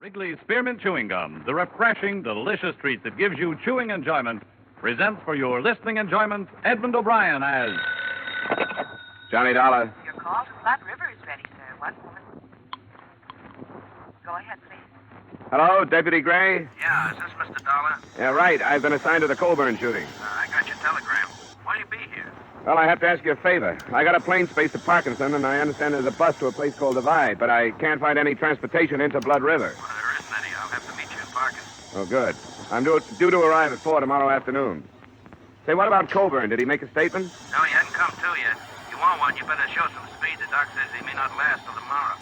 Wrigley's Spearmint Chewing Gum, the refreshing, delicious treat that gives you chewing enjoyment, presents for your listening enjoyment Edmund O'Brien as... Johnny Dollar. Your call to Blood River is ready, sir. 1 moment. Go ahead, please. Hello, Deputy Gray? Yeah, is this Mr. Dollar? Yeah, right. I've been assigned to the Colburn shooting. I got your telegram. Why'll you be here? Well, I have to ask you a favor. I got a plane space to Parkinson, and I understand there's a bus to a place called Divide, but I can't find any transportation into Blood River. Well, there isn't any. I'll have to meet you in Parkinson. Oh, good. I'm due to arrive at 4 tomorrow afternoon. Say, what about Colburn? Did he make a statement? No, he hadn't come to yet. If you want one, you better show some speed. The doc says he may not last till tomorrow.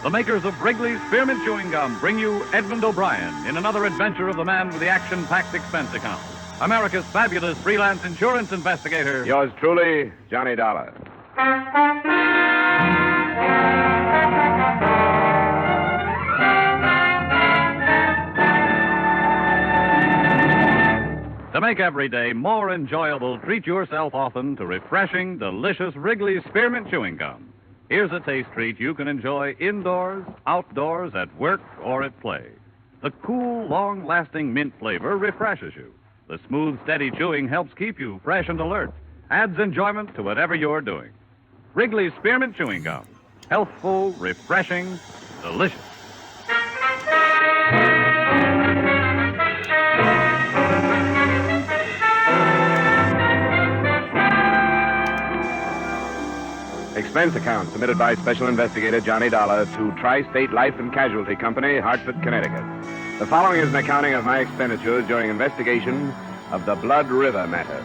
The makers of Wrigley's Spearmint Chewing Gum bring you Edmund O'Brien in another adventure of the man with the action-packed expense account. America's fabulous freelance insurance investigator. Yours truly, Johnny Dollar. To make every day more enjoyable, treat yourself often to refreshing, delicious Wrigley's Spearmint Chewing Gum. Here's a taste treat you can enjoy indoors, outdoors, at work, or at play. The cool, long-lasting mint flavor refreshes you. The smooth, steady chewing helps keep you fresh and alert, adds enjoyment to whatever you're doing. Wrigley's Spearmint Chewing Gum. Healthful, refreshing, delicious. Expense account submitted by Special Investigator Johnny Dollar to Tri-State Life and Casualty Company, Hartford, Connecticut. The following is an accounting of my expenditures during investigation of the Blood River matter.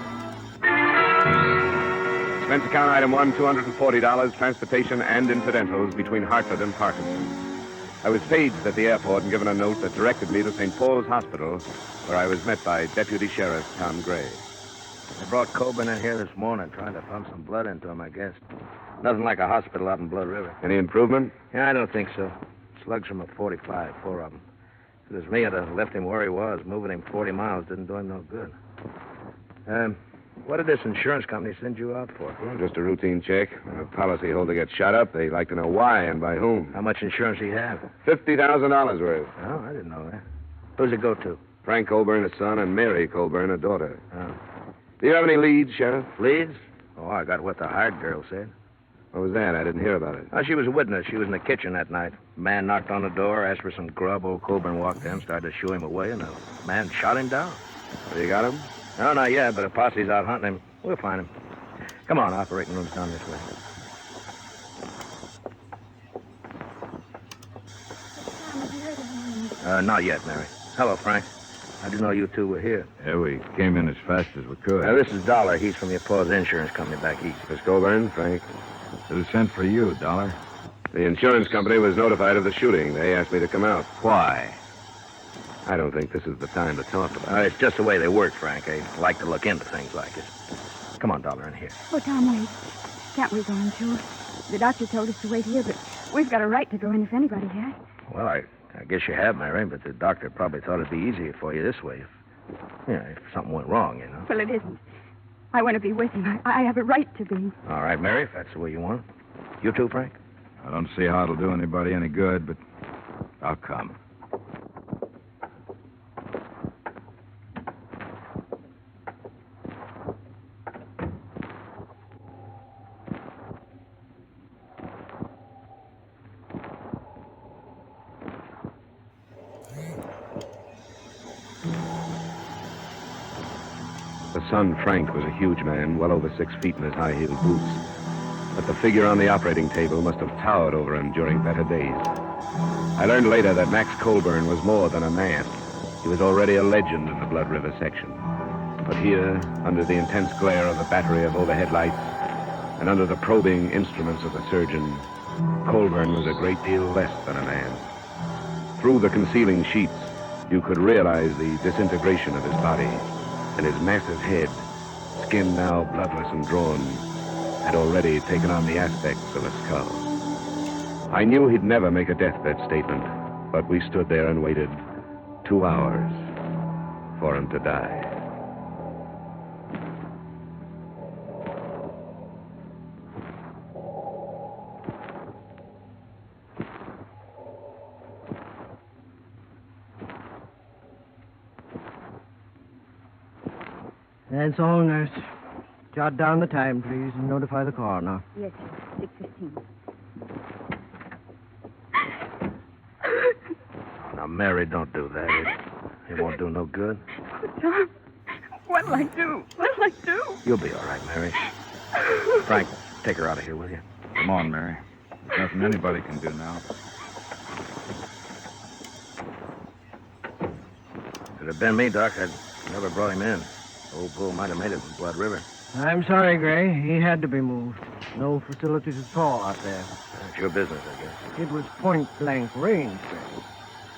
Expense account item 1, $240, transportation and incidentals between Hartford and Parkinson. I was paged at the airport and given a note that directed me to St. Paul's Hospital, where I was met by Deputy Sheriff Tom Gray. They brought Colburn in here this morning, trying to pump some blood into him, I guess. Nothing like a hospital out in Blood River. Any improvement? Yeah, I don't think so. Slugs from a 45, 4 of them. If it was me, I'd have left him where he was. Moving him 40 miles didn't do him no good. What did this insurance company send you out for? Well, just a routine check. When a policyholder gets shot up, they like to know why and by whom. How much insurance do you have? $50,000 worth. Oh, I didn't know that. Who's it go to? Frank Colburn, a son, and Mary Colburn, a daughter. Oh. Do you have any leads, Sheriff? Leads? Oh, I got what the hired girl said. What was that? I didn't hear about it. Oh, she was a witness. She was in the kitchen that night. A man knocked on the door, asked for some grub. Old Colburn walked in, started to shoo him away, and the man shot him down. So you got him? No, not yet, but a posse's out hunting him. We'll find him. Come on, operating room's down this way. Not yet, Mary. Hello, Frank. I didn't know you two were here. Yeah, we came in as fast as we could. This is Dollar. He's from your pa's insurance company back east. Miss Colburn, Frank. It was sent for you, Dollar. The insurance company was notified of the shooting. They asked me to come out. Why? I don't think this is the time to talk about it. It's just the way they work, Frank. They like to look into things like this. Come on, Dollar, in here. Oh, Tom, wait. Can't we go in, too? The doctor told us to wait here, but we've got a right to go in if anybody has. Well, I guess you have, Mary, but the doctor probably thought it'd be easier for you this way if something went wrong, you know. Well, it isn't. I want to be with him. I have a right to be. All right, Mary, if that's the way you want it. You too, Frank? I don't see how it'll do anybody any good, but I'll come. The son, Frank, was a huge man, well over 6 feet in his high-heeled boots. But the figure on the operating table must have towered over him during better days. I learned later that Max Colburn was more than a man. He was already a legend in the Blood River section. But here, under the intense glare of a battery of overhead lights, and under the probing instruments of the surgeon, Colburn was a great deal less than a man. Through the concealing sheets, you could realize the disintegration of his body, and his massive head, skin now bloodless and drawn, had already taken on the aspects of a skull. I knew he'd never make a deathbed statement, but we stood there and waited 2 hours for him to die. That's all, nurse. Jot down the time, please, and notify the coroner. Yes, sir. 6:15. Now, Mary, don't do that. It won't do no good. Oh, Tom, what'll I do? What'll I do? You'll be all right, Mary. Frank, take her out of here, will you? Come on, Mary. There's nothing anybody can do now. If it had been me, Doc, I'd never brought him in. Old Bull might have made it from Blood River. I'm sorry, Gray. He had to be moved. No facilities at all out there. That's your business, I guess. It was point-blank range, Gray.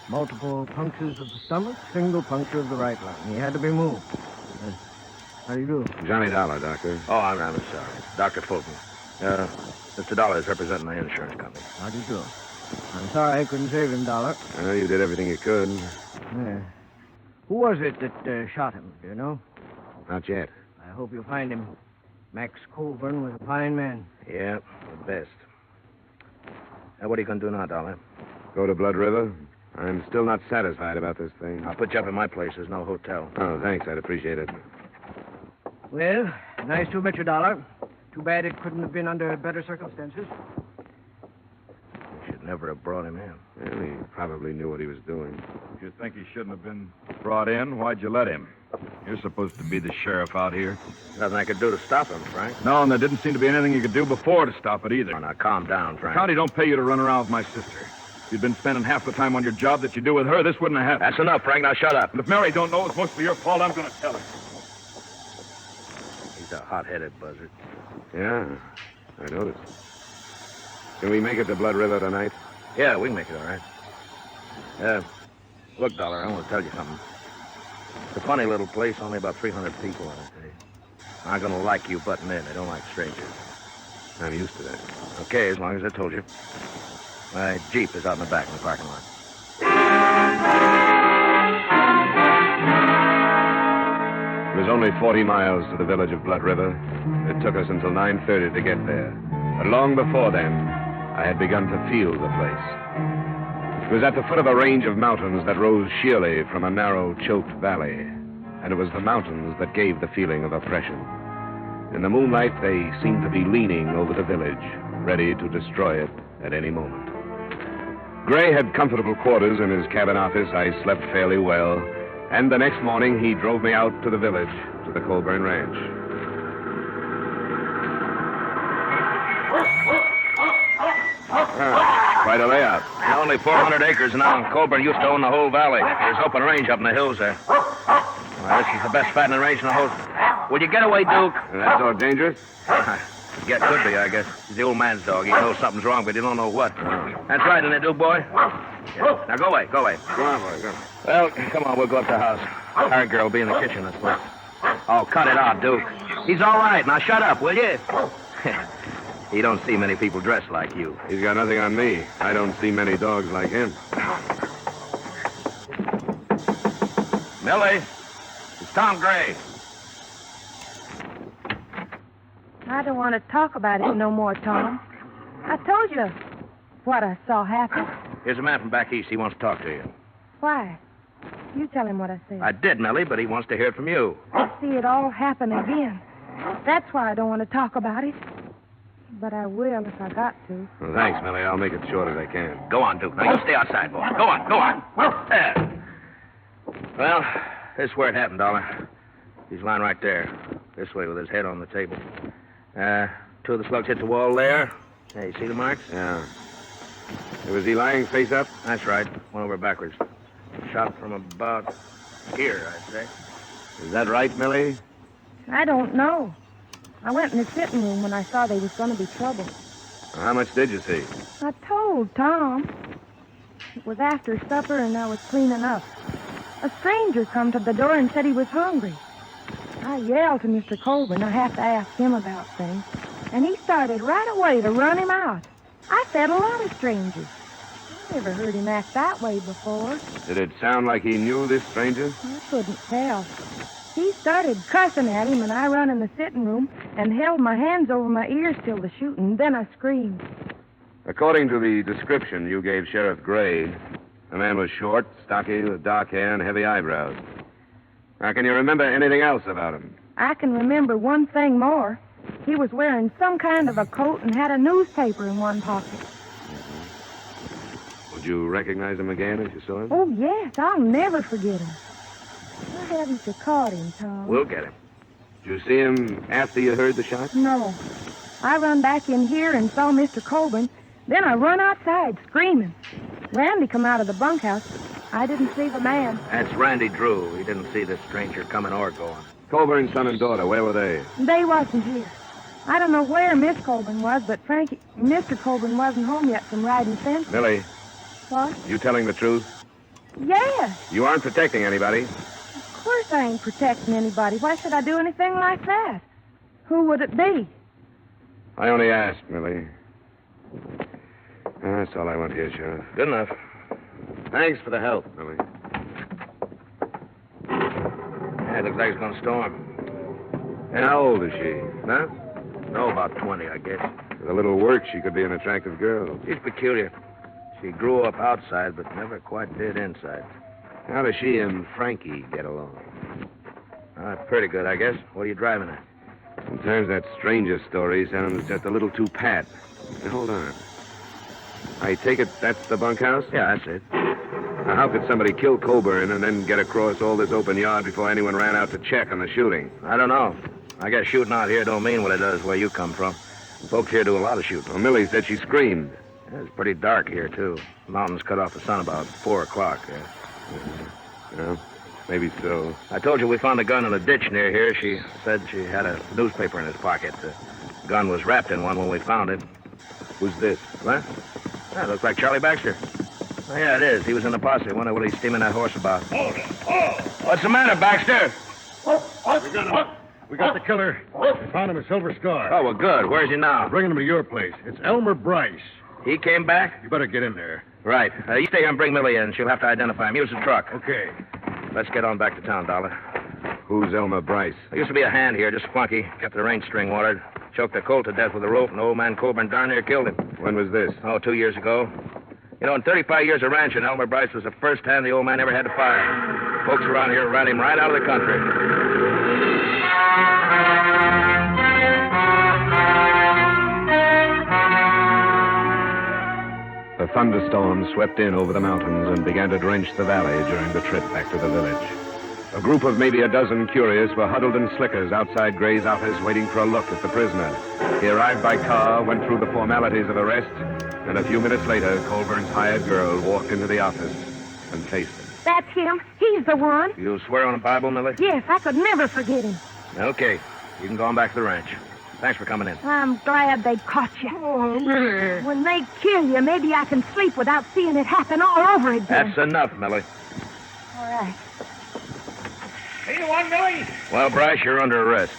Multiple punctures of the stomach, single puncture of the right lung. He had to be moved. How do you do? Johnny Dollar, Doctor. Oh, I'm sorry. Dr. Fulton. Mr. Dollar is representing my insurance company. How do you do? I'm sorry I couldn't save him, Dollar. I know you did everything you could. Yeah. Who was it that shot him? Do you know? Not yet. I hope you'll find him. Max Colburn was a fine man. Yeah, the best. Now, what are you going to do now, Dollar? Go to Blood River? I'm still not satisfied about this thing. I'll put you up in my place. There's no hotel. Oh, thanks. I'd appreciate it. Well, nice to have met you, Dollar. Too bad it couldn't have been under better circumstances. You should never have brought him in. Well, he probably knew what he was doing. If you think he shouldn't have been brought in, why'd you let him? You're supposed to be the sheriff out here. Nothing I could do to stop him, Frank. No, and there didn't seem to be anything you could do before to stop it either. Oh, now, calm down, The Frank. county don't pay you to run around with my sister. If you'd been spending half the time on your job that you do with her, this wouldn't have happened. That's enough, Frank. Now, shut up. And if Mary don't know it's mostly your fault, I'm going to tell her. He's a hot-headed buzzard. Yeah, I noticed. Can we make it to Blood River tonight? Yeah, we can make it all right. Look, Dollar, I want to tell you something. It's a funny little place, only about 300 people in it. They aren't going to like you butting in. They don't like strangers. I'm used to that. Okay, as long as I told you. My Jeep is out in the back in the parking lot. It was only 40 miles to the village of Blood River. It took us until 9:30 to get there. But long before then, I had begun to feel the place. It was at the foot of a range of mountains that rose sheerly from a narrow, choked valley. And it was the mountains that gave the feeling of oppression. In the moonlight, they seemed to be leaning over the village, ready to destroy it at any moment. Gray had comfortable quarters in his cabin office. I slept fairly well. And the next morning, he drove me out to the village, to the Colburn Ranch. Quite a layout. Only 400 acres now. Colburn used to own the whole valley. There's open range up in the hills there. Well, this is the best fattening range in the whole... Will you get away, Duke? That's all dangerous? Yeah, could be, I guess. He's the old man's dog. He knows something's wrong, but he don't know what. That's right, isn't it, Duke, boy? Yeah. Now, go away, go away. Go on, boy, go. Well, come on, we'll go up to the house. Our girl will be in the kitchen, I suppose. Oh, cut it out, Duke. He's all right. Now, shut up, will you? He don't see many people dressed like you. He's got nothing on me. I don't see many dogs like him. Millie, it's Tom Gray. I don't want to talk about it no more, Tom. I told you what I saw happen. Here's a man from back east. He wants to talk to you. Why? You tell him what I said. I did, Millie, but he wants to hear it from you. I see it all happen again. That's why I don't want to talk about it. But I will if I got to. Well, thanks, Millie. I'll make it short as I can. Go on, Duke. Now, you stay outside, boy. Go on, go on. There. Well, this is where it happened, Dollar. He's lying right there. This way with his head on the table. Two of the slugs hit the wall there. Hey, you see the marks? Yeah. Was he lying face up? That's right. Went over backwards. Shot from about here, I'd say. Is that right, Millie? I don't know. I went in the sitting room when I saw there was going to be trouble. How much did you see? I told Tom. It was after supper and I was cleaning up. A stranger come to the door and said he was hungry. I yelled to Mr. Colburn. I have to ask him about things. And he started right away to run him out. I fed a lot of strangers. I never heard him act that way before. Did it sound like he knew this stranger? I couldn't tell. He started cussing at him, and I run in the sitting room and held my hands over my ears till the shooting. Then I screamed. According to the description you gave Sheriff Gray, the man was short, stocky, with dark hair and heavy eyebrows. Now, can you remember anything else about him? I can remember one thing more. He was wearing some kind of a coat and had a newspaper in one pocket. Would you recognize him again if you saw him? Oh, yes, I'll never forget him. Why haven't you caught him, Tom? We'll get him. Did you see him after you heard the shot? No. I run back in here and saw Mr. Colburn. Then I run outside, screaming. Randy come out of the bunkhouse. I didn't see the man. That's Randy Drew. He didn't see this stranger coming or going. Colburn's son and daughter, where were they? They wasn't here. I don't know where Miss Colburn was, but Mr. Colburn wasn't home yet from riding fence. Millie, What? you telling the truth? Yes. You aren't protecting anybody. Of course I ain't protecting anybody. Why should I do anything like that? Who would it be? I only asked, Millie. That's all I want here, Sheriff. Good enough. Thanks for the help, Millie. Yeah, it looks like it's going to storm. And how old is she? Huh? No, about 20, I guess. With a little work, she could be an attractive girl. She's peculiar. She grew up outside, but never quite did inside. How does she and Frankie get along? Pretty good, I guess. What are you driving at? Sometimes that stranger story sounds just a little too pat. Now, hold on. I take it that's the bunkhouse? Yeah, that's it. Now, how could somebody kill Coburn and then get across all this open yard before anyone ran out to check on the shooting? I don't know. I guess shooting out here don't mean what it does where you come from. Folks here do a lot of shooting. Well, Millie said she screamed. Yeah, it's pretty dark here, too. The mountains cut off the sun about 4 o'clock. Well, maybe so. I told you we found a gun in a ditch near here. She said she had a newspaper in his pocket. The gun was wrapped in one when we found it. Who's this? What? That looks like Charlie Baxter. Oh, yeah, it is. He was in the posse. Wonder what he's steaming that horse about. What's the matter, Baxter? We got the killer. We found him a Silver Scar. Oh, well, good. Where's he now? Bringing him to your place. It's Elmer Bryce. He came back? You better get in there. Right. You stay here and bring Millie in. She'll have to identify him. Use the truck. Okay. Let's get on back to town, Dollar. Who's Elmer Bryce? There used to be a hand here, just flunky. Kept the range string watered. Choked a colt to death with a rope, and old man Colburn darn near killed him. When was this? Oh, 2 years ago. You know, in 35 years of ranching, Elmer Bryce was the first hand the old man ever had to fire. Folks around here ran him right out of the country. The thunderstorm swept in over the mountains and began to drench the valley during the trip back to the village. A group of maybe a dozen curious were huddled in slickers outside Gray's office waiting for a look at the prisoner. He arrived by car, went through the formalities of arrest, and a few minutes later, Colburn's hired girl walked into the office and faced him. That's him. He's the one. You swear on the Bible, Millie? Yes, I could never forget him. Okay. You can go on back to the ranch. Thanks for coming in. I'm glad they caught you. Oh, Millie. When they kill you, maybe I can sleep without seeing it happen all over again. That's enough, Millie. All right. Hey, you want Millie? Well, Bryce, you're under arrest.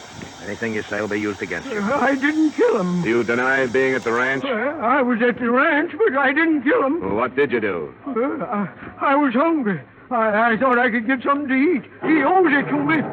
Anything you say will be used against you. I didn't kill him. Do you deny being at the ranch? I was at the ranch, but I didn't kill him. Well, what did you do? I was hungry. I thought I could get something to eat. He owes it to me.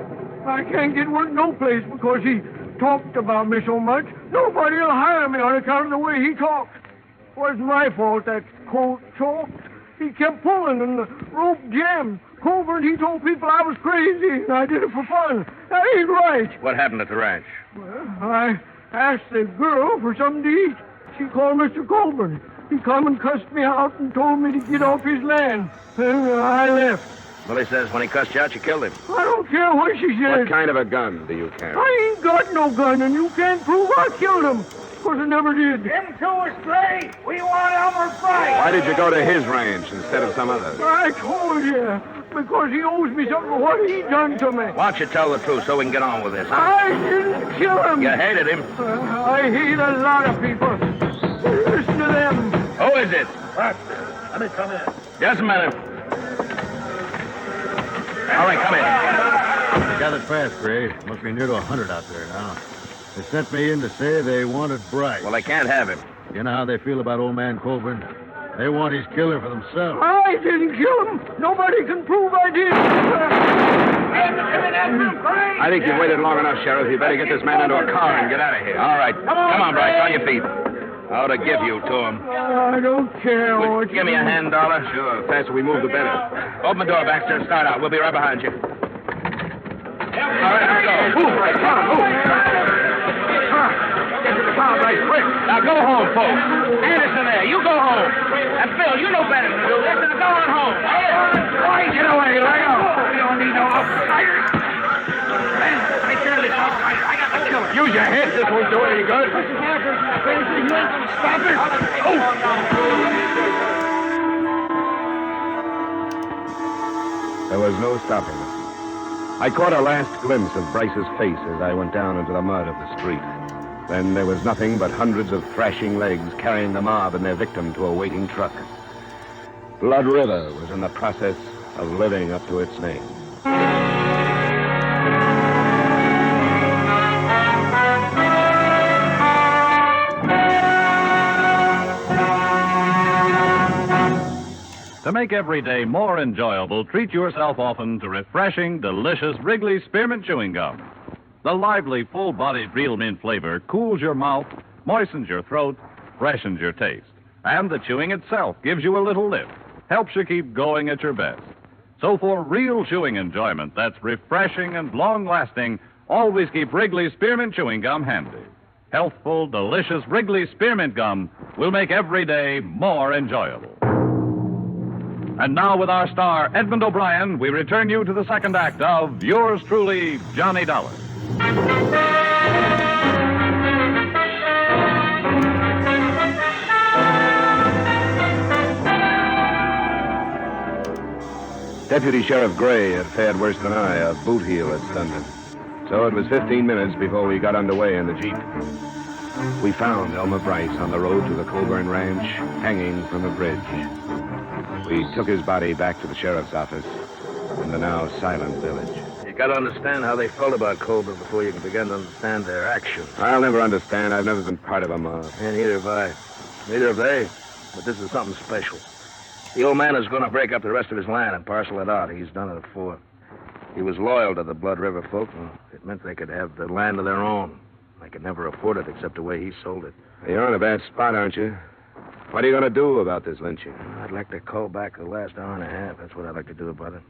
I can't get work no place because he talked about me so much. Nobody will hire me on account of the way he talked. It wasn't my fault that colt choked. He kept pulling and the rope jammed. Colburn, he told people I was crazy and I did it for fun. That ain't right. What happened at the ranch? Well, I asked the girl for something to eat. She called Mr. Colburn. He come and cussed me out and told me to get off his land. And I left. Millie says when he cussed you out, you killed him. I don't care what she says. What kind of a gun do you carry? I ain't got no gun, and you can't prove I killed him. Because I never did. Him too is Gray. We want Elmer Bryce. Why did you go to his ranch instead of some other? I told you. Because he owes me something for what he done to me. Why don't you tell the truth so we can get on with this, huh? I didn't kill him. You hated him. I hate a lot of people. Listen to them. Who is it? What? Let me come in. Just a minute. All right, come in. They gathered fast, Gray. Must be near to 100 out there now. They sent me in to say they wanted Bryce. Well, they can't have him. You know how they feel about old man Colburn? They want his killer for themselves. I didn't kill him. Nobody can prove I did. I think you've waited long enough, Sheriff. You better get this man into a car and get out of here. All right. Come on, Bryce. On your feet. I ought to give you to him. I don't care what Give me a hand, Dollar. Sure, the faster we move, the better. Open the door, Baxter. Start out. We'll be right behind you. Elmer let's go. Move, Bryce. Come on, move. Get to the car, Bryce, quick. Now go home, folks. Anderson there, you go home. And Phil, you know better than to do this. Now go on home. Why? Get away, Leo. We don't need no outsiders. Ben, take care of this outsider. I got the killer. Use your head. This won't do any good. You ain't gonna stop it. There was no stopping us. I caught a last glimpse of Bryce's face as I went down into the mud of the street. Then there was nothing but hundreds of thrashing legs carrying the mob and their victim to a waiting truck. Blood River was in the process of living up to its name. To make every day more enjoyable, treat yourself often to refreshing, delicious Wrigley Spearmint Chewing Gum. The lively, full-bodied real mint flavor cools your mouth, moistens your throat, freshens your taste. And the chewing itself gives you a little lift, helps you keep going at your best. So for real chewing enjoyment that's refreshing and long-lasting, always keep Wrigley Spearmint Chewing Gum handy. Healthful, delicious Wrigley Spearmint Gum will make every day more enjoyable. And now, with our star, Edmund O'Brien, we return you to the second act of yours truly, Johnny Dollar. Deputy Sheriff Gray had fared worse than I. A boot heel had stunned him. So it was 15 minutes before we got underway in the Jeep. We found Elmer Bryce on the road to the Colburn Ranch, hanging from a bridge. We took his body back to the sheriff's office in the now silent village. You got to understand how they felt about Colburn before you can begin to understand their actions. I'll never understand. I've never been part of a mob. And neither have I. Neither have they. But this is something special. The old man is going to break up the rest of his land and parcel it out. He's done it before. He was loyal to the Blood River folk, and it meant they could have the land of their own. They could never afford it except the way he sold it. You're in a bad spot, aren't you? What are you going to do about this lynching? I'd like to call back the last hour and a half. That's what I'd like to do about it.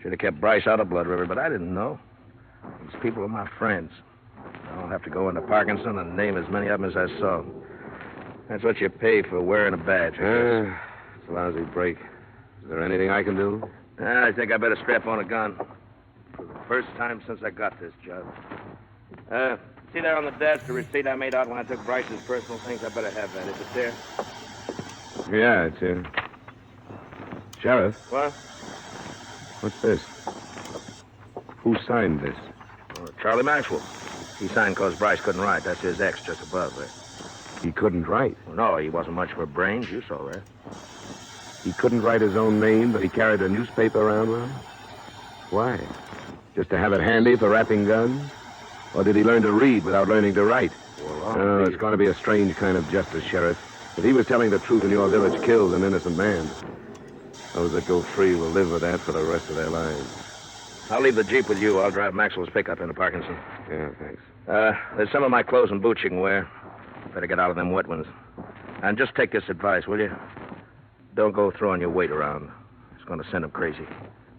Should have kept Bryce out of Blood River, but I didn't know. These people are my friends. I'll have to go into Parkinson and name as many of them as I saw. That's what you pay for wearing a badge. It's a lousy break. Is there anything I can do? I think I better strap on a gun. For the first time since I got this job. See there on the desk, the receipt I made out when I took Bryce's personal things? I better have that. Is it there? Yeah, it's here. Sheriff, What? what's this? Who signed this? Charlie Maxwell. He signed because Bryce couldn't write. That's his X just above there. He couldn't write. Well, no, he wasn't much for brains. You saw that. He couldn't write his own name, but he carried a newspaper around with him? Why? Just to have it handy for wrapping guns? Or did he learn to read without learning to write? Oh, it's going to be a strange kind of justice, Sheriff. If he was telling the truth and your village killed an innocent man, those that go free will live with that for the rest of their lives. I'll leave the Jeep with you. I'll drive Maxwell's pickup into Parkinson. Yeah, thanks. There's some of my clothes and boots you can wear. Better get out of them wet ones. And just take this advice, will you? Don't go throwing your weight around. It's going to send them crazy.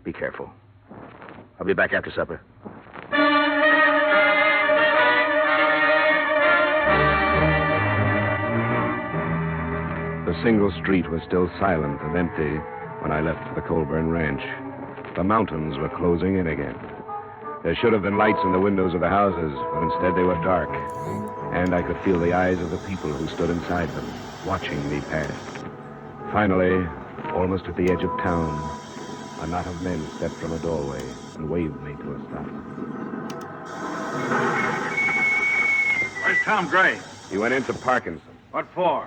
Be careful. I'll be back after supper. The single street was still silent and empty when I left the Colburn Ranch. The mountains were closing in again. There should have been lights in the windows of the houses, but instead they were dark. And I could feel the eyes of the people who stood inside them, watching me pass. Finally, almost at the edge of town, a knot of men stepped from a doorway and waved me to a stop. Where's Tom Gray? He went into Parkinson What for?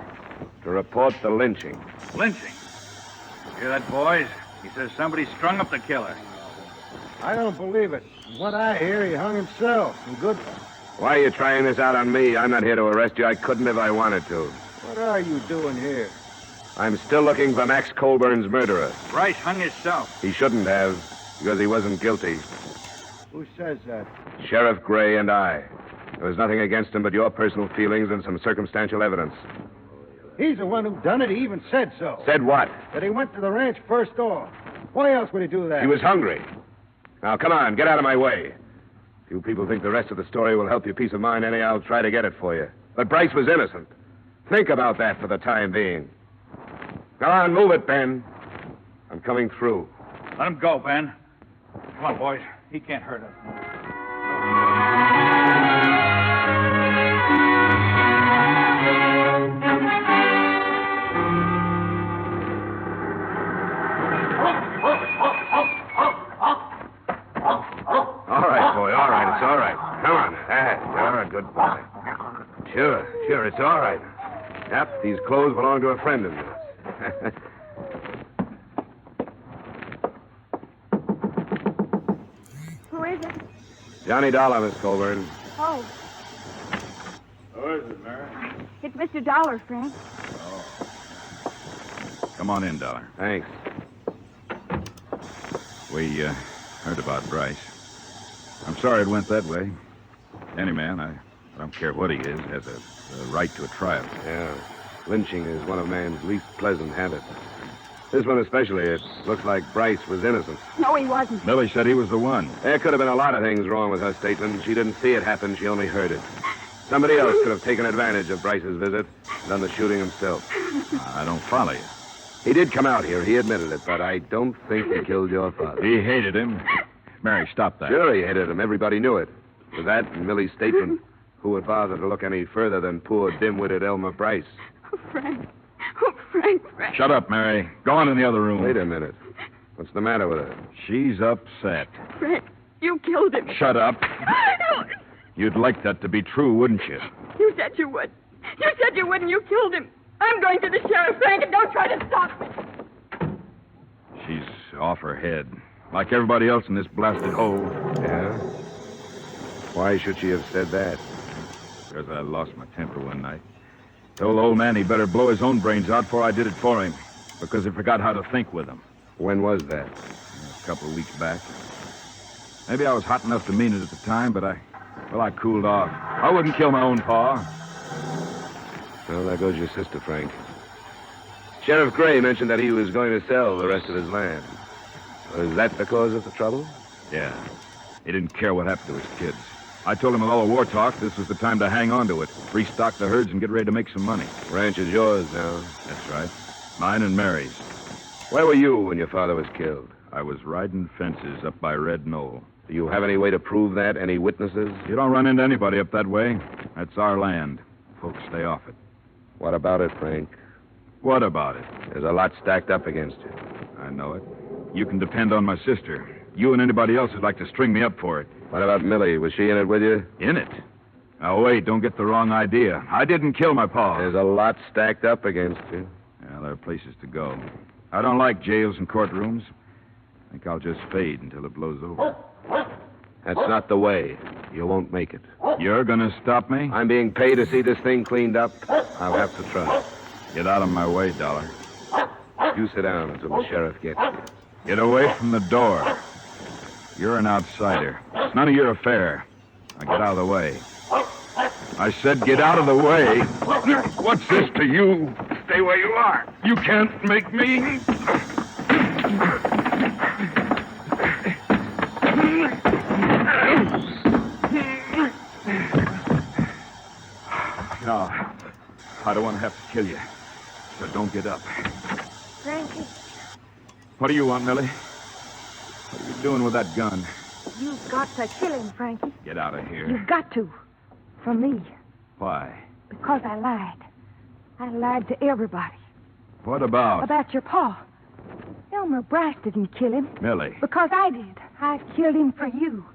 to report the lynching. Lynching. Hear that, boys? He says somebody strung up the killer. I don't believe it. From what I hear, he hung himself. And good. Why are you trying this out on me? I'm not here to arrest you. I couldn't if I wanted to. What are you doing here? I'm still looking for Max Colburn's murderer. Bryce hung himself. He shouldn't have, because he wasn't guilty. Who says that? Sheriff Gray and I. There was nothing against him but your personal feelings and some circumstantial evidence. He's the one who done it. He even said so. Said what? That he went to the ranch first off. Why else would he do that? He was hungry. Now, come on, get out of my way. You people think the rest of the story will help your peace of mind, I'll try to get it for you. But Bryce was innocent. Think about that for the time being. Go on, move it, Ben. I'm coming through. Let him go, Ben. Come on, boys. He can't hurt us. All right, boy, all right. It's all right. Come on. You're a good boy. Sure, it's all right. Yep, these clothes belong to a friend of yours. Who is it? Johnny Dollar, Miss Colburn. Oh, Who is it, Mary? it's Mr. Dollar, Frank. Come on in, Dollar. Thanks. We heard about Bryce. I'm sorry it went that way. Any man, I don't care what he is, has a right to a trial. Yeah. Lynching is one of man's least pleasant habits. This one especially, it looks like Bryce was innocent. No, he wasn't. Millie said he was the one. There could have been a lot of things wrong with her statement. She didn't see it happen, she only heard it. Somebody else could have taken advantage of Bryce's visit and done the shooting himself. I don't follow you. He did come out here, he admitted it, but I don't think he killed your father. He hated him. Mary, stop that. Sure, he hated him. Everybody knew it. With that and Millie's statement, who would bother to look any further than poor, dim-witted Elmer Bryce? Oh, Frank. Oh, Frank. Shut up, Mary. Go on in the other room. Wait a minute. What's the matter with her? She's upset. Frank, you killed him. Shut up. You'd like that to be true, wouldn't you? You said you would. You said you would, and you killed him. I'm going to the sheriff, Frank, and don't try to stop me. She's off her head. Like everybody else in this blasted hole. Yeah? Why should she have said that? Because I lost my temper one night. Told old man he better blow his own brains out before I did it for him. Because he forgot how to think with them. When was that? A couple of weeks back. Maybe I was hot enough to mean it at the time, but I cooled off. I wouldn't kill my own pa. Well, there goes your sister, Frank. Sheriff Gray mentioned that he was going to sell the rest of his land. Was that the cause of the trouble? Yeah. He didn't care what happened to his kids. I told him with all the war talk, this was the time to hang on to it. Restock the herds and get ready to make some money. Ranch is yours now. That's right. Mine and Mary's. Where were you when your father was killed? I was riding fences up by Red Knoll. Do you have any way to prove that? Any witnesses? You don't run into anybody up that way. That's our land. Folks stay off it. What about it, Frank? What about it? There's a lot stacked up against you. I know it. You can depend on my sister. You and anybody else who'd like to string me up for it. What about Millie? Was she in it with you? In it? Now, wait, don't get the wrong idea. I didn't kill my pa. There's a lot stacked up against you. Yeah, there are places to go. I don't like jails and courtrooms. I think I'll just fade until it blows over. That's not the way. You won't make it. You're gonna stop me? I'm being paid to see this thing cleaned up. I'll have to try. Get out of my way, Dollar. You sit down until the sheriff gets here. Get away from the door. You're an outsider. It's none of your affair. Now get out of the way. I said get out of the way. What's this to you? Stay where you are. You can't make me. No, I don't want to have to kill you. So don't get up. Frankie, What do you want, Millie? What are you doing with that gun? you've got to kill him, Frankie. Get out of here. You've got to. For me. Why? Because I lied. I lied to everybody. What about? About your pa. Elmer Bryce didn't kill him. Millie. Because I did. I killed him for you.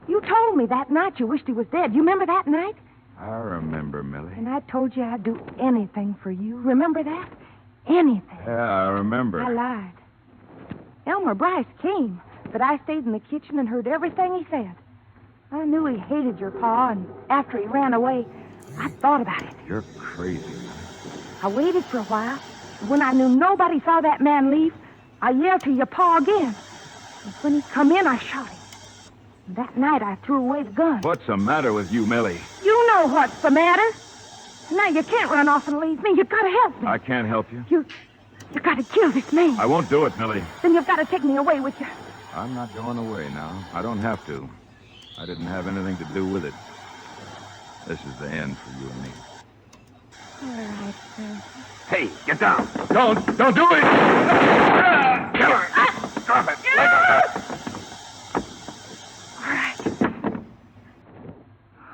You told me that night you wished he was dead. You remember that night? I remember, Millie. And I told you I'd do anything for you. Remember that? Anything. Yeah, I remember. I lied. Elmer Bryce came, but I stayed in the kitchen and heard everything he said. I knew he hated your pa, and after he ran away, I thought about it. You're crazy. I waited for a while. And when I knew nobody saw that man leave, I yelled to your pa again. And when he come in, I shot him. And that night, I threw away the gun. What's the matter with you, Millie? You know what's the matter. Now, you can't run off and leave me. You've got to help me. I can't help you. You've got to kill this man. I won't do it, Millie. Then you've got to take me away with you. I'm not going away now. I don't have to. I didn't have anything to do with it. This is the end for you and me. All right, sir. Hey, get down. Don't do it! Kill her. Drop it. Let her.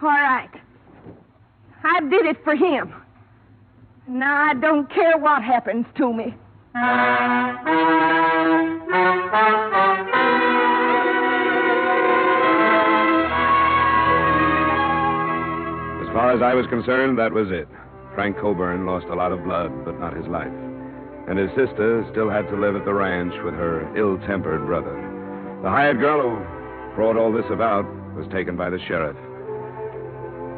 All right. I did it for him. Now I don't care what happens to me. As far as I was concerned, that was it. Frank Coburn lost a lot of blood, but not his life. And his sister still had to live at the ranch with her ill-tempered brother. The hired girl who brought all this about was taken by the sheriff.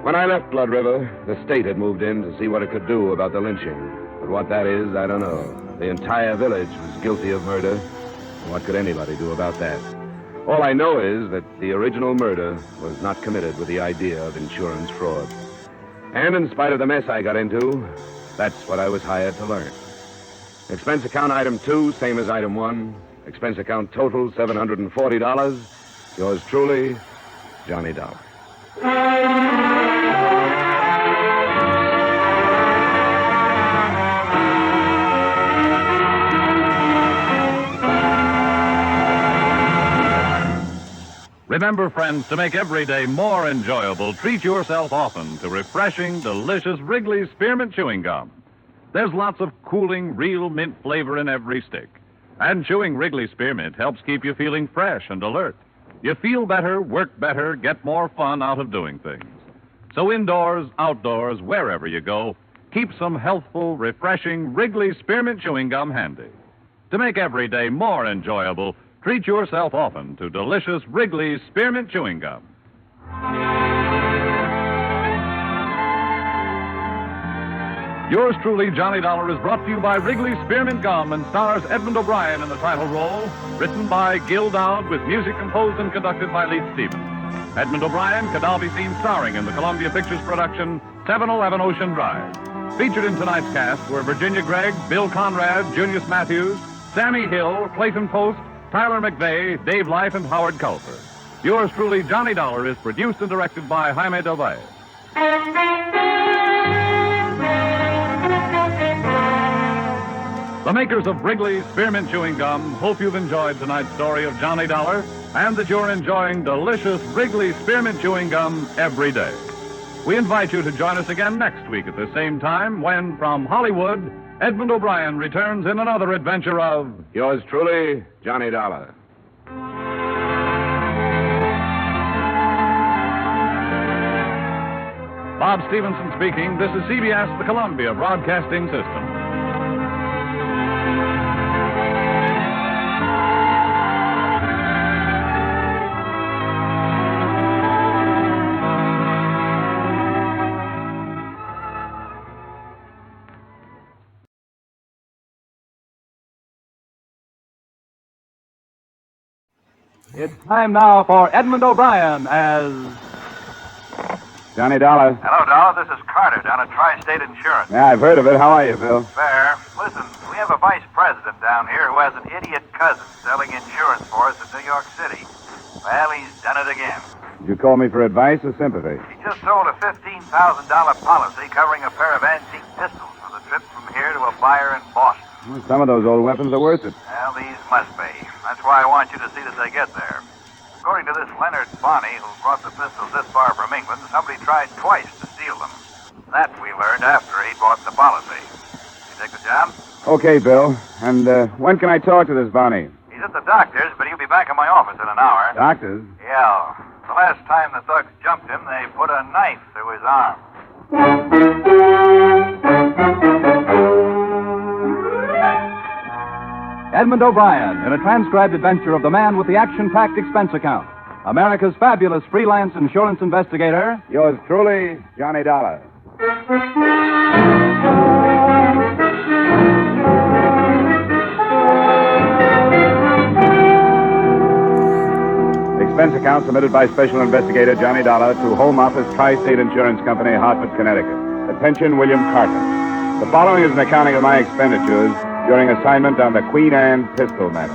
When I left Blood River, the state had moved in to see what it could do about the lynching. But what that is, I don't know. The entire village was guilty of murder. What could anybody do about that? All I know is that the original murder was not committed with the idea of insurance fraud. And in spite of the mess I got into, that's what I was hired to learn. Expense account item 2, same as item 1. Expense account total, $740. Yours truly, Johnny Dollar. Remember, friends, to make every day more enjoyable, treat yourself often to refreshing, delicious Wrigley's Spearmint Chewing Gum. There's lots of cooling, real mint flavor in every stick. And chewing Wrigley Spearmint helps keep you feeling fresh and alert. You feel better, work better, get more fun out of doing things. So indoors, outdoors, wherever you go, keep some healthful, refreshing Wrigley Spearmint Chewing Gum handy. To make every day more enjoyable, treat yourself often to delicious Wrigley's Spearmint Chewing Gum. Yours truly, Johnny Dollar, is brought to you by Wrigley's Spearmint Gum and stars Edmund O'Brien in the title role, written by Gil Dowd with music composed and conducted by Leith Stevens. Edmund O'Brien can now be seen starring in the Columbia Pictures production 711 Ocean Drive. Featured in tonight's cast were Virginia Gregg, Bill Conrad, Junius Matthews, Sammy Hill, Clayton Post, Tyler McVeigh, Dave Life, and Howard Culver. Yours truly, Johnny Dollar, is produced and directed by Jaime Del Valle. The makers of Wrigley's Spearmint Chewing Gum hope you've enjoyed tonight's story of Johnny Dollar and that you're enjoying delicious Wrigley's Spearmint Chewing Gum every day. We invite you to join us again next week at the same time when, from Hollywood, Edmund O'Brien returns in another adventure of Yours truly, Johnny Dollar. Bob Stevenson speaking. This is CBS, the Columbia Broadcasting System. It's time now for Edmund O'Brien as Johnny Dollar. Hello, Dollar. This is Carter down at Tri-State Insurance. Yeah, I've heard of it. How are you, Bill? Fair. Listen, we have a vice president down here who has an idiot cousin selling insurance for us in New York City. Well, he's done it again. Did you call me for advice or sympathy? He just sold a $15,000 policy covering a pair of antique pistols for the trip from here to a buyer in Boston. Well, some of those old weapons are worth it. Well, these must be. That's why I want you to see that they get there. According to this Leonard Bonney, who brought the pistols this far from England, somebody tried twice to steal them. That we learned after he bought the policy. You take the job? Okay, Bill. And when can I talk to this Bonnie? He's at the doctor's, but he'll be back in my office in an hour. Doctor's? Yeah. The last time the thugs jumped him, they put a knife through his arm. Edmund O'Brien in a transcribed adventure of the man with the action-packed expense account. America's fabulous freelance insurance investigator. Yours truly, Johnny Dollar. Expense account submitted by Special Investigator Johnny Dollar to Home Office Tri-State Insurance Company, Hartford, Connecticut. Attention, William Carter. The following is an accounting of my expenditures during assignment on the Queen Anne pistol matter.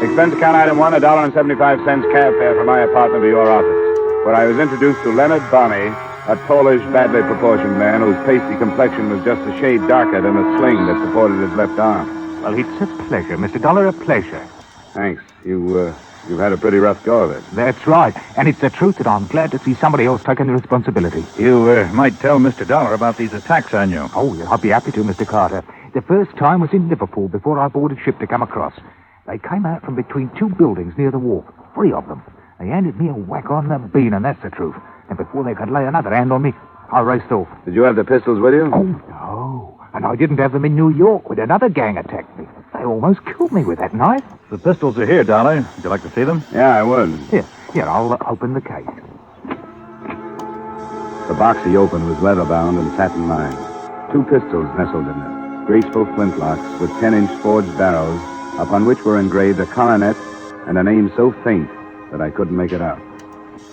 Expense account item 1, $1.75 cab fare from my apartment to your office, where I was introduced to Leonard Bonney, a tallish, badly proportioned man whose pasty complexion was just a shade darker than the sling that supported his left arm. Well, it's a pleasure, Mr. Dollar, a pleasure. Thanks. You've had a pretty rough go of it. That's right. And it's the truth that I'm glad to see somebody else taking the responsibility. You might tell Mr. Dollar about these attacks on you. Oh, yeah, I'll be happy to, Mr. Carter. The first time was in Liverpool before I boarded ship to come across. They came out from between two buildings near the wharf, 3 of them. They handed me a whack on the bean, and that's the truth. And before they could lay another hand on me, I raced off. Did you have the pistols with you? Oh, no. And I didn't have them in New York when another gang attacked me. They almost killed me with that knife. The pistols are here, Dollar. Would you like to see them? Yeah, I would. Here, I'll open the case. The box he opened was leather-bound and satin lined. 2 pistols nestled in it, graceful flintlocks with 10-inch forged barrels, upon which were engraved a coronet and a name so faint that I couldn't make it out.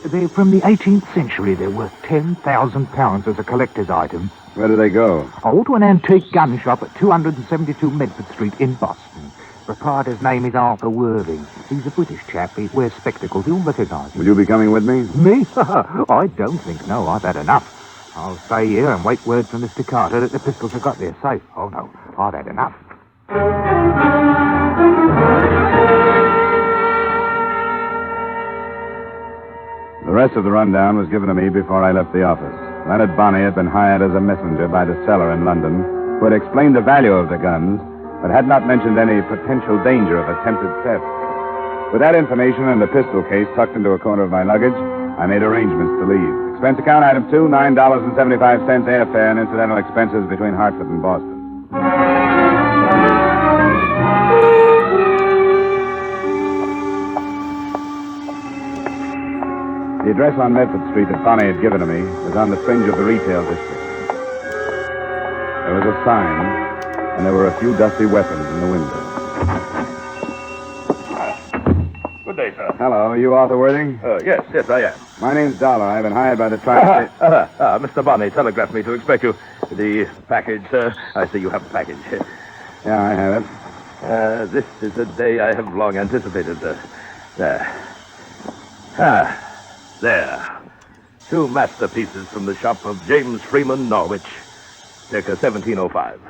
They're from the 18th century. They're worth £10,000 as a collector's item. Where do they go? Oh, to an antique gun shop at 272 Medford Street in Boston. Proprietor's name is Arthur Worthing. He's a British chap. He wears spectacles. You'll recognize him. Will you be coming with me? Me? I don't think no. I've had enough. I'll stay here and wait word from Mr. Carter that the pistols have got there safe. Oh, no. I've had enough. The rest of the rundown was given to me before I left the office. Leonard Bonney had been hired as a messenger by the seller in London, who had explained the value of the guns, but had not mentioned any potential danger of attempted theft. With that information and the pistol case tucked into a corner of my luggage, I made arrangements to leave. Expense account item 2, $9.75 airfare and incidental expenses between Hartford and Boston. The address on Medford Street that Bonney had given to me was on the fringe of the retail district. There was a sign, and there were a few dusty weapons in the window. Good day, sir. Hello, are you Arthur Worthing? Yes, I am. My name's Dollar. I've been hired by the tri-state... Mr. Bonney telegraphed me to expect you. The package, sir. I see you have a package. Yeah, I have it. This is a day I have long anticipated, sir. There. 2 masterpieces from the shop of James Freeman, Norwich, circa 1705.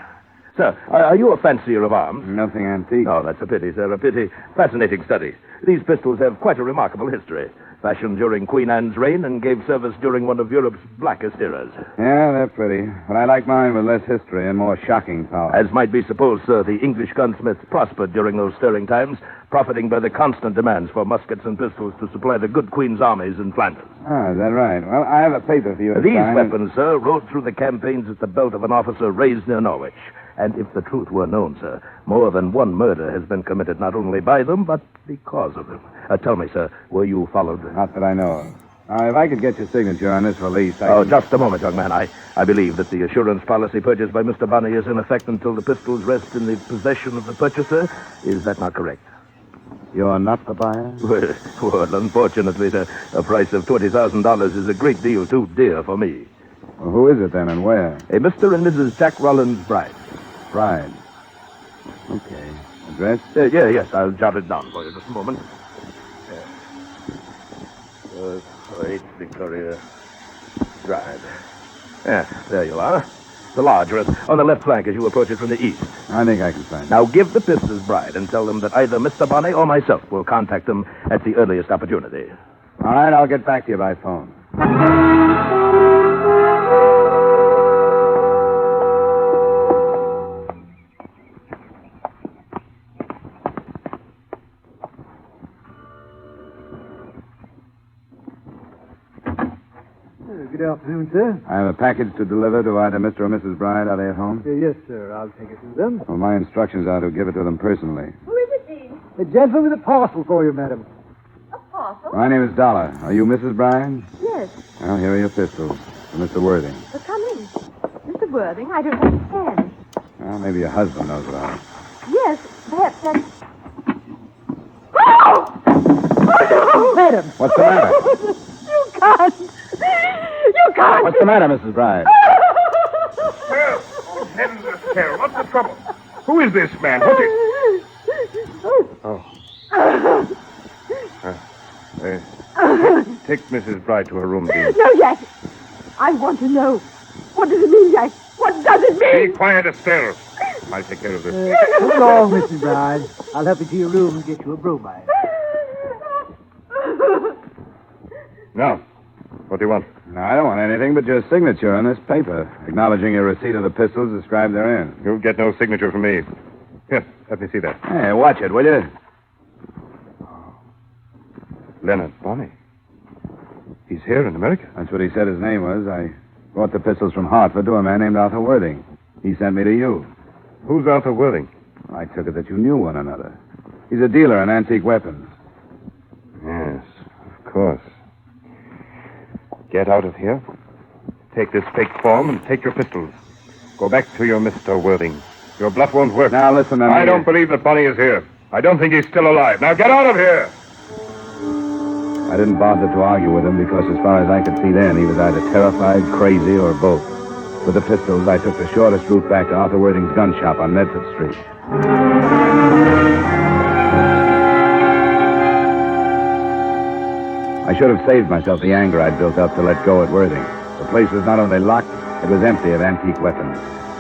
Sir, are you a fancier of arms? Nothing antique. Oh, that's a pity, sir, a pity. Fascinating study. These pistols have quite a remarkable history. Fashioned during Queen Anne's reign and gave service during one of Europe's blackest eras. Yeah, they're pretty. But I like mine with less history and more shocking power. As might be supposed, sir, the English gunsmiths prospered during those stirring times, profiting by the constant demands for muskets and pistols to supply the good Queen's armies in Flanders. Ah, is that right? Well, I have a paper for you to These sign. weapons, sir, rode through the campaigns at the belt of an officer raised near Norwich. And if the truth were known, sir, more than one murder has been committed not only by them, but because of them. Tell me, sir, were you followed? Not that I know of. Now, if I could get your signature on this release, Just a moment, young man. I believe that the assurance policy purchased by Mr. Bonney is in effect until the pistols rest in the possession of the purchaser. Is that not correct? You're not the buyer? Well, unfortunately, sir, a price of $20,000 is a great deal too dear for me. Well, who is it then and where? A Mr. and Mrs. Jack Rollins Bride. Bride. Okay. Address? Yes, I'll jot it down for you just a moment. 8 Victoria Drive. Yeah, there you are. The large dress on the left flank as you approach it from the east. I think I can find it. Now give the pistols, Bride, and tell them that either Mr. Bonney or myself will contact them at the earliest opportunity. All right, I'll get back to you by phone. Good afternoon, sir. I have a package to deliver to either Mr. or Mrs. Bride. Are they at home? Yes, sir. I'll take it to them. Well, my instructions are to give it to them personally. Who is it, Dean? A gentleman with a parcel for you, madam. A parcel? My name is Dollar. Are you Mrs. Bride? Yes. Well, here are your pistols. For Mr. Worthing. Well, come in. Mr. Worthing, I don't understand. Well, maybe your husband knows about it. Yes, perhaps that's... Oh! Oh, no! Madam! What's the matter? You can't. You can't. What's the matter, Mrs. Bride? What's the trouble? Who is this man? What is... Take Mrs. Bride to her room, Dean. No, Jack. I want to know. What does it mean, Jack? What does it mean? Be quiet, Estelle. I'll take care of this. Come along, Mrs. Bride. I'll help you to your room and get you a bromide. Now, what do you want? No, I don't want anything but your signature on this paper, acknowledging your receipt of the pistols described therein. You'll get no signature from me. Here, let me see that. Hey, watch it, will you? Leonard Bonney. He's here in America. That's what he said his name was. I brought the pistols from Hartford to a man named Arthur Worthing. He sent me to you. Who's Arthur Worthing? I took it that you knew one another. He's a dealer in antique weapons. Yes, of course. Get out of here. Take this fake form and take your pistols. Go back to your Mr. Worthing. Your bluff won't work. Now, listen to me. I don't believe that Bonnie is here. I don't think he's still alive. Now, get out of here! I didn't bother to argue with him because, as far as I could see then, he was either terrified, crazy, or both. With the pistols, I took the shortest route back to Arthur Worthing's gun shop on Medford Street. I should have saved myself the anger I'd built up to let go at Worthing. The place was not only locked, it was empty of antique weapons.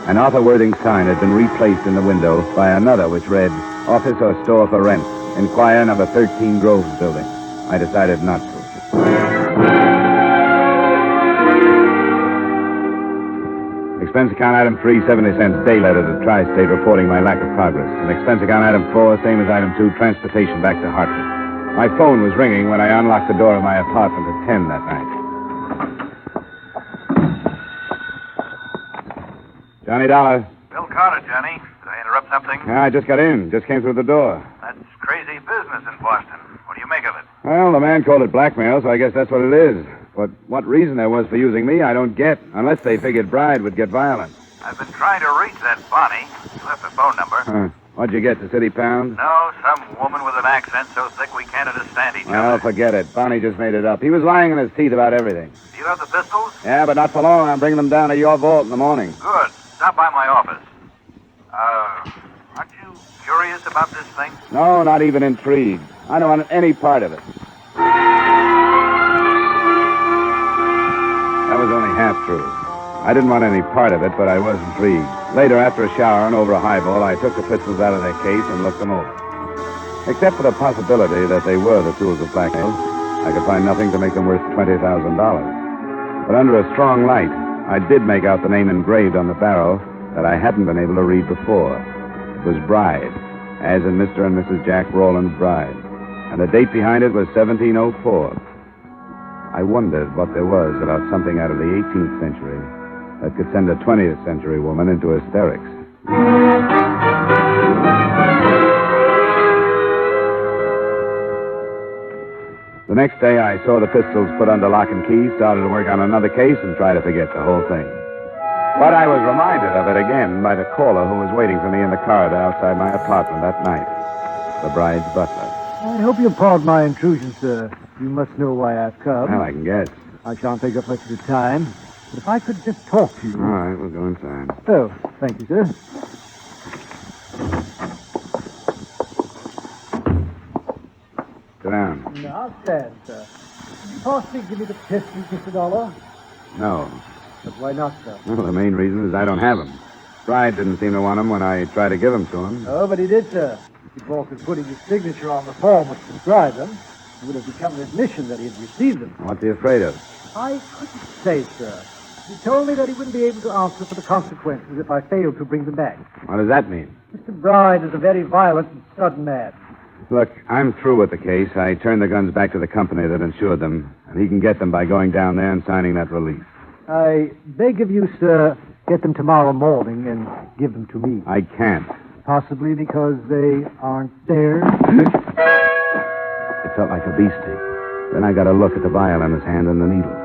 And Arthur Worthing's sign had been replaced in the window by another which read, Office or Store for Rent. Inquire number 13 Groves Building. I decided not to. Expense account item 3, 70 cents day letter to Tri-State reporting my lack of progress. And expense account item 4, same as item 2, transportation back to Hartford. My phone was ringing when I unlocked the door of my apartment at 10 that night. Johnny Dollar. Bill Carter, Johnny. Did I interrupt something? Yeah, I just got in. Just came through the door. That's crazy business in Boston. What do you make of it? Well, the man called it blackmail, so I guess that's what it is. But what reason there was for using me, I don't get. Unless they figured Bride would get violent. I've been trying to reach that Bonnie. She left a phone number. What'd you get, the city pound? No, some woman with an accent so thick we can't understand each Well, other. forget it. Bonnie just made it up. He was lying in his teeth about everything. Do you have the pistols? Yeah, but not for long. I'm bringing them down to your vault in the morning. Good. Stop by my office. Aren't you curious about this thing? No, not even intrigued. I don't want any part of it. That was only half true. I didn't want any part of it, but I was intrigued. Later, after a shower and over a highball, I took the pistols out of their case and looked them over. Except for the possibility that they were the tools of blackmail, I could find nothing to make them worth $20,000. But under a strong light, I did make out the name engraved on the barrel that I hadn't been able to read before. It was Bride, as in Mr. and Mrs. Jack Rowland's Bride. And the date behind it was 1704. I wondered what there was about something out of the 18th century that could send a 20th century woman into hysterics. The next day, I saw the pistols put under lock and key, started to work on another case, and tried to forget the whole thing. But I was reminded of it again by the caller who was waiting for me in the corridor outside my apartment that night, the Bride's butler. I hope you'll pardon my intrusion, sir. You must know why I've come. Well, I can guess. I shan't take up much of your time. But if I could just talk to you. All right, we'll go inside. Oh, thank you, sir. Sit down. Now, stand, sir. Could you possibly give me the pistols, Mr. Dollar? No. But why not, sir? Well, the main reason is I don't have them. Bride didn't seem to want them when I tried to give them to him. Oh, but he did, sir. If he balked at putting his signature on the form which described them, it would have become an admission that he had received them. What's he afraid of? I couldn't say, sir. He told me that he wouldn't be able to answer for the consequences if I failed to bring them back. What does that mean? Mr. Bride is a very violent and sudden man. Look, I'm through with the case. I turned the guns back to the company that insured them, and he can get them by going down there and signing that release. I beg of you, sir, get them tomorrow morning and give them to me. I can't. Possibly because they aren't there. It felt like a bee sting. Then I got a look at the vial in his hand and the needle.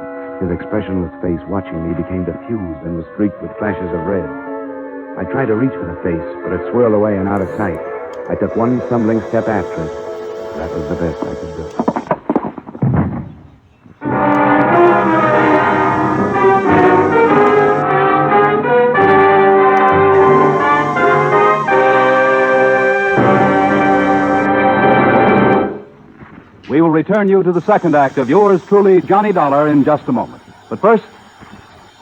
His expressionless face watching me became diffused and was streaked with flashes of red. I tried to reach for the face, but it swirled away and out of sight. I took one stumbling step after it. That was the best I could do. return you to the second act of yours truly, Johnny Dollar, in just a moment. But first,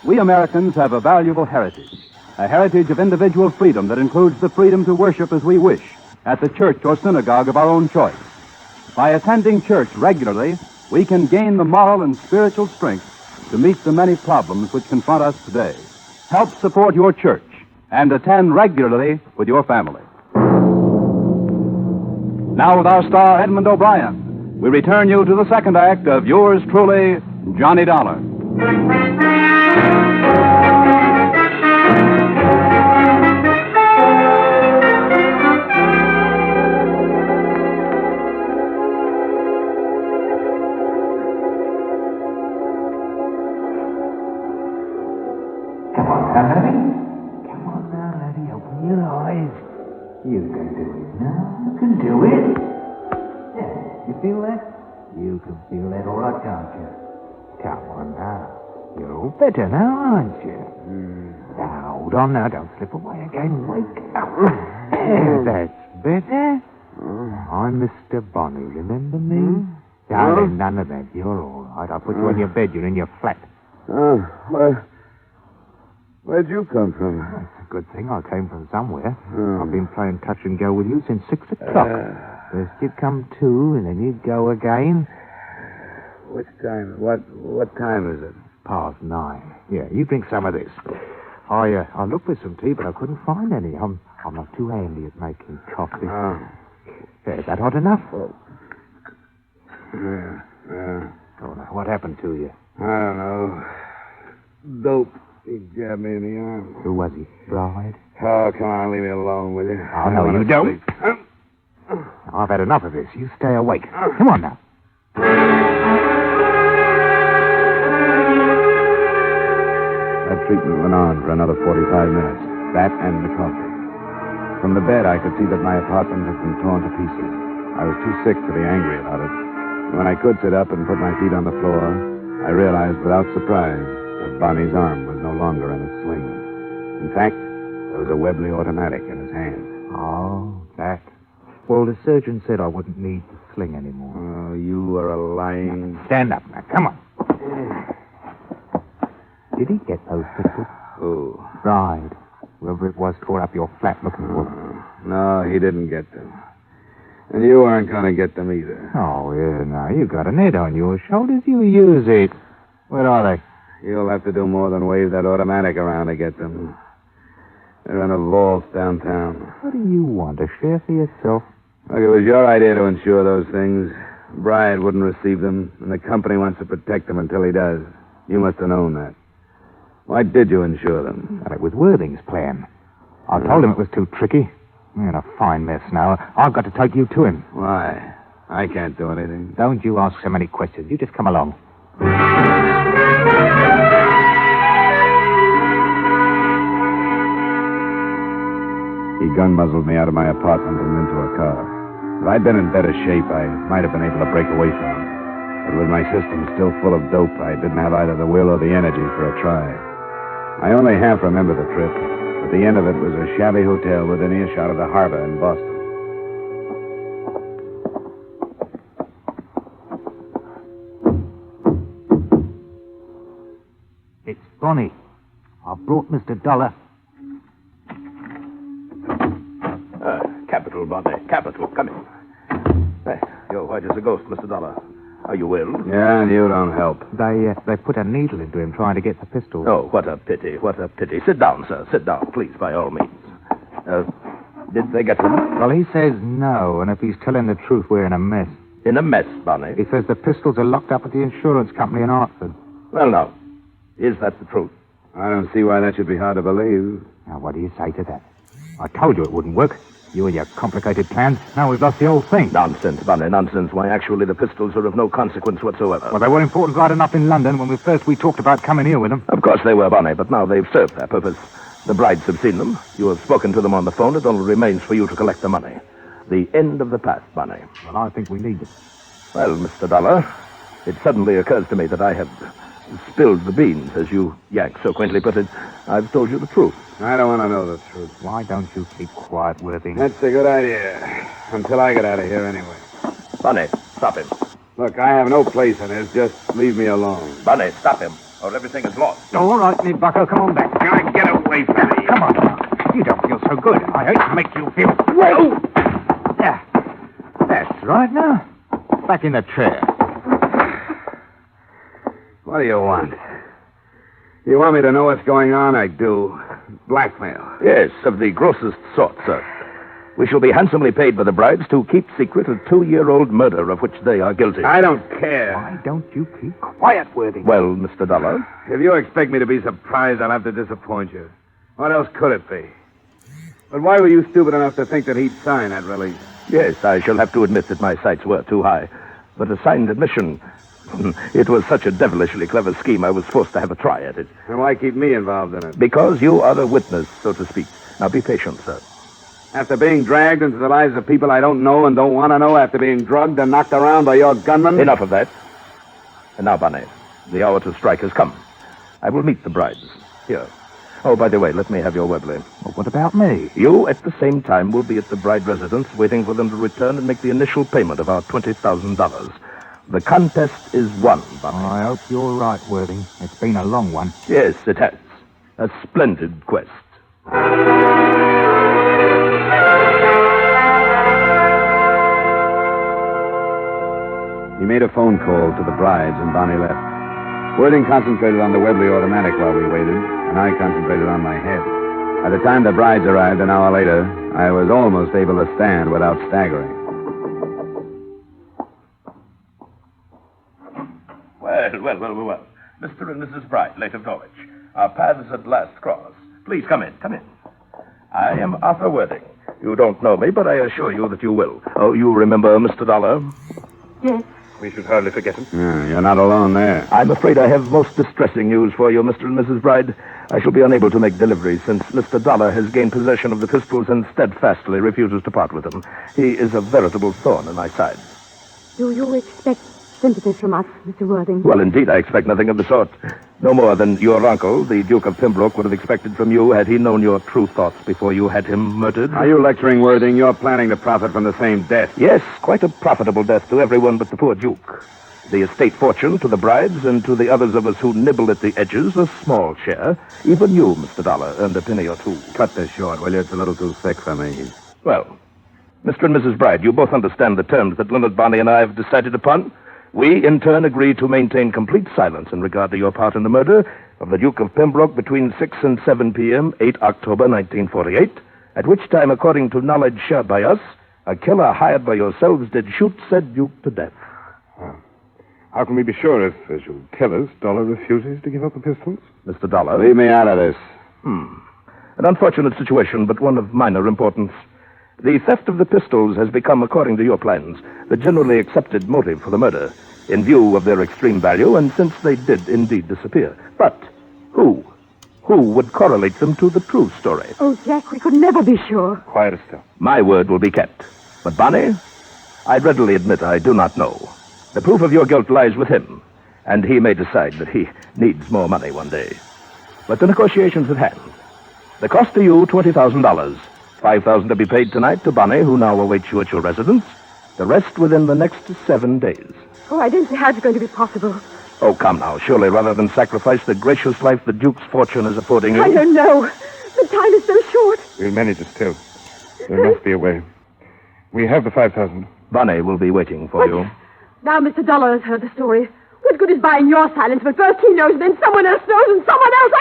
we Americans have a valuable heritage. A heritage of individual freedom that includes the freedom to worship as we wish at the church or synagogue of our own choice. By attending church regularly, we can gain the moral and spiritual strength to meet the many problems which confront us today. Help support your church and attend regularly with your family. Now with our star, Edmund O'Brien, we return you to the second act of yours truly, Johnny Dollar. Come on now, laddie. Open your eyes. You can do it now. You can do it. Yeah, you feel that? You can feel that all right, can't you? Come on now. You're all better now, aren't you? Now, hold on now. Don't slip away again. Wake up. That's better. I'm Mr. Bonnie. Remember me? Darling, none of that. You're all right. I'll put you on your bed. You're in your flat. Where'd you come from? That's a good thing. I came from somewhere. I've been playing touch and go with you since 6 o'clock. First you'd come to, and then you'd go again. Which time? What time is it? Past 9. Yeah, you drink some of this. I looked for some tea, but I couldn't find any. I'm not too handy at making coffee. Is that hot enough? Yeah. Oh, now, what happened to you? I don't know. Dope. He jabbed me in the arm. Who was he? Bride? Oh, come on, leave me alone, will you? Oh, no, you don't. I've had enough of this. You stay awake. Come on now. That treatment went on for another 45 minutes. That and the coffee. From the bed, I could see that my apartment had been torn to pieces. I was too sick to be angry about it. When I could sit up and put my feet on the floor, I realized without surprise that Bonnie's arm was no longer in a sling. In fact, there was a Webley automatic in his hand. Oh, that. Well, the surgeon said I wouldn't need the sling anymore. Oh, you are a lying... Now, stand up now. Come on. Did he get those pistols? Who? Bride. Whoever it was tore up your flat looking for them. No, he didn't get them. And you aren't going to get them either. Oh, yeah, now, you got a net on your shoulders. You use it. Where are they? You'll have to do more than wave that automatic around to get them. They're in a vault downtown. What do you want? A share for yourself? Look, it was your idea to insure those things. Bryant wouldn't receive them, and the company wants to protect them until he does. You must have known that. Why did you insure them? Well, it was Worthing's plan. I told him it was too tricky. You're in a fine mess now. I've got to take you to him. Why? I can't do anything. Don't you ask so many questions. You just come along. He gun-muzzled me out of my apartment and into a car. If I'd been in better shape, I might have been able to break away from him. But with my system still full of dope, I didn't have either the will or the energy for a try. I only half remember the trip, but the end of it was a shabby hotel within earshot of the harbor in Boston. It's Bonnie. I brought Mr. Dollar. Capital, Bonnie. Capital. Come in. Hey, you're white as a ghost, Mr. Dollar. Are you ill? Yeah, and you don't help. They put a needle into him trying to get the pistol. Oh, what a pity. What a pity. Sit down, sir. Sit down, please, by all means. Did they get them? Well, he says no, and if he's telling the truth, we're in a mess. In a mess, Bonnie? He says the pistols are locked up at the insurance company in Hartford. Well, now, is that the truth? I don't see why that should be hard to believe. Now, what do you say to that? I told you it wouldn't work. You and your complicated plans. Now we've lost the whole thing. Nonsense, Bonnie, nonsense. Why, actually, the pistols are of no consequence whatsoever. Well, they were important right enough in London when we talked about coming here with them. Of course they were, Bonnie, but now they've served their purpose. The brides have seen them. You have spoken to them on the phone. It only remains for you to collect the money. The end of the past, Bonnie. Well, I think we need it. Well, Mr. Dollar, it suddenly occurs to me that I have spilled the beans, as you, Yank, so quaintly put it. I've told you the truth. I don't want to know the truth. Why don't you keep quiet, Worthing? That's a good idea. Until I get out of here anyway. Bonnie, stop him. Look, I have no place in this. Just leave me alone. Bunny, stop him, or everything is lost. All right, me bucko, come on back. Now, get away from me. Come on. You don't feel so good. I hate to make you feel... Whoa! There. That's right now. Back in the chair. What do you want? You want me to know what's going on? I do. Blackmail. Yes, of the grossest sort, sir. We shall be handsomely paid by the brides to keep secret a 2-year-old murder of which they are guilty. I don't care. Why don't you keep quiet, Worthing? Well, Mr. Dollar? If you expect me to be surprised, I'll have to disappoint you. What else could it be? But why were you stupid enough to think that he'd sign that release? Yes, I shall have to admit that my sights were too high. But a signed admission... It was such a devilishly clever scheme, I was forced to have a try at it. And why keep me involved in it? Because you are a witness, so to speak. Now, be patient, sir. After being dragged into the lives of people I don't know and don't want to know, after being drugged and knocked around by your gunman? Enough of that. And now, Bunny, the hour to strike has come. I will meet the brides. Here. Oh, by the way, let me have your Webley. Well, what about me? You, at the same time, will be at the bride residence, waiting for them to return and make the initial payment of our $20,000. The contest is won, Bunny. I hope you're right, Worthing. It's been a long one. Yes, it has. A splendid quest. He made a phone call to the brides, and Bonnie left. Worthing concentrated on the Webley automatic while we waited, and I concentrated on my head. By the time the brides arrived an hour later, I was almost able to stand without staggering. Well. Mr. and Mrs. Bride, late of Norwich. Our paths at last cross. Please come in. I am Arthur Worthing. You don't know me, but I assure you that you will. Oh, you remember Mr. Dollar? Yes. We should hardly forget him. Yeah, you're not alone there. I'm afraid I have most distressing news for you, Mr. and Mrs. Bride. I shall be unable to make deliveries since Mr. Dollar has gained possession of the pistols and steadfastly refuses to part with them. He is a veritable thorn in my side. Do you expect sympathy from us, Mr. Worthing? Well, indeed, I expect nothing of the sort. No more than your uncle, the Duke of Pembroke, would have expected from you had he known your true thoughts before you had him murdered. Are you lecturing, Worthing? You're planning to profit from the same death. Yes, quite a profitable death to everyone but the poor Duke. The estate fortune to the brides and to the others of us who nibble at the edges, a small share. Even you, Mr. Dollar, earned a penny or two. Cut this short, will you? It's a little too thick for me. Well, Mr. and Mrs. Bride, you both understand the terms that Leonard Bonney and I have decided upon. We, in turn, agree to maintain complete silence in regard to your part in the murder of the Duke of Pembroke between 6 and 7 p.m., 8 October 1948, at which time, according to knowledge shared by us, a killer hired by yourselves did shoot said Duke to death. How can we be sure if, as you tell us, Dollar refuses to give up the pistols? Mr. Dollar? Leave me out of this. An unfortunate situation, but one of minor importance. The theft of the pistols has become, according to your plans, the generally accepted motive for the murder, in view of their extreme value, and since they did indeed disappear. But who would correlate them to the true story? Oh, Jack, we could never be sure. Quiet, Estelle. My word will be kept. But, Bonnie, I readily admit I do not know. The proof of your guilt lies with him, and he may decide that he needs more money one day. But the negotiation's at hand. The cost to you, $20,000. $5,000 to be paid tonight to Bonnie, who now awaits you at your residence. The rest within the next 7 days. Oh, I didn't see how it's going to be possible. Oh, come now. Surely, rather than sacrifice the gracious life the Duke's fortune is affording you... I don't know. The time is so short. We'll manage it still. There must be a way. We have the 5,000. Bonnie will be waiting for you. Now Mr. Dollar has heard the story. What good is buying your silence? But first he knows, then someone else knows, and someone else...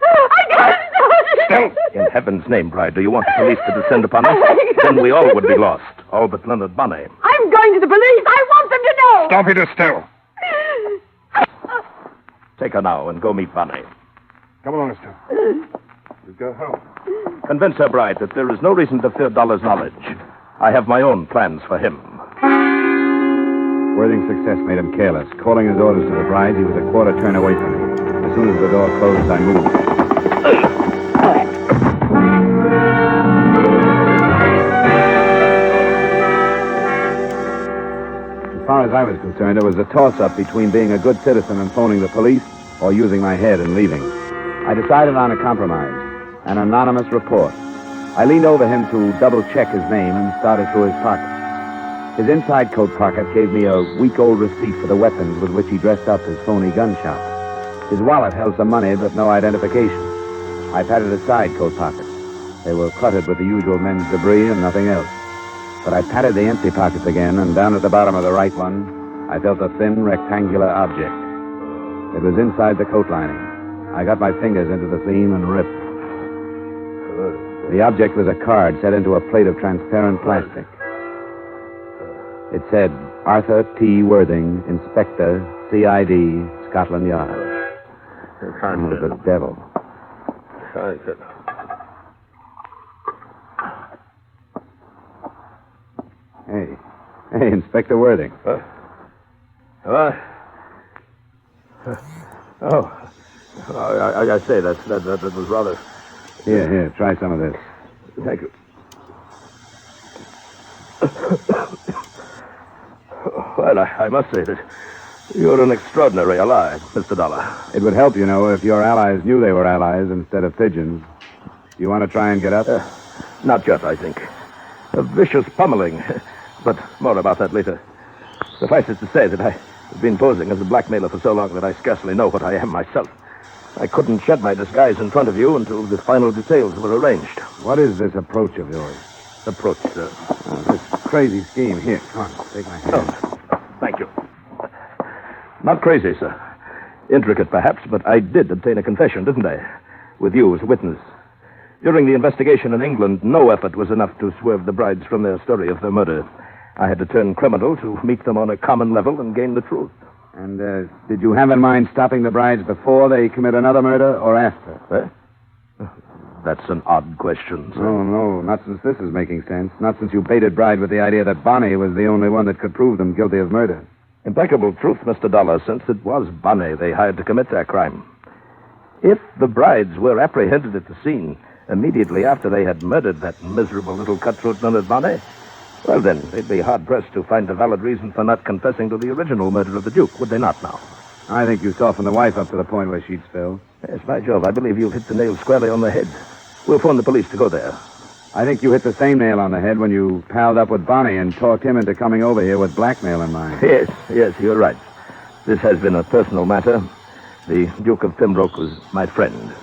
I can't stand it! In heaven's name, Bride, do you want the police to descend upon us? Then we all would be lost. All but Leonard Bonney. I'm going to the police. I want them to know. Stop it, Estelle. Take her now and go meet Bonney. Come along, Estelle. We'll go home. Convince her, Bride, that there is no reason to fear Dollar's knowledge. I have my own plans for him. Worthing's success made him careless. Calling his orders to the brides, he was a quarter turn away from me. As soon as the door closed, I moved. As far as I was concerned, it was a toss-up between being a good citizen and phoning the police or using my head and leaving. I decided on a compromise, an anonymous report. I leaned over him to double-check his name and started through his pockets. His inside coat pocket gave me a week-old receipt for the weapons with which he dressed up his phony gun shop. His wallet held some money, but no identification. I patted his side coat pockets. They were cluttered with the usual men's debris and nothing else. But I patted the empty pockets again, and down at the bottom of the right one, I felt a thin, rectangular object. It was inside the coat lining. I got my fingers into the seam and ripped. The object was a card set into a plate of transparent plastic. It said, Arthur T. Worthing, Inspector, C.I.D., Scotland Yard. Oh, the devil. Hey, Inspector Worthing. I say, that was rather... Here, try some of this. Thank you. Well, I must say that you're an extraordinary ally, Mr. Dollar. It would help, if your allies knew they were allies instead of pigeons. You want to try and get up? Not yet, I think. A vicious pummeling. But more about that later. Suffice it to say that I've been posing as a blackmailer for so long that I scarcely know what I am myself. I couldn't shed my disguise in front of you until the final details were arranged. What is this approach of yours? Approach, sir? This crazy scheme. Here, come on, take my hand. Oh, thank you. Not crazy, sir. Intricate, perhaps, but I did obtain a confession, didn't I? With you as a witness. During the investigation in England, no effort was enough to swerve the brides from their story of their murder. I had to turn criminal to meet them on a common level and gain the truth. And did you have in mind stopping the brides before they commit another murder or after? That's an odd question, sir. No, not since this is making sense. Not since you baited Bride with the idea that Bonnie was the only one that could prove them guilty of murder. Impeccable truth, Mr. Dollar, since it was Bonnie they hired to commit their crime. If the brides were apprehended at the scene immediately after they had murdered that miserable little cutthroat known as Bonnie, well, then, they'd be hard-pressed to find a valid reason for not confessing to the original murder of the Duke, would they not now? I think you softened the wife up to the point where she'd spill. Yes, by Jove, I believe you've hit the nail squarely on the head. We'll phone the police to go there. I think you hit the same nail on the head when you palled up with Bonnie and talked him into coming over here with blackmail in mind. Yes, you're right. This has been a personal matter. The Duke of Pembroke was my friend.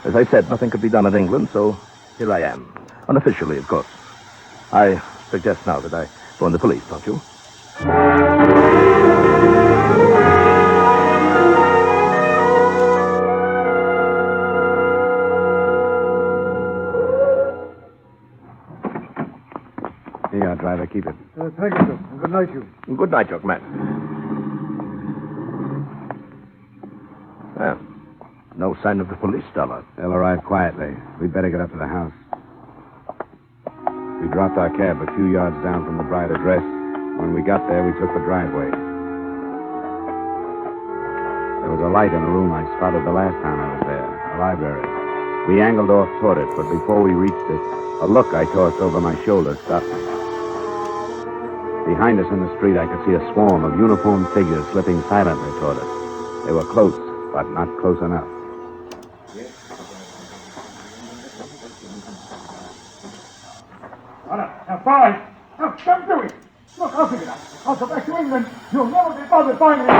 As I said, nothing could be done in England, so here I am. Unofficially, of course. I suggest now that I phone the police, don't you? Here you are, driver. Keep it. Thank you, sir. Good night, you. Good night, young man. Well, no sign of the police, Dollar. They'll arrive quietly. We'd better get up to the house. We dropped our cab a few yards down from the Bride address. When we got there, we took the driveway. There was a light in a room I spotted the last time I was there, a library. We angled off toward it, but before we reached it, a look I tossed over my shoulder stopped me. Behind us in the street, I could see a swarm of uniformed figures slipping silently toward us. They were close, but not close enough. Now, boys, now, don't do it. Look, I'll figure it out. I'll go back to England. You'll never be bothered finding me.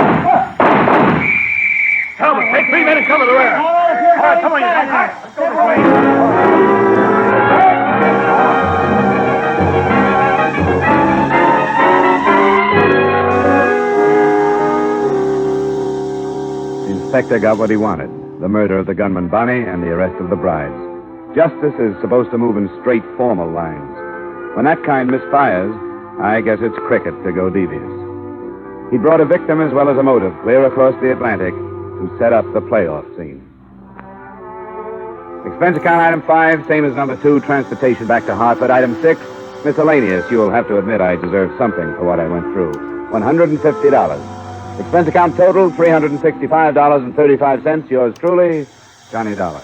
Come on, take 3 men and cover the rear. All right, come on, you guys. Let's go this way. The inspector got what he wanted, the murder of the gunman Bonnie and the arrest of the brides. Justice is supposed to move in straight, formal lines. When that kind misfires, I guess it's cricket to go devious. He brought a victim as well as a motive clear across the Atlantic to set up the playoff scene. Expense account item 5, same as number 2, transportation back to Hartford. Item 6, miscellaneous. You'll have to admit I deserve something for what I went through. $150. Expense account total, $365.35. Yours truly, Johnny Dollar.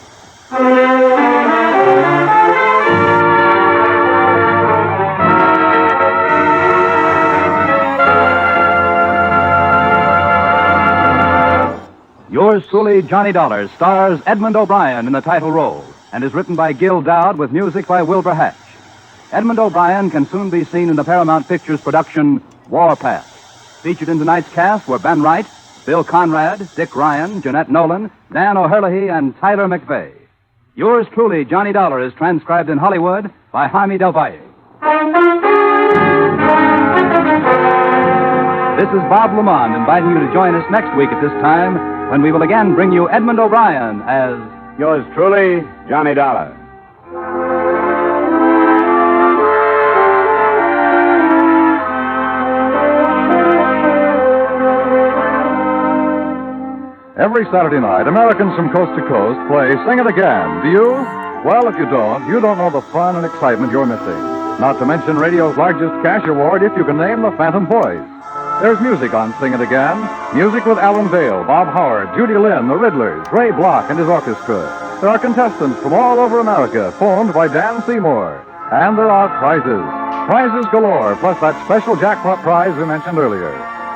Yours truly, Johnny Dollar, stars Edmund O'Brien in the title role and is written by Gil Dowd with music by Wilbur Hatch. Edmund O'Brien can soon be seen in the Paramount Pictures production Warpath. Featured in tonight's cast were Ben Wright, Bill Conrad, Dick Ryan, Jeanette Nolan, Dan O'Herlihy, and Tyler McVeigh. Yours truly, Johnny Dollar, is transcribed in Hollywood by Jaime Del Valle. This is Bob Lamont inviting you to join us next week at this time when we will again bring you Edmund O'Brien as Yours truly, Johnny Dollar. Every Saturday night, Americans from coast to coast play Sing It Again. Do you? Well, if you don't know the fun and excitement you're missing. Not to mention radio's largest cash award if you can name the Phantom Voice. There's music on Sing It Again. Music with Alan Vale, Bob Howard, Judy Lynn, the Riddlers, Ray Block and his orchestra. There are contestants from all over America, phoned by Dan Seymour. And there are prizes. Prizes galore, plus that special jackpot prize we mentioned earlier.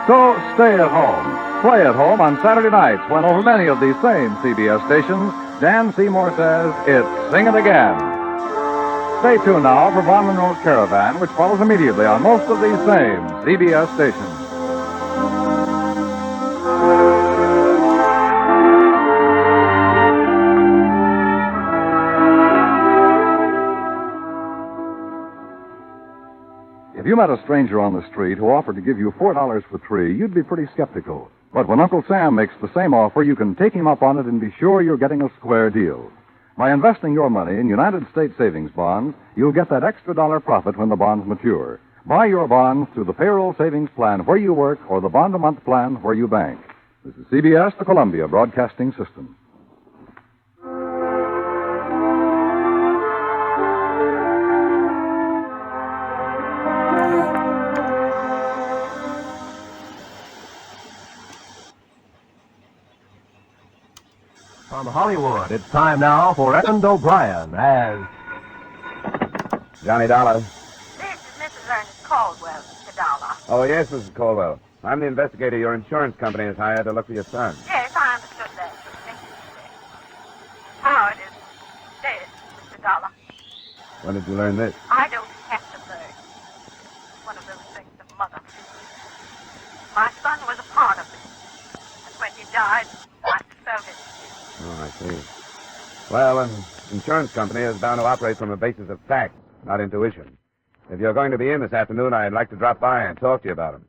So stay at home. Play at home on Saturday nights when over many of these same CBS stations, Dan Seymour says it's Sing It Again. Stay tuned now for Von Monroe's Caravan, which follows immediately on most of these same CBS stations. If you met a stranger on the street who offered to give you $4 for 3, you'd be pretty skeptical. But when Uncle Sam makes the same offer, you can take him up on it and be sure you're getting a square deal. By investing your money in United States savings bonds, you'll get that extra dollar profit when the bonds mature. Buy your bonds through the payroll savings plan where you work or the bond-a-month plan where you bank. This is CBS, the Columbia Broadcasting System. From Hollywood, it's time now for Edmund O'Brien as Johnny Dollar. This is Mrs. Ernest Caldwell, Mr. Dollar. Oh, yes, Mrs. Caldwell. I'm the investigator your insurance company has hired to look for your son. Yes, I understood that. Thank you. Howard is dead, Mr. Dollar. When did you learn this? I don't have to learn. One of those things a mother feels. My son was a part of it. And when he died, I felt it. Oh, I see. Well, an insurance company is bound to operate from a basis of fact, not intuition. If you're going to be in this afternoon, I'd like to drop by and talk to you about him.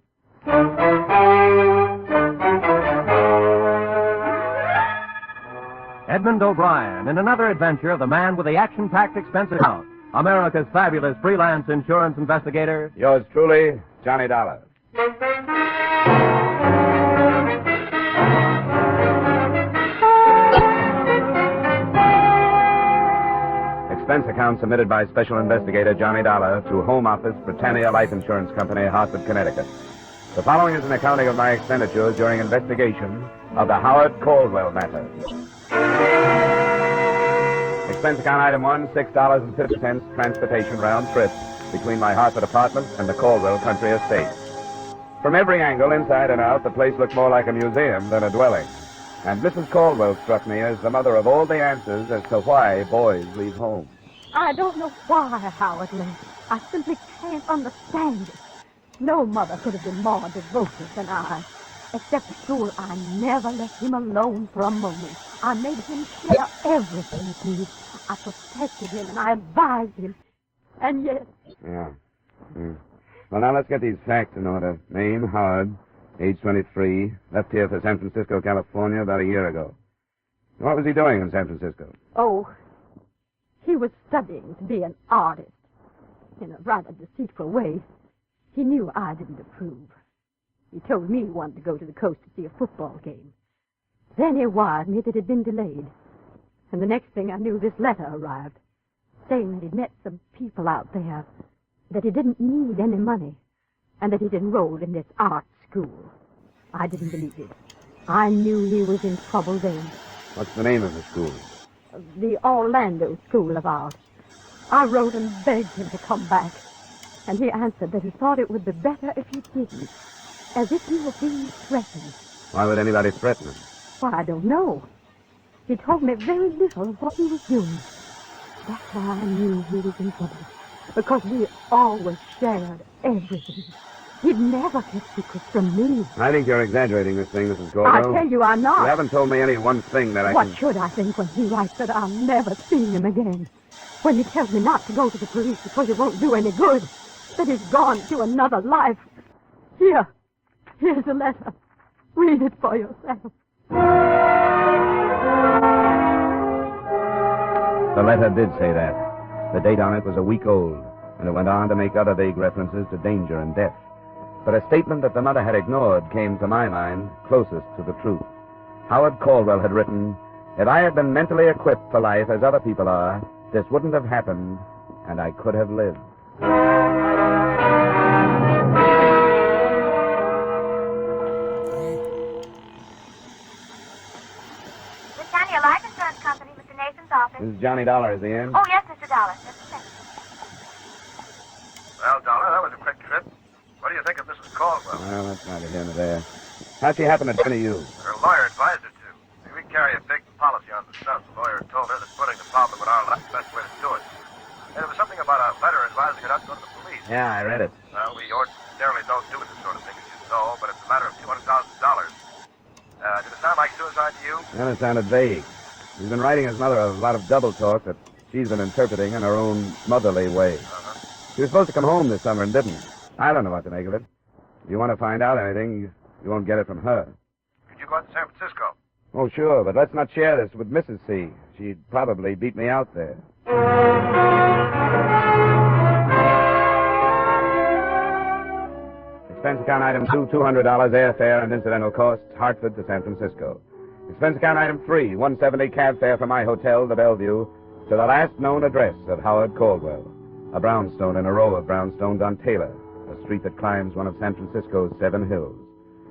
Edmund O'Brien in another adventure of the man with the action-packed expense account, America's fabulous freelance insurance investigator. Yours truly, Johnny Dollar. Expense account submitted by Special Investigator Johnny Dollar to Home Office, Britannia Life Insurance Company, Hartford, Connecticut. The following is an accounting of my expenditures during investigation of the Howard Caldwell matter. Expense account item 1, $6.50 transportation round trip between my Hartford apartment and the Caldwell country estate. From every angle, inside and out, the place looked more like a museum than a dwelling. And Mrs. Caldwell struck me as the mother of all the answers as to why boys leave home. I don't know why Howard left. I simply can't understand it. No mother could have been more devoted than I. Except at school, I never left him alone for a moment. I made him share everything with me. I protected him and I advised him. And yet... Yeah. Well, now let's get these facts in order. Name, Howard. Age 23. Left here for San Francisco, California about a year ago. What was he doing in San Francisco? Oh, he was studying to be an artist. In a rather deceitful way. He knew I didn't approve. He told me he wanted to go to the coast to see a football game. Then he wired me that it had been delayed. And the next thing I knew, this letter arrived, saying that he'd met some people out there, that he didn't need any money, and that he'd enrolled in this art school. I didn't believe it. I knew he was in trouble then. What's the name of the school? The Orlando School of Art. I wrote and begged him to come back. And he answered that he thought it would be better if he didn't. As if he were being threatened. Why would anybody threaten him? Why, I don't know. He told me very little of what he was doing. That's why I knew he was in trouble. because we always shared everything. He'd never kept secrets from me. I think you're exaggerating this thing, Mrs. I Caldwell. tell you I'm not. You haven't told me any one thing that I What can... should I think when he writes that I'll never see him again? When he tells me not to go to the police because it won't do any good? That he's gone to another life? Here's a letter. Read it for yourself. The letter did say that. The date on it was a week old, and it went on to make other vague references to danger and death. But a statement that the mother had ignored came, to my mind, closest to the truth. Howard Caldwell had written, "If I had been mentally equipped for life as other people are, this wouldn't have happened, and I could have lived." Miss Johnny, a life insurance company, Mr. Nathan's office. This is Johnny Dollar. Is he in? Oh, yes, Mr. Dollar. Just a second. Well, Dollar, that was a quick trip. What do you think of Mrs. Caldwell? Well, that's neither here nor there. How'd she happen to turn to you? Her lawyer advised her to. We carry a big policy on the stuff. The lawyer told her that putting the problem in our lap is the best way to do it. And there was something about a letter advising her not to go to the police. Yeah, I read it. Well, we ordinarily don't do this sort of thing, as you know, but it's a matter of $200,000. Did it sound like suicide to you? Well, it sounded vague. He's been writing his mother a lot of double talk that she's been interpreting in her own motherly way. She was supposed to come home this summer and didn't. I don't know what to make of it. If you want to find out anything, you won't get it from her. Could you go out to San Francisco? Oh, sure, but let's not share this with Mrs. C. She'd probably beat me out there. Expense account item 2, $200 airfare and incidental costs, Hartford to San Francisco. Expense account item 3, $170 cab fare from my hotel, the Bellevue, to the last known address of Howard Caldwell. A brownstone in a row of brownstones on Taylor, a street that climbs one of San Francisco's 7 hills.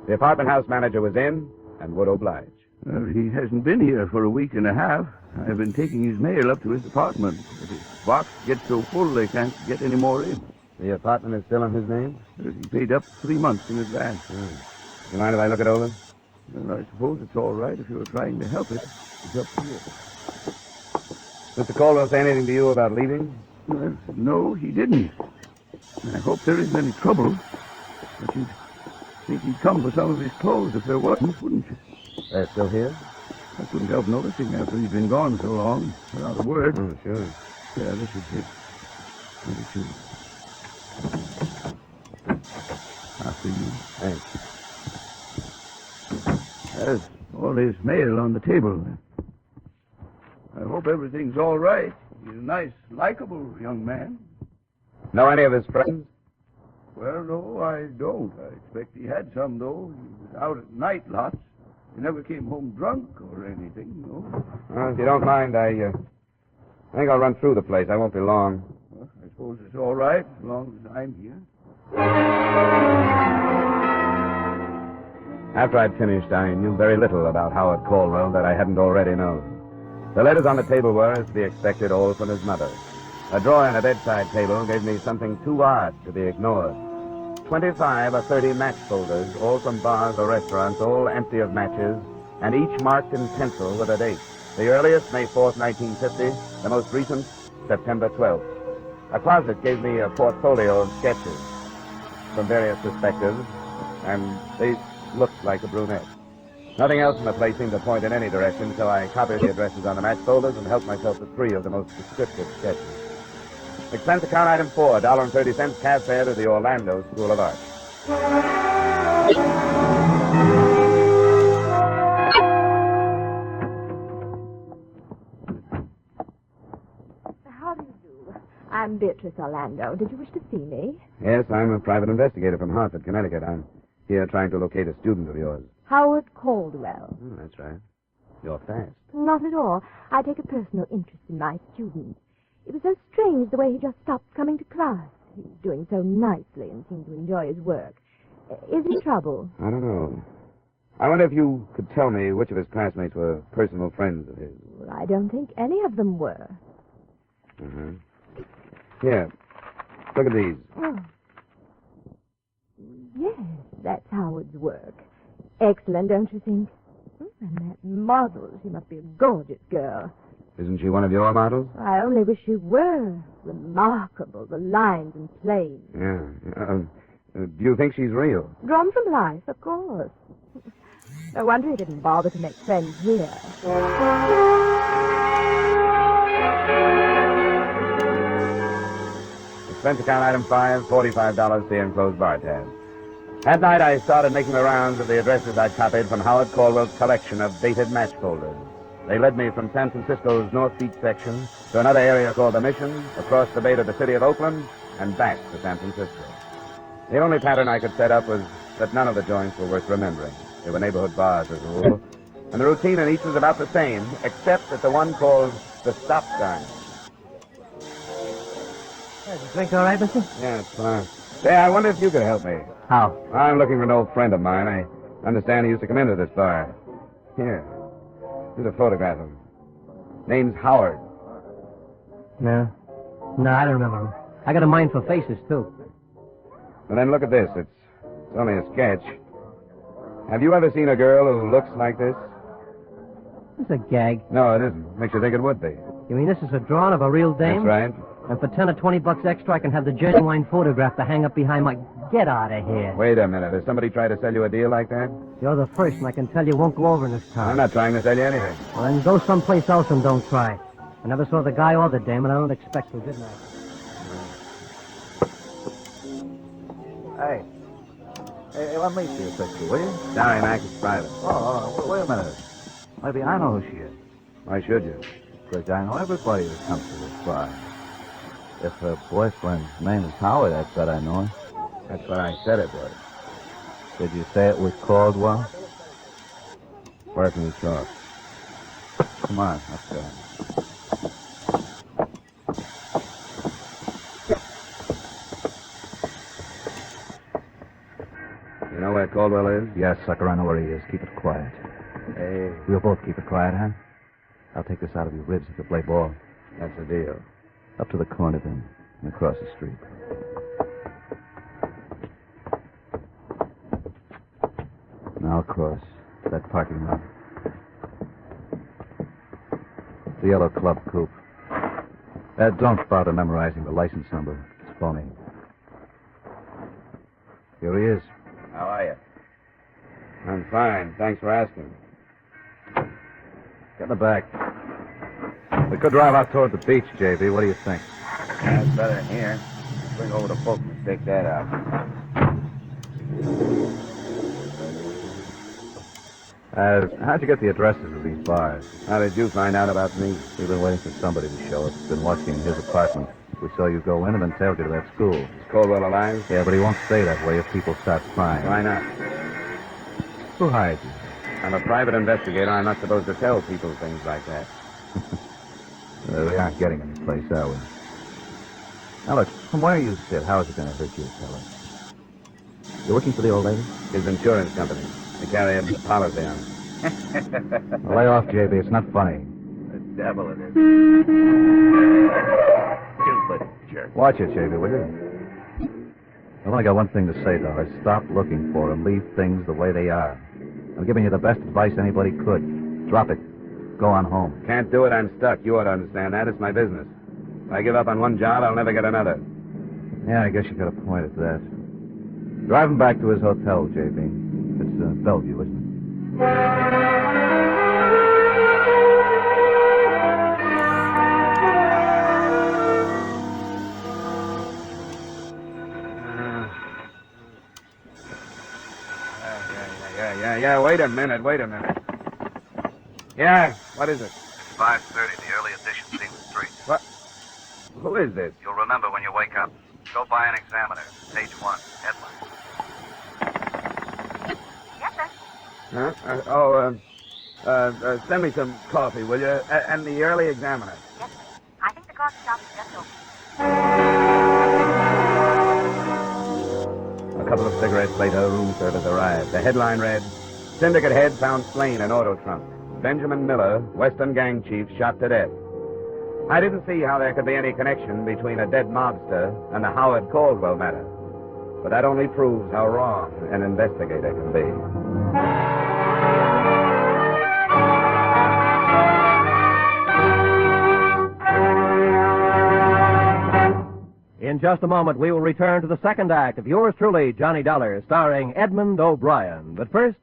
The apartment house manager was in and would oblige. Well, he hasn't been here for a week and a half. I've been taking his mail up to his apartment. But his box gets so full they can't get any more in. The apartment is still in his name? He paid up 3 months in advance. You mind if I look it over? Well, I suppose it's all right if you're trying to help it. It's up to you. Mr. Caldwell say anything to you about leaving? Well, no, he didn't. I hope there isn't any trouble. But you'd think he'd come for some of his clothes if there wasn't, wouldn't you? They're still here? I couldn't help noticing after he'd been gone so long, without a word. Oh, sure. Yeah, this is it. 22. After you. Thanks. There's all his mail on the table. I hope everything's all right. He's a nice, likable young man. Know any of his friends? Well, no, I don't. I expect he had some, though. He was out at night lots. He never came home drunk or anything, no. Well, if you don't mind, I think I'll run through the place. I won't be long. Well, I suppose it's all right as long as I'm here. After I'd finished, I knew very little about Howard Caldwell that I hadn't already known. The letters on the table were, as to be expected, all from his mother. A drawer in a bedside table gave me something too odd to be ignored. 25 or 30 match folders, all from bars or restaurants, all empty of matches, and each marked in pencil with a date. The earliest, May 4th, 1950. The most recent, September 12th. A closet gave me a portfolio of sketches from various perspectives, and they looked like a brunette. Nothing else in the place seemed to point in any direction, so I copied the addresses on the match folders and helped myself to 3 of the most descriptive sketches. Expense account item 4, $1.30 cab fare to the Orlando School of Art. How do you do? I'm Beatrice Orlando. Did you wish to see me? Yes, I'm a private investigator from Hartford, Connecticut. I'm here trying to locate a student of yours. Howard Caldwell. Oh, that's right. You're fast. Not at all. I take a personal interest in my student. It was so strange the way he just stopped coming to class. He was doing so nicely and seemed to enjoy his work. Is he in trouble? I don't know. I wonder if you could tell me which of his classmates were personal friends of his. Well, I don't think any of them were. Uh-huh. Here. Look at these. Oh. Yes, that's Howard's work. Excellent, don't you think? And that model, she must be a gorgeous girl. Isn't she one of your models? I only wish she were. Remarkable, the lines and planes. Yeah. Do you think she's real? Drawn from life, of course. No wonder he didn't bother to make friends here. Expense account item 5, $45 the enclosed bar tab. That night I started making the rounds of the addresses I'd copied from Howard Caldwell's collection of dated match folders. They led me from San Francisco's North Beach section to another area called the Mission, across the bay to the city of Oakland, and back to San Francisco. The only pattern I could set up was that none of the joints were worth remembering. They were neighborhood bars, as a rule, and the routine in each was about the same, except at the one called the stop sign. Hey, the drink all right, mister? Yeah, it's fine. Say, I wonder if you could help me. How? I'm looking for an old friend of mine. I understand he used to come into this bar. Here. Here's a photograph of him. Name's Howard. No, I don't remember him. I got a mind for faces, too. And then look at this. It's only a sketch. Have you ever seen a girl who looks like this? This is a gag. No, it isn't. Makes you think it would be. You mean this is a drawing of a real dame? That's right. And for 10 or 20 bucks extra, I can have the genuine photograph to hang up behind my... Get out of here. Wait a minute. Has somebody tried to sell you a deal like that? You're the first, and I can tell you won't go over in this town. I'm not trying to sell you anything. Well, then go someplace else and don't try. I never saw the guy or the dame, and I don't expect to, didn't I? Hey, let me see a picture, will you? Sorry, Mac. It's private. Wait a minute. Maybe I know who she is. Why should you? Because I know everybody that comes to this bar. If her boyfriend's name is Howard, I bet I know her. That's what I said it was. Did you say it was Caldwell? Where can we talk? Come on, let's go. You know where Caldwell is? Yes, sucker, I know where he is. Keep it quiet. Hey. We'll both keep it quiet, huh? I'll take this out of your ribs if you play ball. That's the deal. Up to the corner, then, and across the street. Now across that parking lot. The yellow club coupe. Don't bother memorizing the license number. It's phony. Here he is. How are you? I'm fine. Thanks for asking. Get in the back. We could drive out toward the beach, JB. What do you think? That's better than here. Bring over the book and stick that out. How'd you get the addresses of these bars? How did you find out about me? We've been waiting for somebody to show us. Been watching in his apartment. We saw you go in and then tailed you to that school. Is Caldwell alive? Yeah, but he won't stay that way if people start spying. Why not? Who hired you? I'm a private investigator. I'm not supposed to tell people things like that. We aren't getting any place, are we? Now, look, from where you sit, how is it going to hurt you to tell us? You're working for the old lady? His insurance company. They carry a policy on him. Well, lay off, JB. It's not funny. The devil it is. Stupid jerk. Watch it, JB, will you? I've only got one thing to say, though. Stop looking for him. Leave things the way they are. I'm giving you the best advice anybody could. Drop it. Go on home. Can't do it. I'm stuck. You ought to understand that. It's my business. If I give up on one job, I'll never get another. Yeah, I guess you got a point at that. Drive him back to his hotel, JB. It's Bellevue, isn't it? Yeah, wait a minute. Yeah, what is it? It's 5:30, the early edition Stevens Street. What? Who is this? You'll remember when you wake up. Go buy an Examiner, page 1, headline. Yes, sir. Send me some coffee, will you? And the early Examiner. Yes, sir. I think the coffee shop is just open. A couple of cigarettes later, room service arrived. The headline read, Syndicate head found slain in auto trunk. Benjamin Miller, Western gang chief, shot to death. I didn't see how there could be any connection between a dead mobster and the Howard Caldwell matter. But that only proves how wrong an investigator can be. In just a moment, we will return to the second act of yours truly, Johnny Dollar, starring Edmund O'Brien. But first,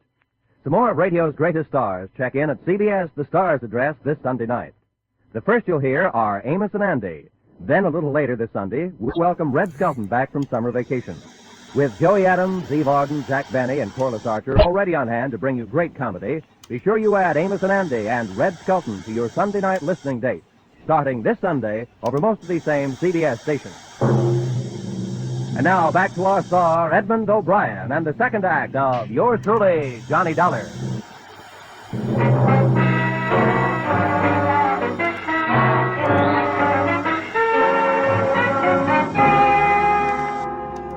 some more of radio's greatest stars check in at CBS The Stars address this Sunday night. The first you'll hear are Amos and Andy. Then, a little later this Sunday, we'll welcome Red Skelton back from summer vacation. With Joey Adams, Eve Arden, Jack Benny, and Corliss Archer already on hand to bring you great comedy, be sure you add Amos and Andy and Red Skelton to your Sunday night listening date, starting this Sunday over most of these same CBS stations. And now, back to our star, Edmund O'Brien, and the second act of yours truly, Johnny Dollar.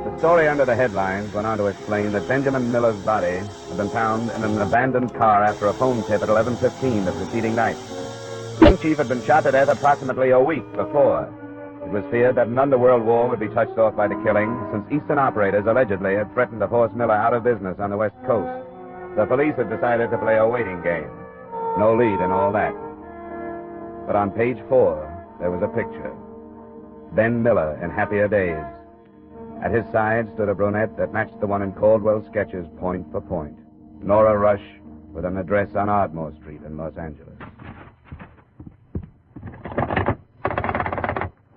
The story under the headlines went on to explain that Benjamin Miller's body had been found in an abandoned car after a phone tip at 11:15 the preceding night. The young chief had been shot to death approximately a week before. It was feared that an underworld war would be touched off by the killing, since Eastern operators allegedly had threatened to force Miller out of business on the West Coast. The police had decided to play a waiting game. No lead in all that. But on page 4, there was a picture. Ben Miller in happier days. At his side stood a brunette that matched the one in Caldwell's sketches point for point. Nora Rush, with an address on Ardmore Street in Los Angeles.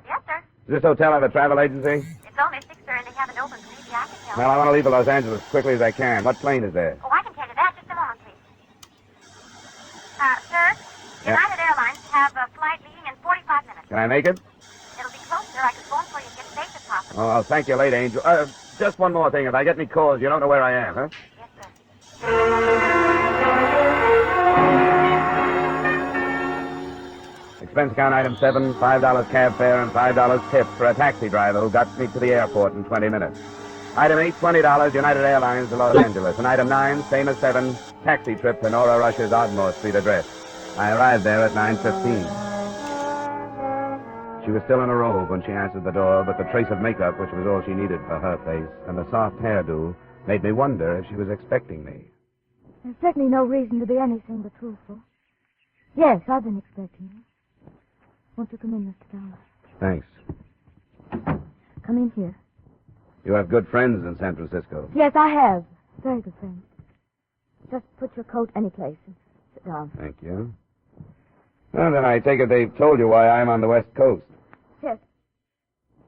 Yes, sir. Does this hotel have a travel agency? It's only 6, sir, and they haven't opened. Maybe I can help. Well, I want to leave for Los Angeles as quickly as I can. What plane is there? Oh, I can tell you that. Just a moment, please. Sir, Yeah. United Airlines have a flight leaving in 45 minutes. Can I make it? It'll be close, sir. I could phone for you and get safe as possible. Oh, I'll thank you later, Angel. Just one more thing. If I get any calls, you don't know where I am, huh? Yes, sir. Expense account item 7, $5 cab fare and $5 tip for a taxi driver who got me to the airport in 20 minutes. Item 8, $20, United Airlines to Los Angeles. And item 9, same as 7, taxi trip to Nora Rush's Ardmore Street address. I arrived there at 9:15. She was still in a robe when she answered the door, but the trace of makeup, which was all she needed for her face, and the soft hairdo, made me wonder if she was expecting me. There's certainly no reason to be anything but truthful. Yes, I've been expecting you. Won't you come in, Mr. Dollar? Thanks. Come in here. You have good friends in San Francisco. Yes, I have. Very good friends. Just put your coat any place and sit down. Thank you. Well, then I take it they've told you why I'm on the West Coast. Yes.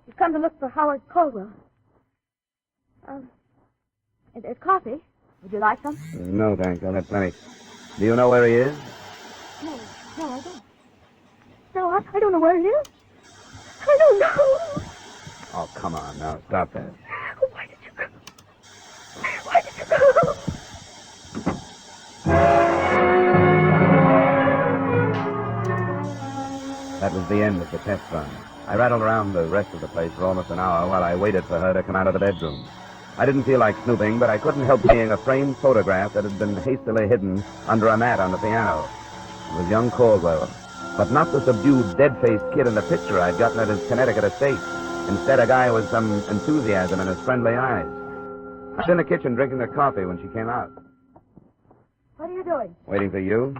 You've come to look for Howard Caldwell. There's coffee. Would you like some? No, thanks. I'll have plenty. Do you know where he is? No, I don't. No, I don't know where he is. I don't know. Oh, come on now. Stop that. Why did you go? Why did you go? That was the end of the test run. I rattled around the rest of the place for almost an hour while I waited for her to come out of the bedroom. I didn't feel like snooping, but I couldn't help seeing a framed photograph that had been hastily hidden under a mat on the piano. It was young Caldwell, but not the subdued, dead-faced kid in the picture I'd gotten at his Connecticut estate. Instead, a guy with some enthusiasm in his friendly eyes. I was in the kitchen drinking a coffee when she came out. What are you doing? Waiting for you?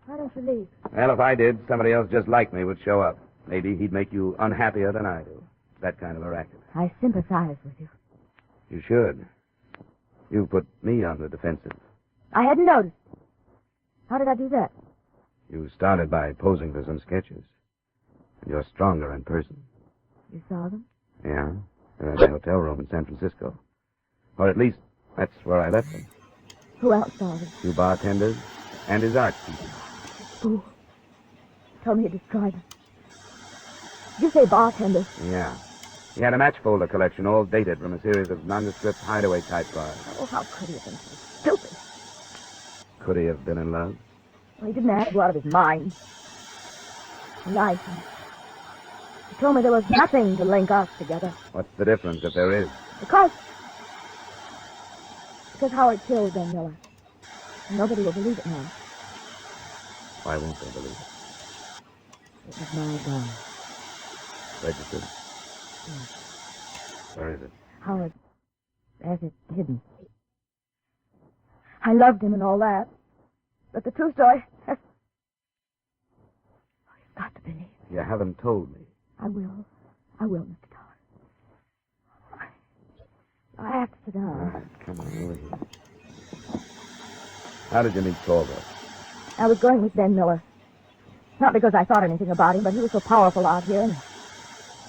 Why don't you leave? Well, if I did, somebody else just like me would show up. Maybe he'd make you unhappier than I do. That kind of a racket. I sympathize with you. You should. You put me on the defensive. I hadn't noticed. How did I do that? You started by posing for some sketches. And you're stronger in person. You saw them? Yeah. They're in the hotel room in San Francisco. Or at least, that's where I left them. Who else saw them? 2 bartenders and his art teacher. Who? Tell me to describe them. Did you say bartenders? Yeah. He had a match folder collection, all dated from a series of nondescript hideaway-type bars. Oh, how could he have been so stupid? Could he have been in love? Well, he didn't have to go out of his mind. He lied to me. He told me there was nothing to link us together. What's the difference if there is? Because Howard killed Ben Miller. And nobody will believe it now. Why won't they believe it? It was my gun. Registered? Yes. Where is it? Howard has it hidden. I loved him and all that. But the true story... Oh, you've got to believe. You haven't told me. I will, Mr. Dollar. I have to sit down. Come on, over here. How did you meet Caldwell? I was going with Ben Miller. Not because I thought anything about him, but he was so powerful out here, and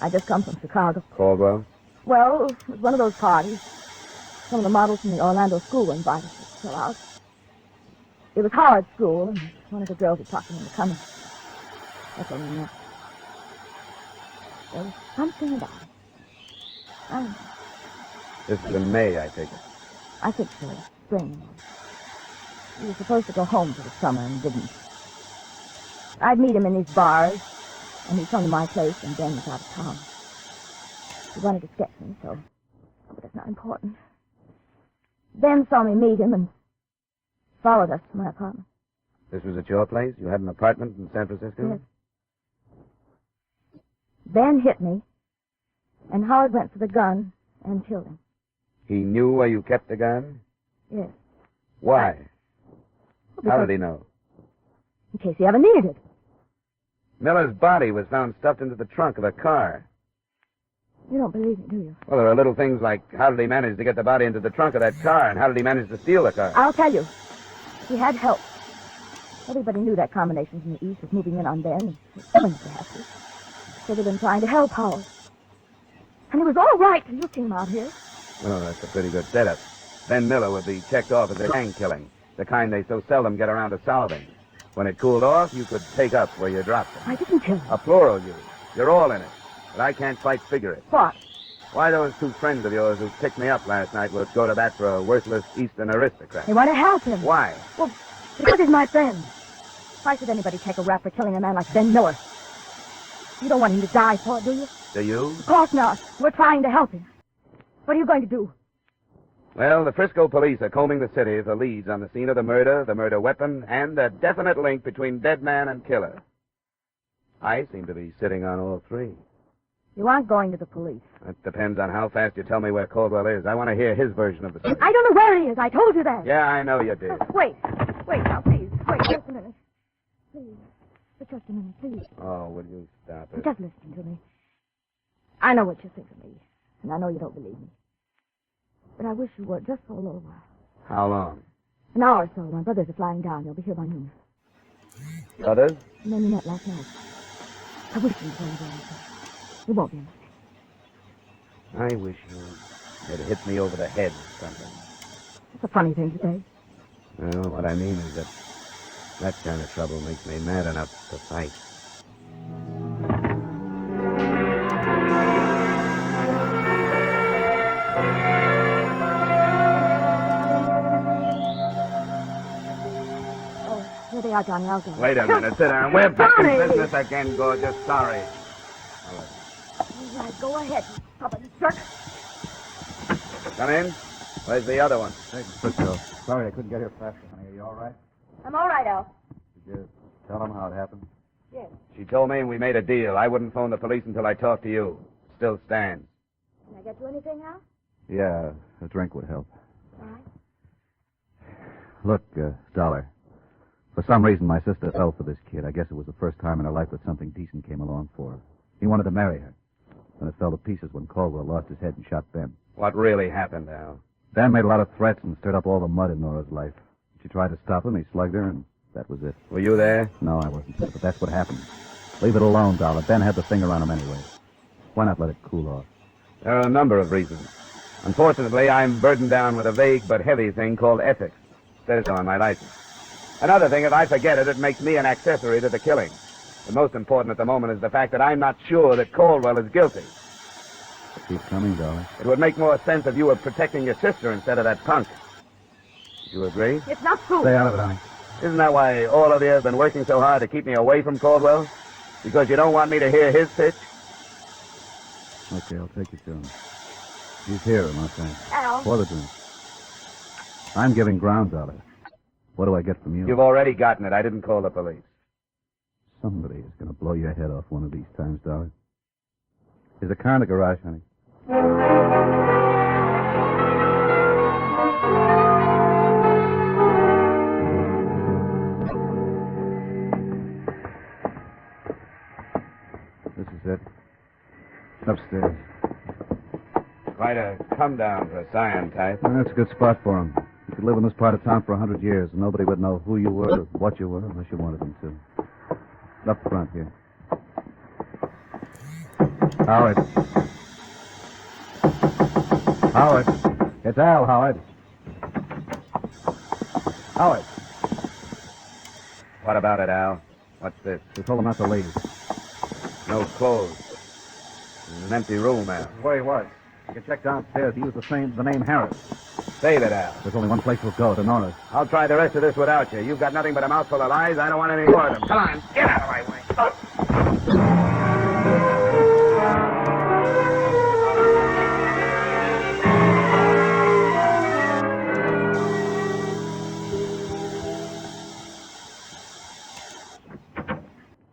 I just come from Chicago. Caldwell? Well, it was one of those parties. Some of the models from the Orlando school were invited to fill out. It was Howard's school, and one of the girls had talked me into coming. That's when we met. There was something about it. I don't know. This is in May, I take it. I think so. Spring. He was supposed to go home for the summer and didn't. I'd meet him in these bars, and he'd come to my place, and Ben was out of town. He wanted to sketch me, so... But it's not important. Ben saw me meet him and followed us to my apartment. This was at your place? You had an apartment in San Francisco? Yes. Ben hit me, and Howard went for the gun and killed him. He knew where you kept the gun? Yes. Why? Because- How did he know? In case he ever needed it. Miller's body was found stuffed into the trunk of a car. You don't believe me, do you? Well, there are little things like how did he manage to get the body into the trunk of that car, and how did he manage to steal the car? I'll tell you. He had help. Everybody knew that combination from the East was moving in on Ben, and killing perhaps. So they've been trying to help Howard. And it was all right till you came out here. Well, that's a pretty good setup. Ben Miller would be checked off as a gang killing, the kind they so seldom get around to solving. When it cooled off, you could take up where you dropped them. I didn't kill him. A plural you. You're all in it. But I can't quite figure it. What? Why those two friends of yours who picked me up last night would go to bat for a worthless Eastern aristocrat? They want to help him. Why? Well, because he's my friend. Why should anybody take a rap for killing a man like Ben Miller? You don't want him to die for it, do you? Do you? Of course not. We're trying to help him. What are you going to do? Well, the Frisco police are combing the city for leads on the scene of the murder weapon, and a definite link between dead man and killer. I seem to be sitting on all three. You aren't going to the police. That depends on how fast you tell me where Caldwell is. I want to hear his version of the story. I don't know where he is. I told you that. Yeah, I know you did. Wait now, please. Wait just a minute. Please. Just a minute, please. Oh, will you stop it? Just listen to me. I know what you think of me, and I know you don't believe me. But I wish you would, just for a little while. How long? An hour or so. My brothers are flying down. They'll be here by noon. Others? The men you met last night. I wish you'd go there. It won't be a mistake. I wish you had hit me over the head with something. It's a funny thing to say. Well, what I mean is that that kind of trouble makes me mad enough to fight. Here they are, Johnny. I'll go. Wait a minute. Sit down. We're back in Johnny! business again, gorgeous. Sorry. All right, go ahead, you stubborn jerk. Come in. Where's the other one? Hey, Frisco. Sorry I couldn't get here faster, honey. Are you all right? I'm all right, Al. Did you tell them how it happened? Yes. She told me we made a deal. I wouldn't phone the police until I talked to you. Still stands. Can I get you anything, Al? Yeah, a drink would help. All right. Look, Dollar. For some reason, my sister fell for this kid. I guess it was the first time in her life that something decent came along for her. He wanted to marry her. Then it fell to pieces when Caldwell lost his head and shot Ben. What really happened, Al? Ben made a lot of threats and stirred up all the mud in Nora's life. She tried to stop him. He slugged her, and that was it. Were you there? No, I wasn't there, but that's what happened. Leave it alone, Dollar. Ben had the finger on him anyway. Why not let it cool off? There are a number of reasons. Unfortunately, I'm burdened down with a vague but heavy thing called ethics. Says so on my license. Another thing, if I forget it, it makes me an accessory to the killing. The most important at the moment is the fact that I'm not sure that Caldwell is guilty. Keep coming, Dollar. It would make more sense if you were protecting your sister instead of that punk. Do you agree? It's not true. Stay out of it, honey. Isn't that why all of you have been working so hard to keep me away from Caldwell? Because you don't want me to hear his pitch? Okay, I'll take you to him. He's here, my friend. Al. For the drink. I'm giving ground, Dollar. What do I get from you? You've already gotten it. I didn't call the police. Somebody is going to blow your head off one of these times, Dollar. There's a car in the garage, honey. This is it. Upstairs. Quite a come down for a Scion type. That's a good spot for him. You could live in this part of town for 100 years, and nobody would know who you were or what you were unless you wanted them to. Up front here. Howard. Howard. It's Al, Howard. Howard. What about it, Al? What's this? They told him not to leave. No clothes. An empty room, Al. Where he was. You can check downstairs. He used the name Harris. Save it, Al. There's only one place we'll go, to Nora's. I'll try the rest of this without you. You've got nothing but a mouthful of lies. I don't want any more of them. Come on, get out of my way.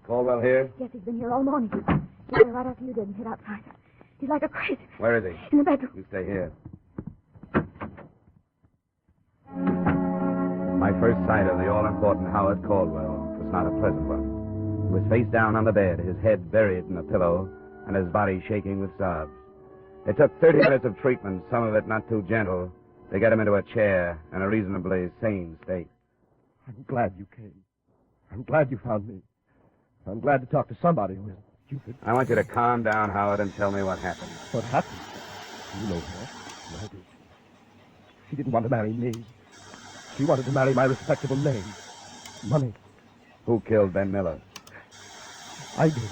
Caldwell here? Yes, he's been here all morning. He came right after you did and hid outside. He's like a crazy. Where is he? In the bedroom. You stay here. My first sight of the all-important Howard Caldwell was not a pleasant one. He was face down on the bed, his head buried in a pillow, and his body shaking with sobs. It took 30 minutes of treatment, some of it not too gentle, to get him into a chair in a reasonably sane state. I'm glad you came. I'm glad you found me. I'm glad to talk to somebody who isn't stupid. I want you to calm down, Howard, and tell me what happened. What happened? You know her. I do. She didn't want to marry me. She wanted to marry my respectable name. Money. Who killed Ben Miller? I did.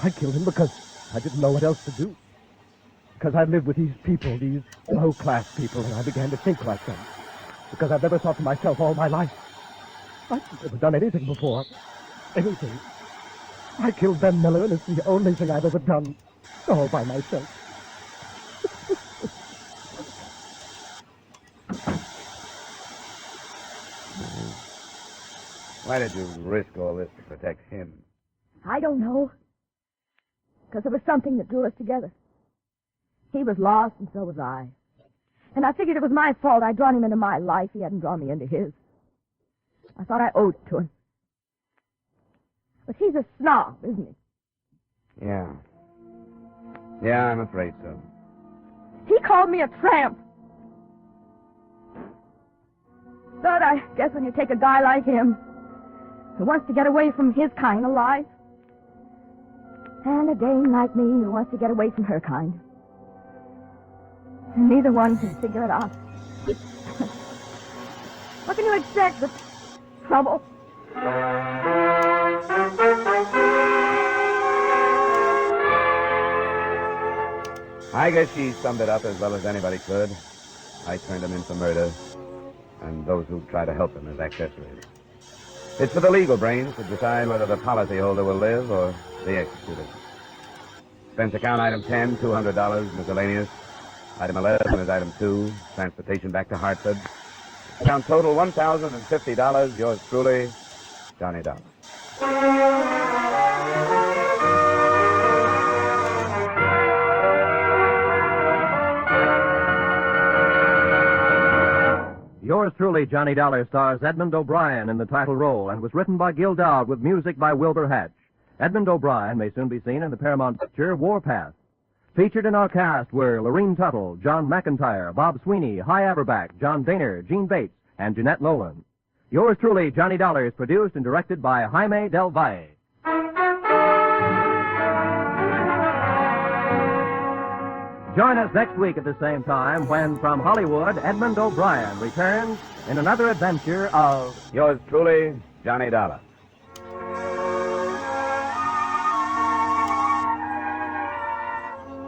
I killed him because I didn't know what else to do. Because I lived with these people, these low-class people, and I began to think like them. Because I've never thought to myself all my life. I've never done anything before. Anything. I killed Ben Miller, and it's the only thing I've ever done. All by myself. Why did you risk all this to protect him? I don't know. Because there was something that drew us together. He was lost, and so was I. And I figured it was my fault. I'd drawn him into my life. He hadn't drawn me into his. I thought I owed it to him. But he's a snob, isn't he? Yeah. Yeah, I'm afraid so. He called me a tramp. But I guess when you take a guy like him, who wants to get away from his kind of life, and a dame like me who wants to get away from her kind, and neither one can figure it out. What can you expect but trouble? I guess she summed it up as well as anybody could. I turned him in for murder, and those who try to help him as accessories. It's for the legal brains to decide whether the policyholder will live or the executor. Expense account item 10, $200, miscellaneous. Item 11 is item 2, transportation back to Hartford. Account total $1,050. Yours truly, Johnny Dollar. Yours truly, Johnny Dollar, stars Edmund O'Brien in the title role and was written by Gil Dowd with music by Wilbur Hatch. Edmund O'Brien may soon be seen in the Paramount picture Warpath. Featured in our cast were Lorene Tuttle, John McIntyre, Bob Sweeney, Hy Averback, John Daner, Gene Bates, and Jeanette Nolan. Yours truly, Johnny Dollar, is produced and directed by Jaime Del Valle. Join us next week at the same time when, from Hollywood, Edmund O'Brien returns in another adventure of... Yours truly, Johnny Dollar.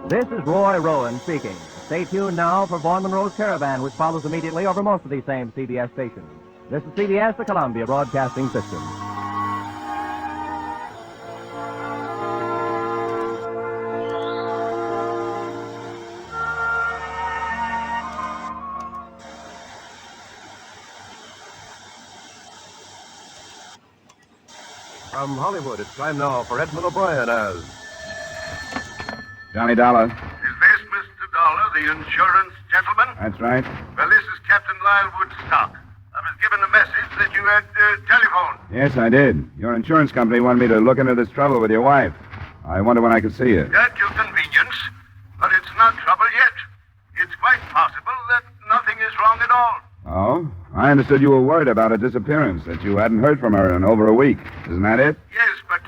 This is Roy Rowan speaking. Stay tuned now for Vaughn Monroe's Caravan, which follows immediately over most of these same CBS stations. This is CBS, the Columbia Broadcasting System. From Hollywood, it's time now for Edmund O'Brien as... Johnny Dollar. Is this Mr. Dollar, the insurance gentleman? That's right. Well, this is Captain Lyle Woodstock. I was given a message that you had telephoned. Yes, I did. Your insurance company wanted me to look into this trouble with your wife. I wonder when I could see you. At your convenience, but it's not trouble yet. possible that nothing is wrong at all. Oh? I understood you were worried about her disappearance, that you hadn't heard from her in over a week. Isn't that it? Yes, but,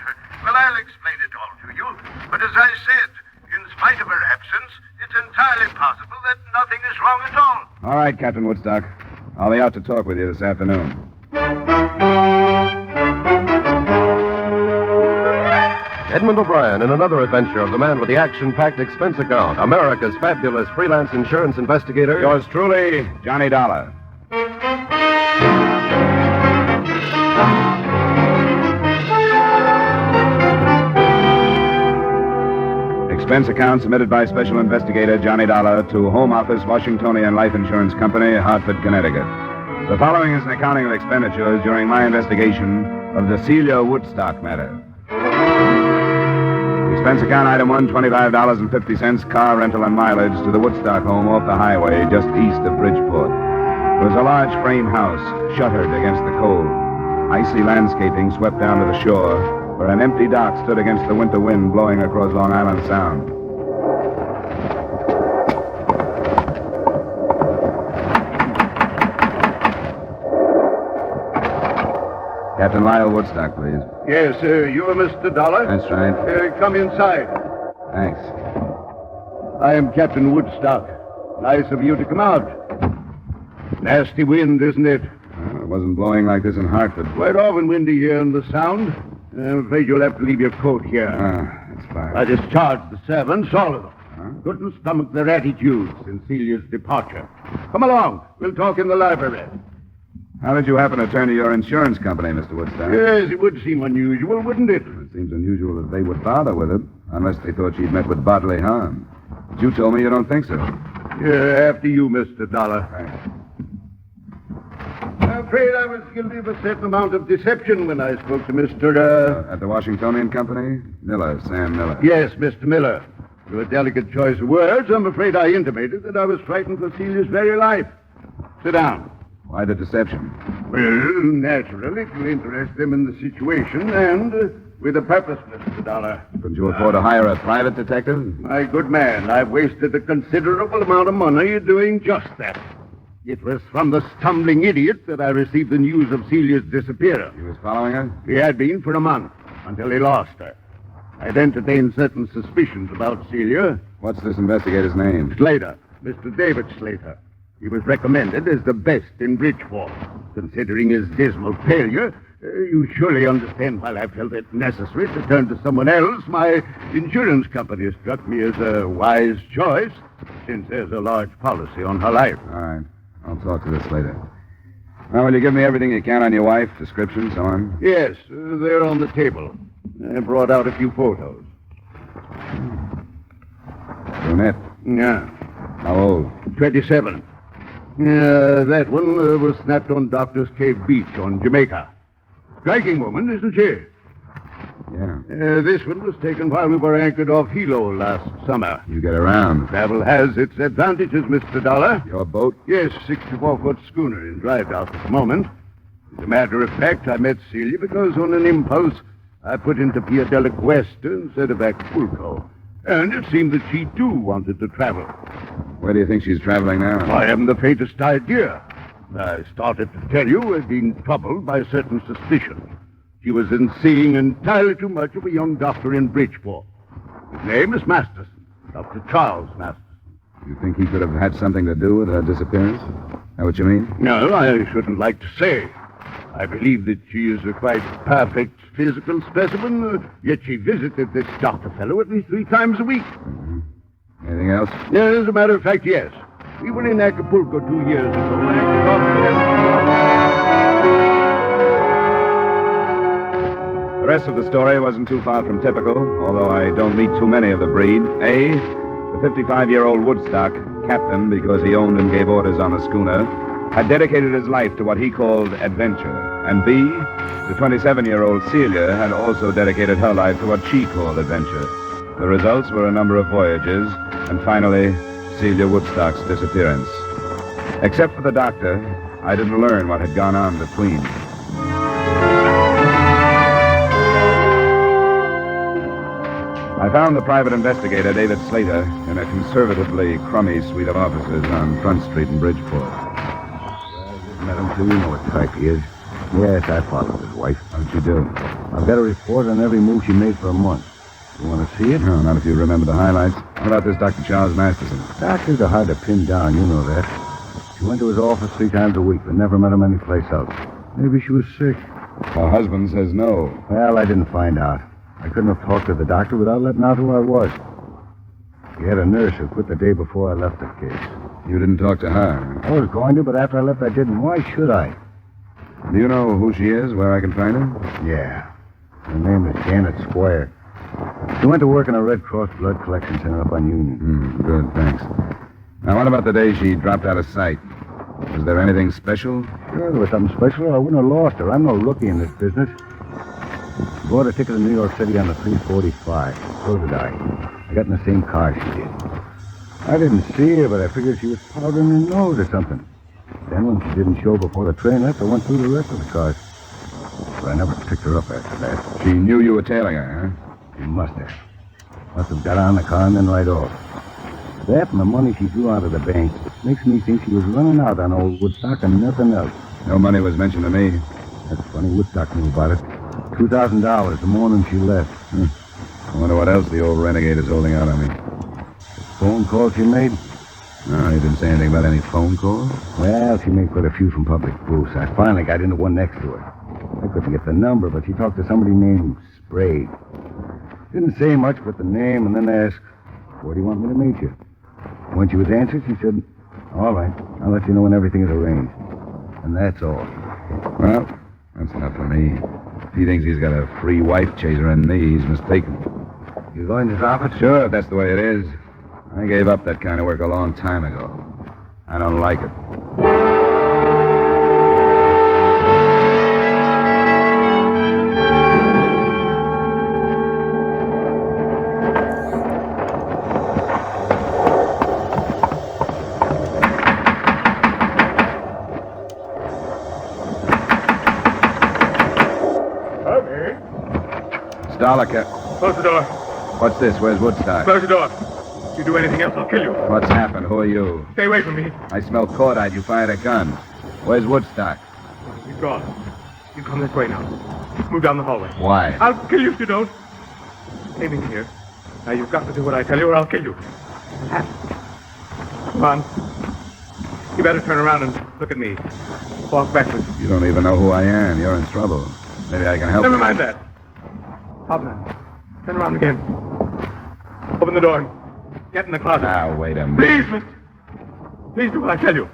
well, I'll explain it all to you. But as I said, in spite of her absence, it's entirely possible that nothing is wrong at all. All right, Captain Woodstock. I'll be out to talk with you this afternoon. Edmund O'Brien in another adventure of the man with the action-packed expense account, America's fabulous freelance insurance investigator. Yours truly, Johnny Dollar. Expense account submitted by Special Investigator Johnny Dollar to Home Office, Washingtonian Life Insurance Company, Hartford, Connecticut. The following is an accounting of expenditures during my investigation of the Celia Woodstock matter. Expense account item 1, $25.50, car rental and mileage to the Woodstock home off the highway just east of Bridgeport. It was a large frame house, shuttered against the cold. Icy landscaping swept down to the shore, where an empty dock stood against the winter wind blowing across Long Island Sound. Captain Lyle Woodstock, please. Yes, you're Mr. Dollar? That's right. Come inside. Thanks. I am Captain Woodstock. Nice of you to come out. Nasty wind, isn't it? It wasn't blowing like this in Hartford. Quite often windy here in the Sound. I'm afraid you'll have to leave your coat here. That's fine. I discharged the servants, all of them. Couldn't stomach their attitudes since Celia's departure. Come along. We'll talk in the library. How did you happen to turn to your insurance company, Mr. Woodstock? Yes, it would seem unusual, wouldn't it? It seems unusual that they would bother with it, unless they thought she'd met with bodily harm. But you told me you don't think so. Yeah, after you, Mr. Dollar. I'm afraid I was guilty of a certain amount of deception when I spoke to Mr. At the Washingtonian Company? Miller, Sam Miller. Yes, Mr. Miller. Through a delicate choice of words, I'm afraid I intimated that I was frightened for Celia's very life. Sit down. Why the deception? Well, naturally, to interest them in the situation and with a purpose, Mr. Dollar. Couldn't you afford to hire a private detective? My good man, I've wasted a considerable amount of money doing just that. It was from the stumbling idiot that I received the news of Celia's disappearance. He was following her? He had been for a month, until he lost her. I'd entertained certain suspicions about Celia. What's this investigator's name? Slater. Mr. David Slater. He was recommended as the best in Bridgeport. Considering his dismal failure, you surely understand why I felt it necessary to turn to someone else. My insurance company struck me as a wise choice, since there's a large policy on her life. All right. I'll talk to this later. Now, will you give me everything you can on your wife? Description, so on? Yes, they're on the table. I brought out a few photos. Brunette. Yeah. How old? 27. That one was snapped on Doctor's Cave Beach on Jamaica. Striking woman, isn't she? Yeah. This one was taken while we were anchored off Hilo last summer. You get around. Travel has its advantages, Mr. Dollar. Your boat? Yes, 64-foot schooner in drive dock at the moment. As a matter of fact, I met Celia because on an impulse, I put into Pia del Cuesta instead of Acapulco. And it seemed that she, too, wanted to travel. Where do you think she's traveling now? I haven't the faintest idea. I started to tell you I'd been troubled by a certain suspicion. She was seeing entirely too much of a young doctor in Bridgeport. His name is Masterson, Dr. Charles Masterson. You think he could have had something to do with her disappearance? Is that what you mean? No, I shouldn't like to say. I believe that she is a quite perfect physical specimen, yet she visited this doctor fellow at least 3 times a week. Mm-hmm. Anything else? As a matter of fact, yes. We were in Acapulco 2 years ago. The rest of the story wasn't too far from typical, although I don't meet too many of the breed. A, the 55-year-old Woodstock, captain because he owned and gave orders on a schooner, had dedicated his life to what he called adventure. And B, the 27-year-old Celia had also dedicated her life to what she called adventure. The results were a number of voyages, and finally, Celia Woodstock's disappearance. Except for the doctor, I didn't learn what had gone on between. I found the private investigator, David Slater, in a conservatively crummy suite of offices on Front Street in Bridgeport. Met him, too. You know what type he is. Yes, I followed his wife. How'd you do? I've got a report on every move she made for a month. You want to see it? No, not if you remember the highlights. What about this Dr. Charles Masterson? Doctors are hard to pin down, you know that. She went to his office 3 times a week, but never met him anyplace else. Maybe she was sick. Her husband says no. Well, I didn't find out. I couldn't have talked to the doctor without letting out who I was. He had a nurse who quit the day before I left the case. You didn't talk to her? I was going to, but after I left, I didn't. Why should I? Do you know who she is, where I can find her? Yeah. Her name is Janet Squire. She went to work in a Red Cross blood collection center up on Union. Good, thanks. Now, what about the day she dropped out of sight? Was there anything special? Sure, there was something special, or I wouldn't have lost her. I'm no rookie in this business. She bought a ticket to New York City on the 345. So did I. I got in the same car she did. I didn't see her, but I figured she was powdering her nose or something. Then when she didn't show before the train left, I went through the rest of the cars. But I never picked her up after that. She knew you were tailing her, huh? She must have. Must have got on the car and then right off. That and the money she drew out of the bank makes me think she was running out on old Woodstock and nothing else. No money was mentioned to me. That's funny. Woodstock knew about it. $2,000 the morning she left. I wonder what else the old renegade is holding out on me. Phone call she made? No, he didn't say anything about any phone calls. Well, she made quite a few from public booths. I finally got into one next to her. I couldn't get the number, but she talked to somebody named Sprague. Didn't say much but the name, and then asked, "Where do you want me to meet you?" When she was answered, she said, "All right, I'll let you know when everything is arranged." And that's all. Well, that's enough for me. If he thinks he's got a free wife chaser in me, he's mistaken. You going to drop it? Sure, if that's the way it is. I gave up that kind of work a long time ago. I don't like it. Starlicker. Close the door. What's this? Where's Woodstock? Close the door. If you do anything else, I'll kill you. What's happened? Who are you? Stay away from me. I smell cordite. You fired a gun. Where's Woodstock? He's gone. You come this way now. Move down the hallway. Why? I'll kill you if you don't. Came in here. Now you've got to do what I tell you or I'll kill you. Come on. You better turn around and look at me. Walk backwards. You don't even know who I am. You're in trouble. Maybe I can help Never you. mind that. Hobman, turn around again. Open the door and get in the closet. Now, wait a minute. Please, mister. Please do what I tell you.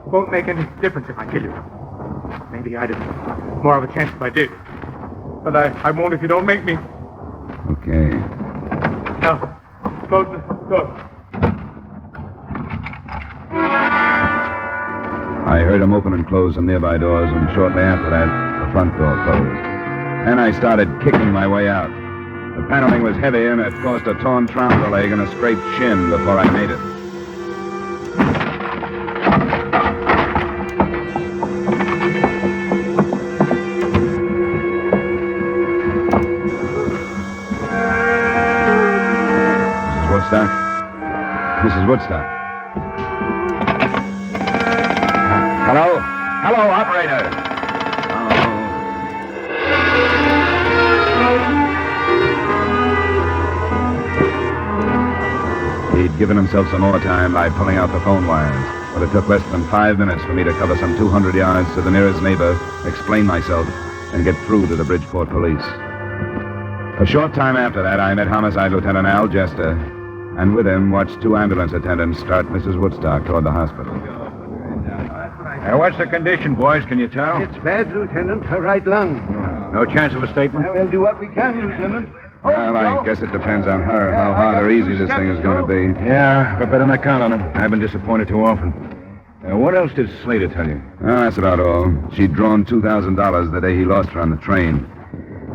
It won't make any difference if I kill you. Maybe I'd have more of a chance if I did. But I won't if you don't make me. Okay. Now, close the door. I heard him open and close some nearby doors, and shortly after that, the front door closed. Then I started kicking my way out. The paneling was heavy, and it caused a torn trouser leg and a scraped shin before I made it. Mrs. Woodstock? Mrs. Woodstock? Hello? Hello, operator! He'd given himself some more time by pulling out the phone wires, but it took less than 5 minutes for me to cover some 200 yards to the nearest neighbor, explain myself, and get through to the Bridgeport police. A short time after that, I met Homicide Lieutenant Al Jester, and with him watched 2 ambulance attendants start Mrs. Woodstock toward the hospital. What's the condition, boys? Can you tell? It's bad, Lieutenant. Her right lung. No chance of a statement? We'll do what we can, Lieutenant. Well, I guess it depends on her, how hard or easy this thing is going to be. Yeah, but better not count on her. I've been disappointed too often. What else did Slater tell you? That's about all. She'd drawn $2,000 the day he lost her on the train.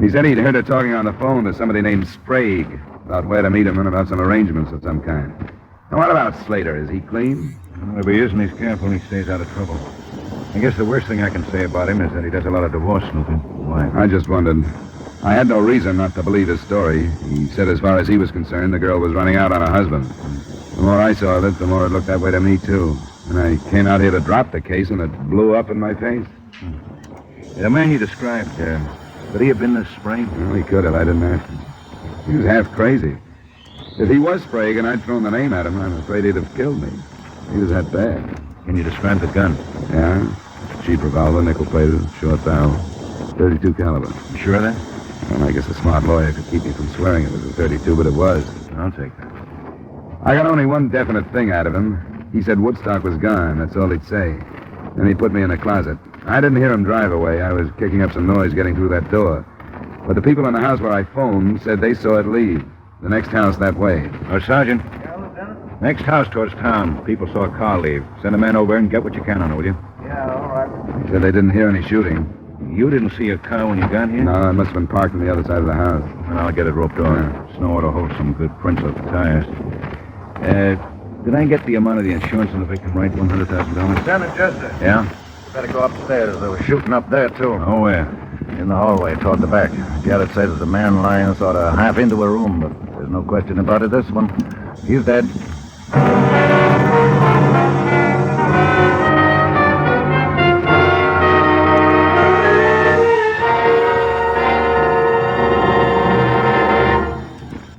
He said he'd heard her talking on the phone to somebody named Sprague about where to meet him and about some arrangements of some kind. Now, what about Slater? Is he clean? Well, if he isn't, he's careful and he stays out of trouble. I guess the worst thing I can say about him is that he does a lot of divorce snooping. Why? I just wondered. I had no reason not to believe his story. He said as far as he was concerned, the girl was running out on her husband. The more I saw of it, the more it looked that way to me, too. And I came out here to drop the case, and it blew up in my face. The man you described, could he have been the Sprague? Well, he could have. I didn't ask him. He was half crazy. If he was Sprague and I'd thrown the name at him, I'm afraid he'd have killed me. He was that bad. Can you describe the gun? Yeah. Cheap revolver, nickel-plated, short barrel, 32 caliber. You sure of that? Well, I guess a smart lawyer could keep me from swearing it was a 32, but it was. I'll take that. I got only one definite thing out of him. He said Woodstock was gone. That's all he'd say. Then he put me in a closet. I didn't hear him drive away. I was kicking up some noise getting through that door. But the people in the house where I phoned said they saw it leave. The next house that way. Oh, Sergeant. Yeah, Lieutenant? Next house towards town. People saw a car leave. Send a man over and get what you can on it, will you? Yeah, all right. He said they didn't hear any shooting. You didn't see a car when you got here? No, it must have been parked on the other side of the house. Well, I'll get it roped off. Yeah. Snow ought to hold some good prints off the tires. Did I get the amount of the insurance on the victim right? $100,000? Lieutenant Jester. Yeah? Better go upstairs. There was shooting up there, too. Oh, where? In the hallway, toward the back. Garrett says there's a man lying sort of half into a room, but there's no question about it. This one, he's dead.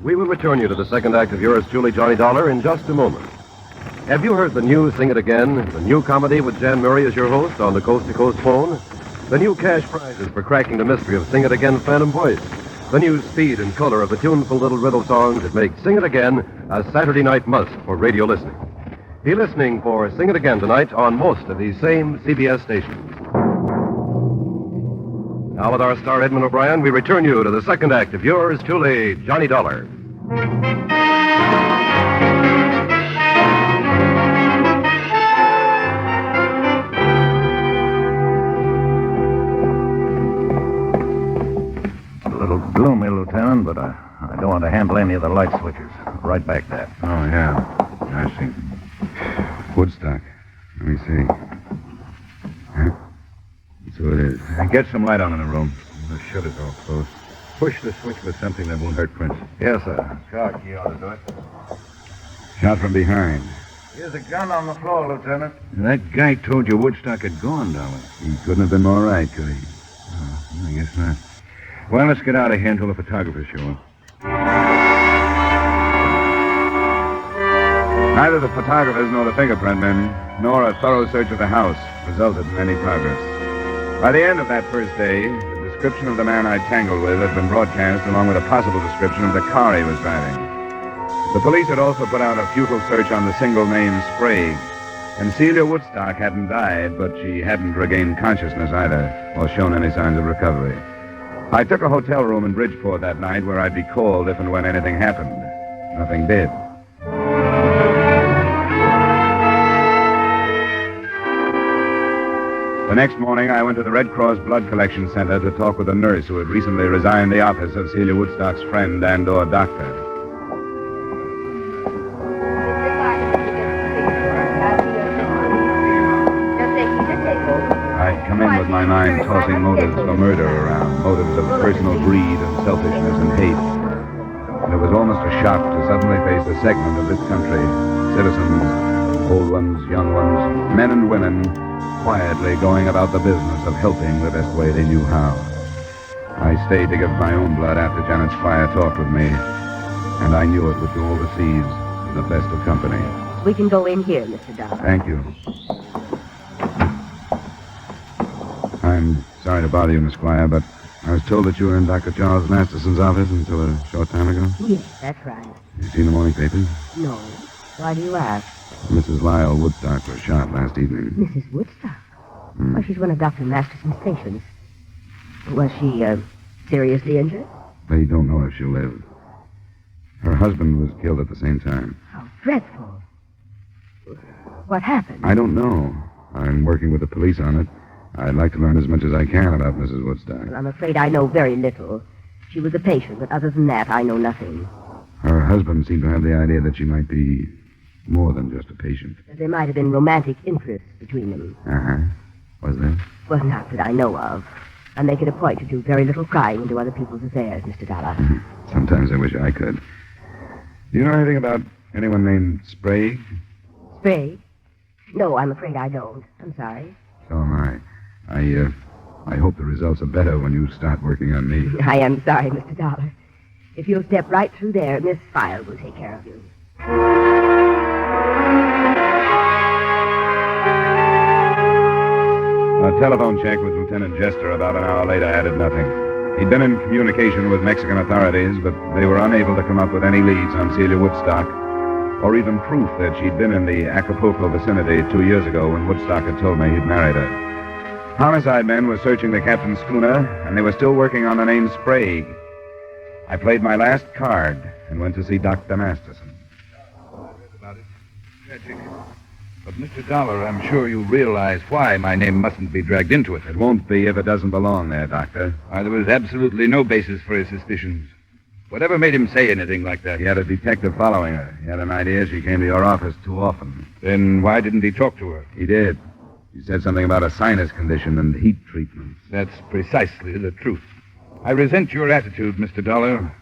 We will return you to the second act of yours truly, Johnny Dollar, in just a moment. Have you heard the new Sing It Again, the new comedy with Jan Murray as your host on the Coast to Coast phone? The new cash prizes for cracking the mystery of Sing It Again's phantom voice. The new speed and color of the tuneful little riddle songs that make Sing It Again a Saturday night must for radio listening. Be listening for Sing It Again tonight on most of these same CBS stations. Now with our star Edmund O'Brien, we return you to the second act of yours truly, Johnny Dollar. Gloomy, Lieutenant, but I don't want to handle any of the light switches. Right back that. Oh, yeah. I see. Woodstock. Let me see. Huh? That's who it is. Get some light on in the room. The shutter's all closed. Push the switch with something that won't hurt Prince. Yes, sir. Car key ought to do it. Shot from behind. Here's a gun on the floor, Lieutenant. That guy told you Woodstock had gone, Dollar. He couldn't have been more right, could he? Oh, I guess not. Well, let's get out of here until the photographers show up. Neither the photographers nor the fingerprint men, nor a thorough search of the house resulted in any progress. By the end of that first day, the description of the man I tangled with had been broadcast along with a possible description of the car he was driving. The police had also put out a futile search on the single name Sprague. And Celia Woodstock hadn't died, but she hadn't regained consciousness either, or shown any signs of recovery. I took a hotel room in Bridgeport that night where I'd be called if and when anything happened. Nothing did. The next morning, I went to the Red Cross Blood Collection Center to talk with a nurse who had recently resigned the office of Celia Woodstock's friend and/or doctor. I come in with my mind tossing motives for murder around, motives of personal greed and selfishness and hate. And it was almost a shock to suddenly face a segment of this country, citizens, old ones, young ones, men and women, quietly going about the business of helping the best way they knew how. I stayed to give my own blood after Janet Squire talked with me, and I knew it would do all the seeds in the best of company. We can go in here, Mr. Dollar. Thank you. I'm sorry to bother you, Miss Squire, but I was told that you were in Dr. Charles Masterson's office until a short time ago. Yes, that's right. You seen the morning papers? No. Why do you ask? Mrs. Lyle Woodstock was shot last evening. Mrs. Woodstock? Well, she's one of Dr. Masterson's patients. Was she, seriously injured? They don't know if she'll live. Her husband was killed at the same time. How dreadful. What happened? I don't know. I'm working with the police on it. I'd like to learn as much as I can about Mrs. Woodstock. Well, I'm afraid I know very little. She was a patient, but other than that, I know nothing. Her husband seemed to have the idea that she might be more than just a patient. There might have been romantic interest between them. Uh-huh. Was there? Well, not that I know of. I make it a point to do very little prying into other people's affairs, Mr. Dollar. Sometimes I wish I could. Do you know anything about anyone named Sprague? Sprague? No, I'm afraid I don't. I'm sorry. So am I. I hope the results are better when you start working on me. I am sorry, Mr. Dollar. If you'll step right through there, Miss File will take care of you. A telephone check with Lieutenant Jester about an hour later added nothing. He'd been in communication with Mexican authorities, but they were unable to come up with any leads on Celia Woodstock, or even proof that she'd been in the Acapulco vicinity 2 years ago when Woodstock had told me he'd married her. Homicide men were searching the captain's schooner, and they were still working on the name Sprague. I played my last card and went to see Dr. Masterson. About it. Tragic. But, Mr. Dollar, I'm sure you realize why my name mustn't be dragged into it. It won't be if it doesn't belong there, Doctor. There was absolutely no basis for his suspicions. Whatever made him say anything like that? He had a detective following her. He had an idea she came to your office too often. Then why didn't he talk to her? He did. He said something about a sinus condition and heat treatments. That's precisely the truth. I resent your attitude, Mr. Dollar.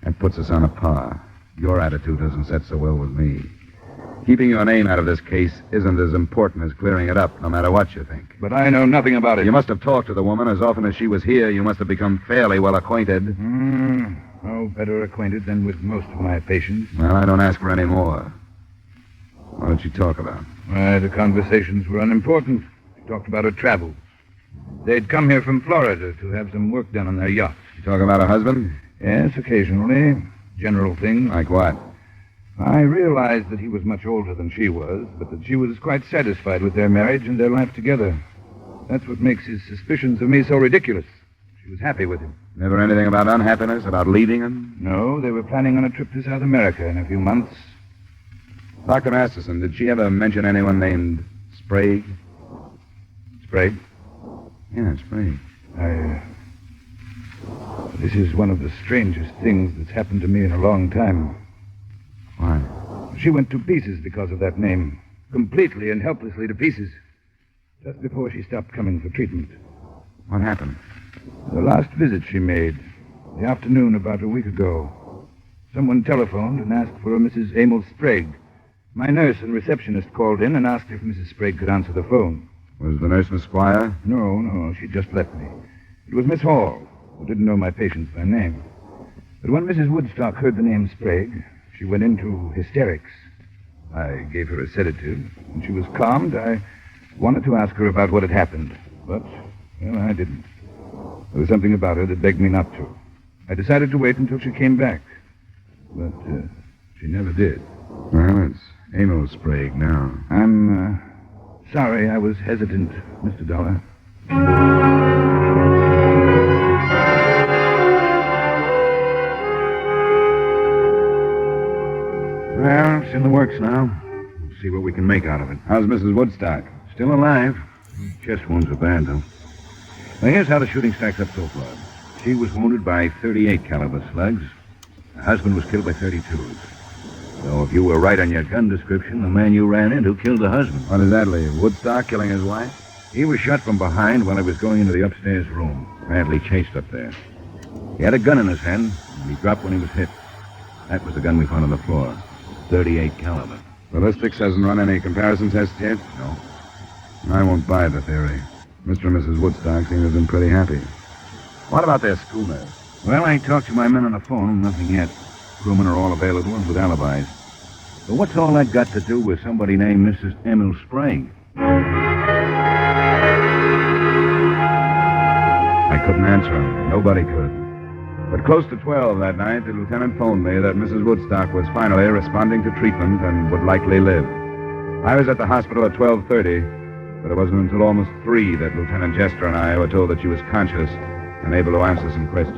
That puts us on a par. Your attitude doesn't set so well with me. Keeping your name out of this case isn't as important as clearing it up, no matter what you think. But I know nothing about it. You must have talked to the woman as often as she was here. You must have become fairly well acquainted. No better acquainted than with most of my patients. Well, I don't ask for any more. What did she talk about? The conversations were unimportant. She talked about her travels. They'd come here from Florida to have some work done on their yacht. You talk about her husband? Yes, occasionally. General things. Like what? I realized that he was much older than she was, but that she was quite satisfied with their marriage and their life together. That's what makes his suspicions of me so ridiculous. She was happy with him. Never anything about unhappiness, about leaving him? No, they were planning on a trip to South America in a few months. Dr. Masterson, did she ever mention anyone named Sprague? Sprague? Yeah, Sprague. This is one of the strangest things that's happened to me in a long time. Why? She went to pieces because of that name. Completely and helplessly to pieces. Just before she stopped coming for treatment. What happened? The last visit she made, the afternoon about a week ago. Someone telephoned and asked for a Mrs. Emil Sprague. My nurse and receptionist called in and asked if Mrs. Sprague could answer the phone. Was the nurse Miss Squire? No, she just left me. It was Miss Hall, who didn't know my patients by name. But when Mrs. Woodstock heard the name Sprague, she went into hysterics. I gave her a sedative. When she was calmed, I wanted to ask her about what had happened. But, well, I didn't. There was something about her that begged me not to. I decided to wait until she came back. But she never did. Well, it's Emil Sprague now. I'm sorry I was hesitant, Mr. Dollar. Well, it's in the works now. We'll see what we can make out of it. How's Mrs. Woodstock? Still alive. Chest wounds are bad, though. Now, here's how the shooting stacks up so far. She was wounded by 38 caliber slugs. Her husband was killed by 32s. So if you were right on your gun description, the man you ran into killed the husband. What does that leave? Woodstock killing his wife? He was shot from behind while he was going into the upstairs room. Apparently chased up there. He had a gun in his hand, and he dropped when he was hit. That was the gun we found on the floor. 38 caliber. Ballistics hasn't run any comparison tests yet? No. I won't buy the theory. Mr. and Mrs. Woodstock seem to have been pretty happy. What about their schooner? Well, I talked to my men on the phone. Nothing yet. Crewmen are all available and with alibis. But what's all that got to do with somebody named Mrs. Emil Sprague? I couldn't answer him. Nobody could. But close to 12 that night, the lieutenant phoned me that Mrs. Woodstock was finally responding to treatment and would likely live. I was at the hospital at 12:30, but it wasn't until almost 3 that Lieutenant Jester and I were told that she was conscious and able to answer some questions.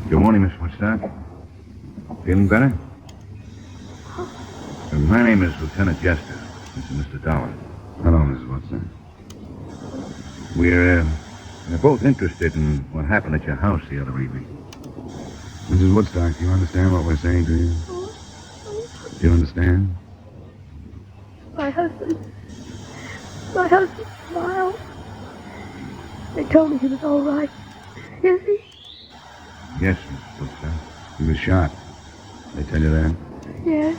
Good morning, Miss Woodstock. Feeling better? My name is Lieutenant Jester. This is Mr. Dollar. Hello, Mrs. Woodstock. We're both interested in what happened at your house the other evening. Mrs. Woodstock, do you understand what we're saying to you? Do you understand? My husband smiled. They told me he was all right. Is he? Yes, Mrs. Woodstock. He was shot. They tell you that? Yes.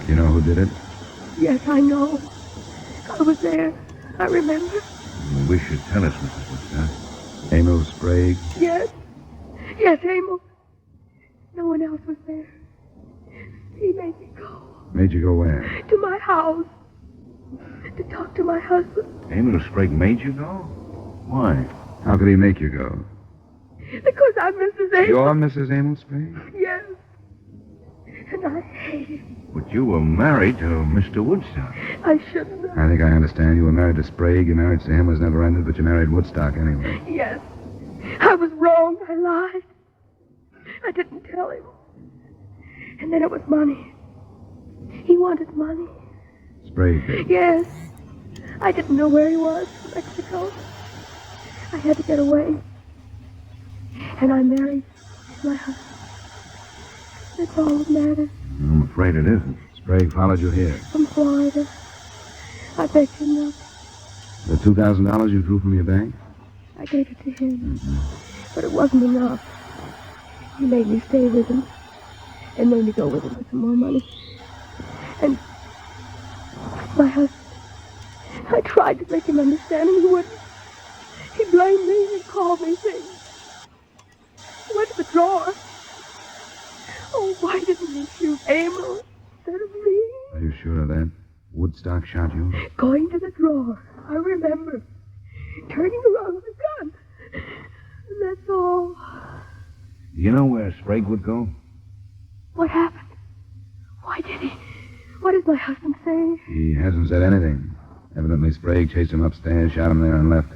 You know who did it? Yes, I know. I was there. I remember. You wish you'd tell us, Mrs. Woodstock. Emil Sprague? Yes. Yes, Emil. No one else was there. He made me go. Made you go where? To my house. To talk to my husband. Emil Sprague made you go? Why? How could he make you go? Because I'm Mrs. Emil. You're Mrs. Emil Sprague? Yes. And I hate him. But you were married to Mr. Woodstock. I shouldn't have. I think I understand. You were married to Sprague. Your marriage to him was never ended, but you married Woodstock anyway. Yes. I was wrong. I lied. I didn't tell him. And then it was money. He wanted money. Sprague did? Yes. I didn't know where he was. Mexico. I had to get away. And I married my husband. That's all that matters. I'm afraid it isn't. Sprague followed you here. From Florida. I begged him not. The $2,000 you drew from your bank? I gave it to him. But it wasn't enough. He made me stay with him. And made me go with him for some more money. And my husband, I tried to make him understand and he wouldn't. He blamed me and called me things. He went to the drawer. Oh, why didn't he shoot Emil instead of me? Are you sure of that? Woodstock shot you? Going to the drawer. I remember. Turning around with a gun. And that's all. Do you know where Sprague would go? What happened? Why did he? What did my husband say? He hasn't said anything. Evidently, Sprague chased him upstairs, shot him there, and left.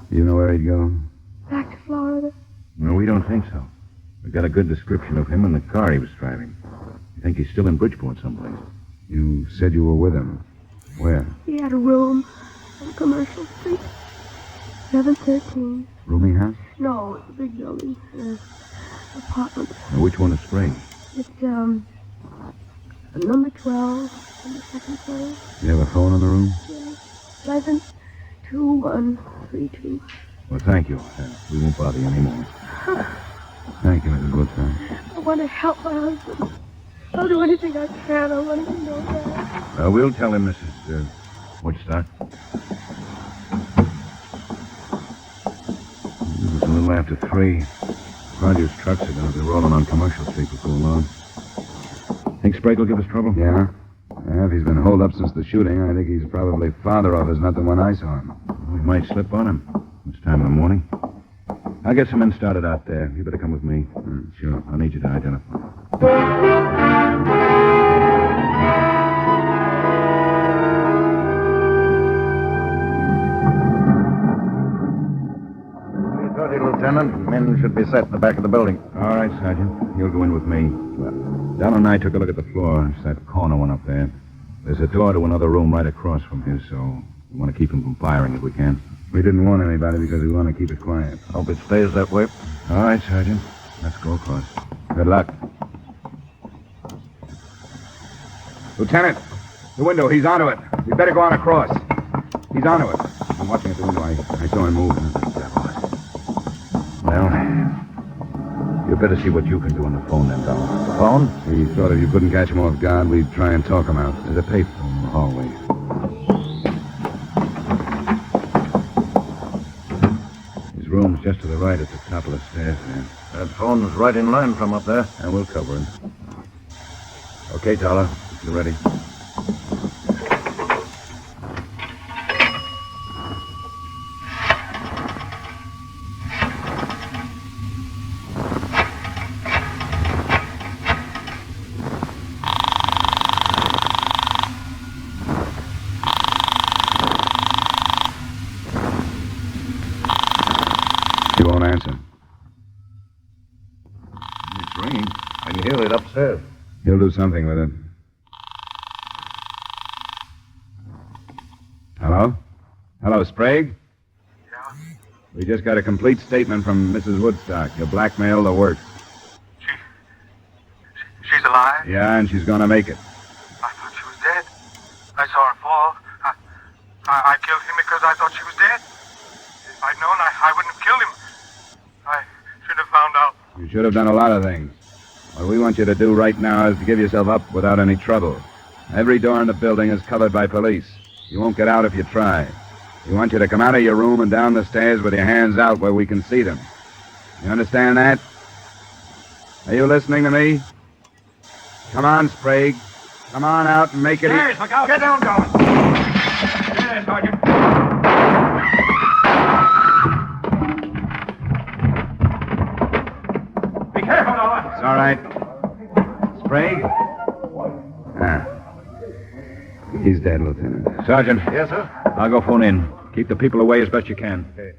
Do you know where he'd go? Back to Florida. No, we don't think so. We got a good description of him and the car he was driving. We think he's still in Bridgeport someplace. You said you were with him. Where? He had a room on Commercial Street. 713. Rooming house? No, it's a big building. Apartment. Now, which one is Sprague? It's, number 12 on the second floor. You have a phone in the room? Yes. Pleasant 2132. Well, thank you. We won't bother you anymore. Thank you, Mrs. Woodstock. I want to help my husband. I'll do anything I can. I want him to know that. We'll tell him, Mrs. Woodstock. It was a little after 3. Rogers' trucks are going to be rolling on Commercial Street before long. Think Sprague will give us trouble? Yeah. If he's been holed up since the shooting, I think he's probably farther off as not the one I saw him. We might slip on him. This time in the morning. I'll get some men started out there. You better come with me. Sure. I'll need you to identify. Lieutenant. Men should be set in the back of the building. All right, Sergeant. You'll go in with me. Don and I took a look at the floor. It's that corner one up there. There's a door to another room right across from here, so we want to keep him from firing if we can. We didn't warn anybody because we want to keep it quiet. Hope it stays that way. All right, Sergeant. Let's go across. Good luck. Lieutenant, the window. He's onto it. We better go on across. He's onto it. I'm watching at the window. I saw him move. Well, you better see what you can do on the phone then, Don. The phone? We thought if you couldn't catch him off guard, we'd try and talk him out. There's a payphone in the hallway. His room's just to the right at the top of the stairs there. That phone's right in line from up there. And we'll cover him. Okay, Dollar, if you're ready. He won't answer. It's ringing. I can hear it upstairs. He'll do something with it. Hello? Hello, Sprague? Yeah? We just got a complete statement from Mrs. Woodstock. You blackmailed the works. She's alive? Yeah, and she's gonna make it. I thought she was dead. I thought she was dead. If I'd known, I wouldn't have killed him. I should have found out. You should have done a lot of things. What we want you to do right now is to give yourself up without any trouble. Every door in the building is covered by police. You won't get out if you try. We want you to come out of your room and down the stairs with your hands out where we can see them. You understand that? Are you listening to me? Come on, Sprague. Come on out and make it... Stairs, look out. Get down, going. Yeah, Sergeant. Be careful, Noah. It's all right. Sprague? Ah. He's dead, Lieutenant. Sergeant. Yes, sir? I'll go phone in. Keep the people away as best you can. Okay.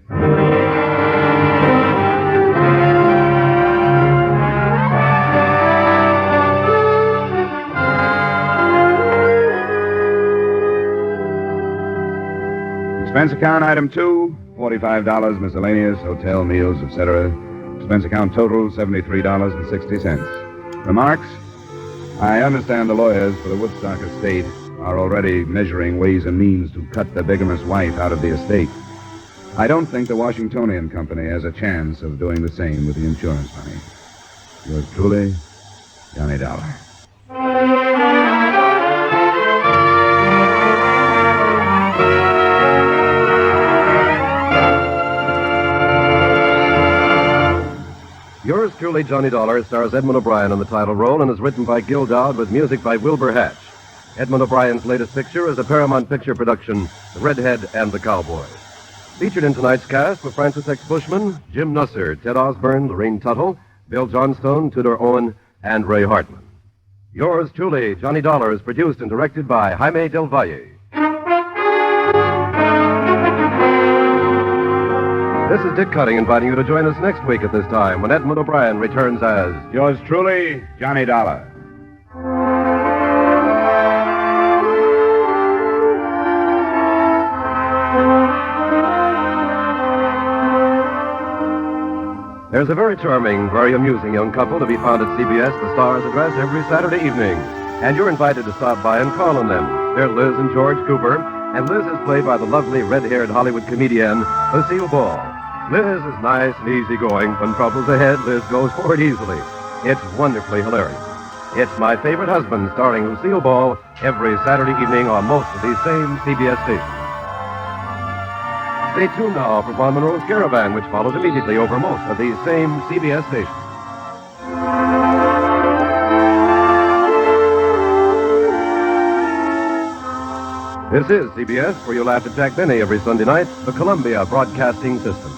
Expense account item 2, $45, miscellaneous, hotel, meals, etc. Expense account total, $73.60. Remarks? I understand the lawyers for the Woodstock estate are already measuring ways and means to cut the bigamous wife out of the estate. I don't think the Washingtonian Company has a chance of doing the same with the insurance money. Yours truly, Johnny Dollar. Yours truly, Johnny Dollar, stars Edmund O'Brien in the title role and is written by Gil Doud with music by Wilbur Hatch. Edmund O'Brien's latest picture is a Paramount Picture production, The Redhead and the Cowboy. Featured in tonight's cast were Francis X. Bushman, Jim Nusser, Ted Osborne, Lorraine Tuttle, Bill Johnstone, Tudor Owen, and Ray Hartman. Yours truly, Johnny Dollar, is produced and directed by Jaime Del Valle. This is Dick Cutting inviting you to join us next week at this time when Edmund O'Brien returns as... Yours truly, Johnny Dollar. There's a very charming, very amusing young couple to be found at CBS, the Stars address, every Saturday evening. And you're invited to stop by and call on them. They're Liz and George Cooper, and Liz is played by the lovely red-haired Hollywood comedian, Lucille Ball. Liz is nice and easygoing. When trouble's ahead, Liz goes for it easily. It's wonderfully hilarious. It's My Favorite Husband, starring Lucille Ball, every Saturday evening on most of these same CBS stations. Stay tuned now for Von Monroe's Caravan, which follows immediately over most of these same CBS stations. This is CBS, where you'll laugh at Jack Benny every Sunday night, the Columbia Broadcasting System.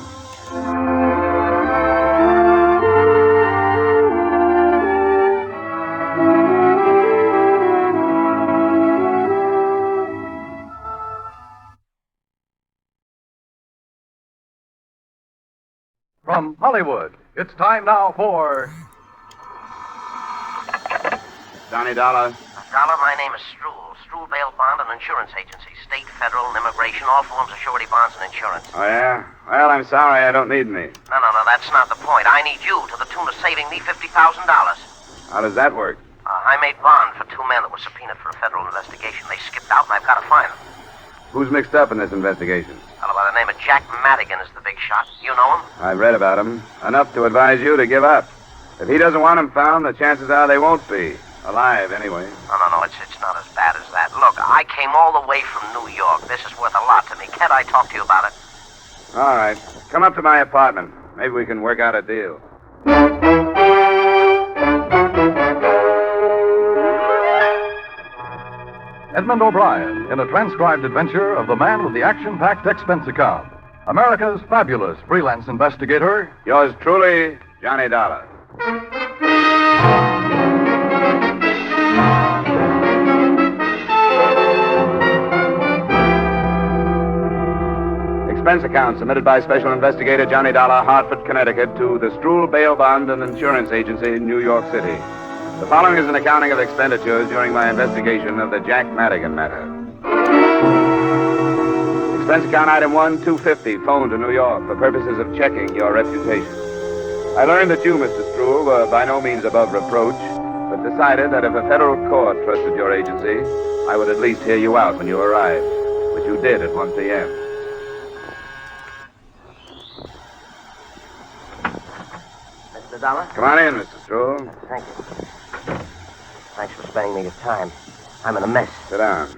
From Hollywood, it's time now for... Johnny Dollar. Dollar, my name is Struhl. Struhl Bail Bond and Insurance Agency. State, federal, and immigration, all forms of surety bonds and insurance. Oh, yeah? Well, I'm sorry I don't need any. No, that's not the point. I need you to the tune of saving me $50,000. How does that work? I made bond for 2 men that were subpoenaed for a federal investigation. They skipped out, and I've got to find them. Who's mixed up in this investigation? A fellow by the name of Jack Madigan is the big shot. You know him? I've read about him. Enough to advise you to give up. If he doesn't want him found, the chances are they won't be. Alive, anyway. No, it's not as bad as that. Look, I came all the way from New York. This is worth a lot to me. Can't I talk to you about it? All right. Come up to my apartment. Maybe we can work out a deal. Edmund O'Brien in a transcribed adventure of the man with the action-packed expense account. America's fabulous freelance investigator. Yours truly, Johnny Dollar. Expense account submitted by Special Investigator Johnny Dollar, Hartford, Connecticut, to the Struhl Bail Bond and Insurance Agency, New York City. The following is an accounting of expenditures during my investigation of the Jack Madigan matter. Expense account item 1, $250, phone to New York for purposes of checking your reputation. I learned that you, Mr. Struhl, were by no means above reproach, but decided that if a federal court trusted your agency, I would at least hear you out when you arrived, which you did at 1 p.m. Dollar. Come on in, Mr. Stroll. Thank you. Thanks for spending me your time. I'm in a mess. Sit down.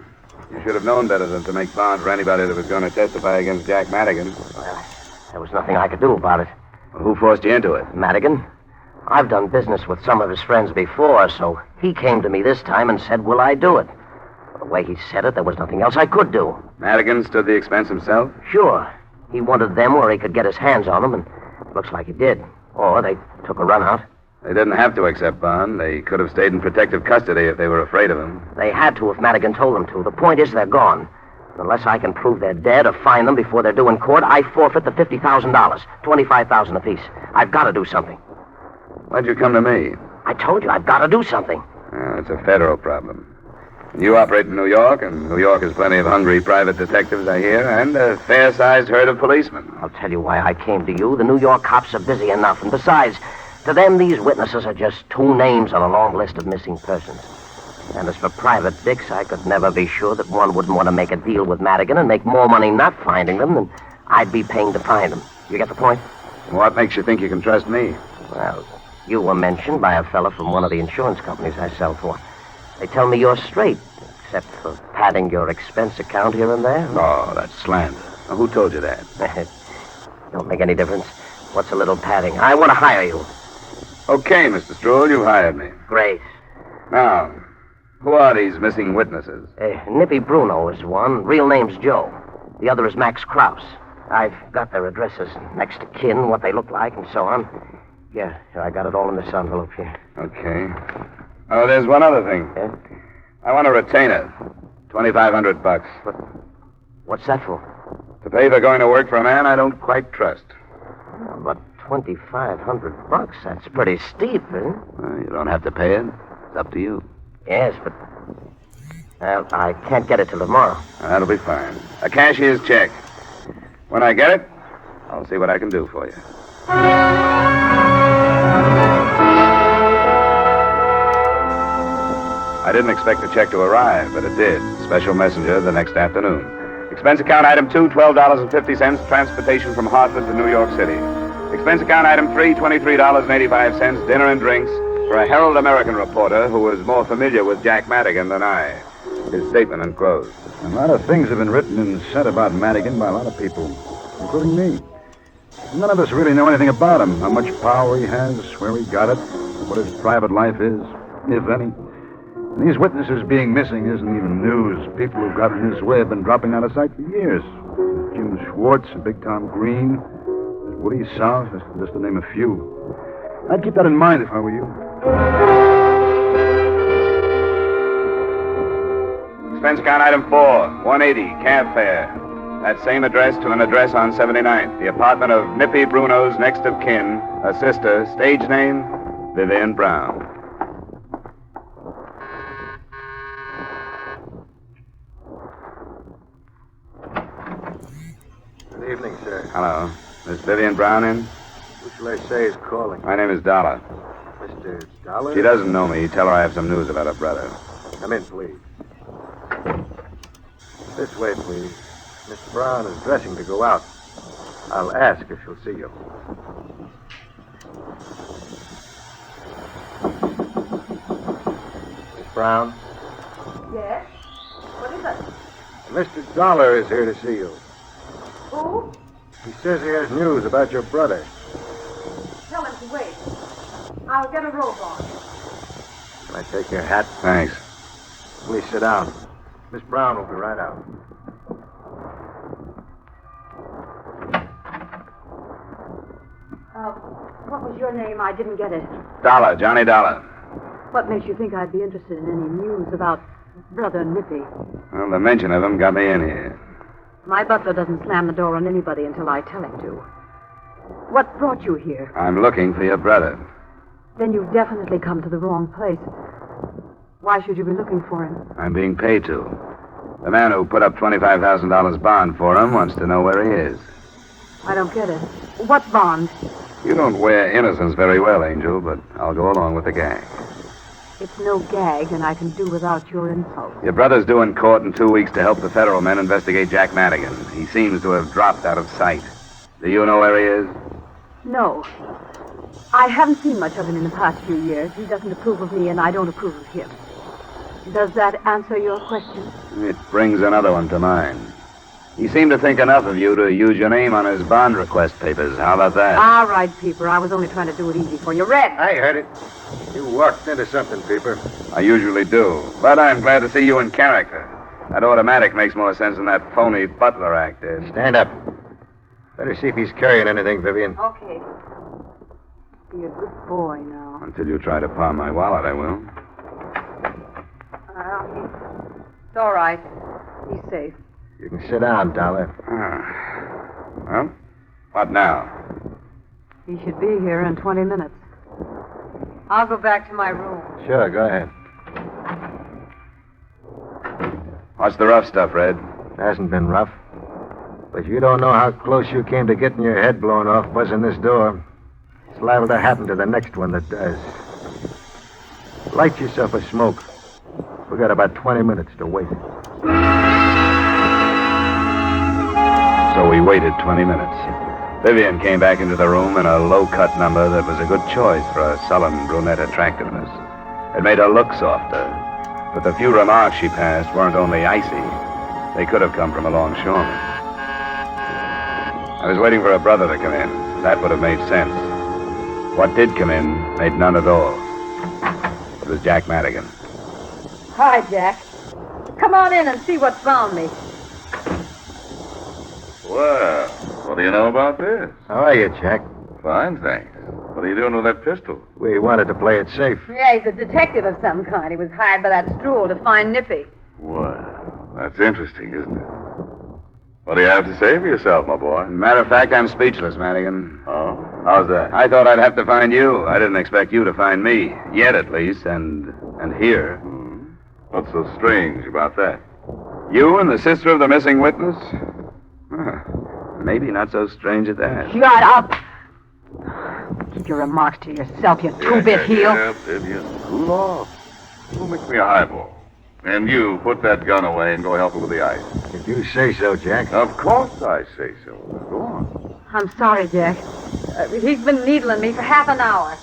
You should have known better than to make bond for anybody that was going to testify against Jack Madigan. Well, there was nothing I could do about it. Well, who forced you into it? Madigan. I've done business with some of his friends before, so he came to me this time and said, will I do it? The way he said it, there was nothing else I could do. Madigan stood the expense himself? Sure. He wanted them where he could get his hands on them, and it looks like he did. Or they took a run out. They didn't have to accept bond. They could have stayed in protective custody if they were afraid of him. They had to if Madigan told them to. The point is they're gone. Unless I can prove they're dead or find them before they're due in court, I forfeit the $50,000, $25,000 apiece. I've got to do something. Why'd you come to me? I told you, I've got to do something. It's a federal problem. You operate in New York, and New York has plenty of hungry private detectives, I hear, and a fair-sized herd of policemen. I'll tell you why I came to you. The New York cops are busy enough, and besides, to them, these witnesses are just two names on a long list of missing persons. And as for private dicks, I could never be sure that one wouldn't want to make a deal with Madigan and make more money not finding them than I'd be paying to find them. You get the point? What makes you think you can trust me? Well, you were mentioned by a fella from one of the insurance companies I sell for. They tell me you're straight, except for padding your expense account here and there. Oh, that's slander. Now, who told you that? Don't make any difference. What's a little padding? I want to hire you. Okay, Mr. Stroll, you've hired me. Great. Now, who are these missing witnesses? Nippy Bruno is one. Real name's Joe. The other is Max Krause. I've got their addresses, next to kin, what they look like, and so on. Yeah, I got it all in this envelope here. Okay. Oh, there's one other thing. Yeah? I want a retainer. $2,500. What's that for? To pay for going to work for a man I don't quite trust. Oh, but $2,500, that's pretty steep, isn't it? Well, you don't have to pay it. It's up to you. Yes, but... Well, I can't get it till tomorrow. That'll be fine. A cashier's check. When I get it, I'll see what I can do for you. I didn't expect the check to arrive, but it did. Special messenger the next afternoon. Expense account item 2, $12.50, transportation from Hartford to New York City. Expense account item 3, $23.85, dinner and drinks for a Herald American reporter who was more familiar with Jack Madigan than I. His statement enclosed. A lot of things have been written and said about Madigan by a lot of people, including me. None of us really know anything about him, how much power he has, where he got it, what his private life is, if any. And these witnesses being missing isn't even news. People who got in his way have been dropping out of sight for years. There's Jim Schwartz and Big Tom Green, there's Woody South, just to name a few. I'd keep that in mind if I were you. Expense account item 4, 180, cab fare. That same address to an address on 79th, the apartment of Nippy Bruno's next of kin, a sister, stage name, Vivian Brown. Good evening, sir. Hello. Miss Vivian Brown in? Who shall I say is calling? My name is Dollar. Mr. Dollar? She doesn't know me. Tell her I have some news about her brother. Come in, please. This way, please. Miss Brown is dressing to go out. I'll ask if she'll see you. Miss Brown? Yes? What is it? Mr. Dollar is here to see you. Who? He says he has news about your brother. Tell him to wait. I'll get a robe on. Can I take your hat? Thanks. Please sit down. Miss Brown will be right out. What was your name? I didn't get it. Dollar, Johnny Dollar. What makes you think I'd be interested in any news about Brother Nippy? Well, the mention of him got me in here. My butler doesn't slam the door on anybody until I tell him to. What brought you here? I'm looking for your brother. Then you've definitely come to the wrong place. Why should you be looking for him? I'm being paid to. The man who put up $25,000 bond for him wants to know where he is. I don't get it. What bond? You don't wear innocence very well, Angel, but I'll go along with the gag. It's no gag, and I can do without your insult. Your brother's due in court in 2 weeks to help the federal men investigate Jack Madigan. He seems to have dropped out of sight. Do you know where he is? No. I haven't seen much of him in the past few years. He doesn't approve of me, and I don't approve of him. Does that answer your question? It brings another one to mind. He seemed to think enough of you to use your name on his bond request papers. How about that? All right, Peeper. I was only trying to do it easy for you. Red! I heard it. You walked into something, Peeper. I usually do. But I'm glad to see you in character. That automatic makes more sense than that phony butler act did. Stand up. Better see if he's carrying anything, Vivian. Okay. Be a good boy now. Until you try to pawn my wallet, I will. It's all right. He's safe. You can sit down, Dollar. Well, what now? He should be here in 20 minutes. I'll go back to my room. Sure, go ahead. What's the rough stuff, Red? Hasn't been rough. But you don't know how close you came to getting your head blown off buzzing this door. It's liable to happen to the next one that does. Light yourself a smoke. We got about 20 minutes to wait. So we waited 20 minutes. Vivian came back into the room in a low-cut number that was a good choice for her sullen brunette attractiveness. It made her look softer, but the few remarks she passed weren't only icy. They could have come from a longshoreman. I was waiting for a brother to come in. That would have made sense. What did come in made none at all. It was Jack Madigan. Hi, Jack. Come on in and see what's found me. Well, what do you know about this? How are you, Jack? Fine, thanks. What are you doing with that pistol? We wanted to play it safe. Yeah, he's a detective of some kind. He was hired by that Stroll to find Nippy. Well, that's interesting, isn't it? What do you have to say for yourself, my boy? Matter of fact, I'm speechless, Madigan. Oh? How's that? I thought I'd have to find you. I didn't expect you to find me. Yet, at least, and here. What's so strange about that? You and the sister of the missing witness? Maybe not so strange at that. Shut up! Keep your remarks to yourself, you two-bit heel. Yeah, Vivian. Cool off. Who makes me a highball? And you, put that gun away and go help her with the ice. If you say so, Jack. Of course I say so. Go on. I'm sorry, Jack. He's been needling me for half an hour.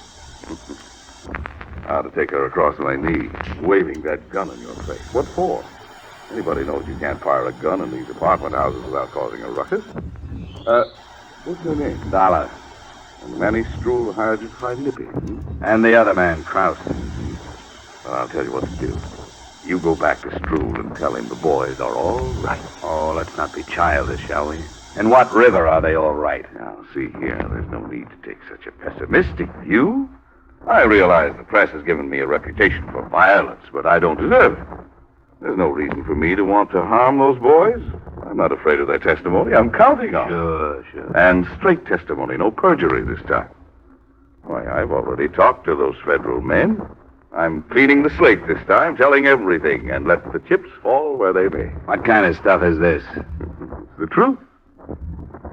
How to take her across my knee, waving that gun in your face. What for? Anybody knows you can't fire a gun in these apartment houses without causing a ruckus. What's your name? Dollar. And Manny Stroll hired you to find Nippy. And the other man, Kraus. Well, I'll tell you what to do. You go back to Stroll and tell him the boys are all right. Oh, let's not be childish, shall we? In what river are they all right? Now, see here, there's no need to take such a pessimistic view. I realize the press has given me a reputation for violence, but I don't deserve it. There's no reason for me to want to harm those boys. I'm not afraid of their testimony. I'm counting on it. Sure. And straight testimony, no perjury this time. Why, I've already talked to those federal men. I'm cleaning the slate this time, telling everything, and let the chips fall where they may. What kind of stuff is this? It's the truth.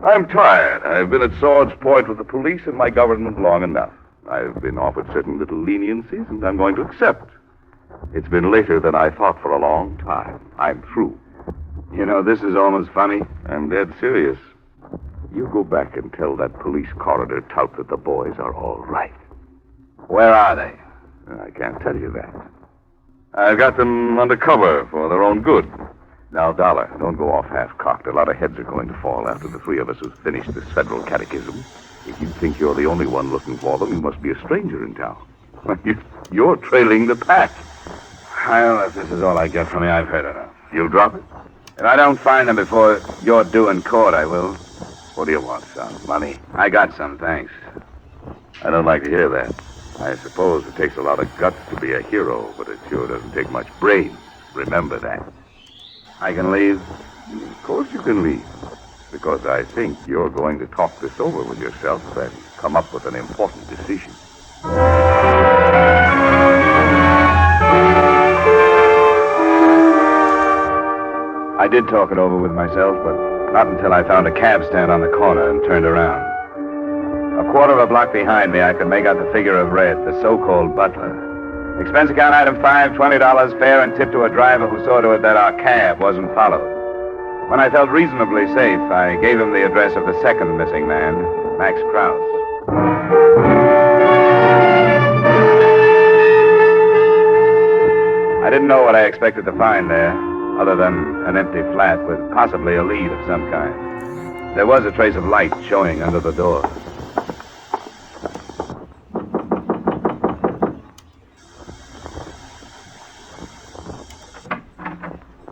I'm tired. I've been at sword's point with the police and my government long enough. I've been offered certain little leniencies, and I'm going to accept. It's been later than I thought for a long time. I'm through. You know, this is almost funny. I'm dead serious. You go back and tell that police coroner tout that the boys are all right. Where are they? I can't tell you that. I've got them under cover for their own good. Now, Dollar, don't go off half-cocked. A lot of heads are going to fall after the three of us have finished this federal catechism. If you think you're the only one looking for them, you must be a stranger in town. You're trailing the pack. Well, if this is all I get from you, I've heard enough. You'll drop it? If I don't find them before you're due in court, I will. What do you want, son? Money? I got some, thanks. I don't like to hear that. I suppose it takes a lot of guts to be a hero, but it sure doesn't take much brains. Remember that. I can leave? Of course you can leave. Because I think you're going to talk this over with yourself and come up with an important decision. I did talk it over with myself, but not until I found a cab stand on the corner and turned around. A quarter of a block behind me, I could make out the figure of Red, the so-called butler. Expense account item 5, $20 fare and tip to a driver who saw to it that our cab wasn't followed. When I felt reasonably safe, I gave him the address of the second missing man, Max Krause. I didn't know what I expected to find there, other than an empty flat with possibly a lead of some kind. There was a trace of light showing under the door.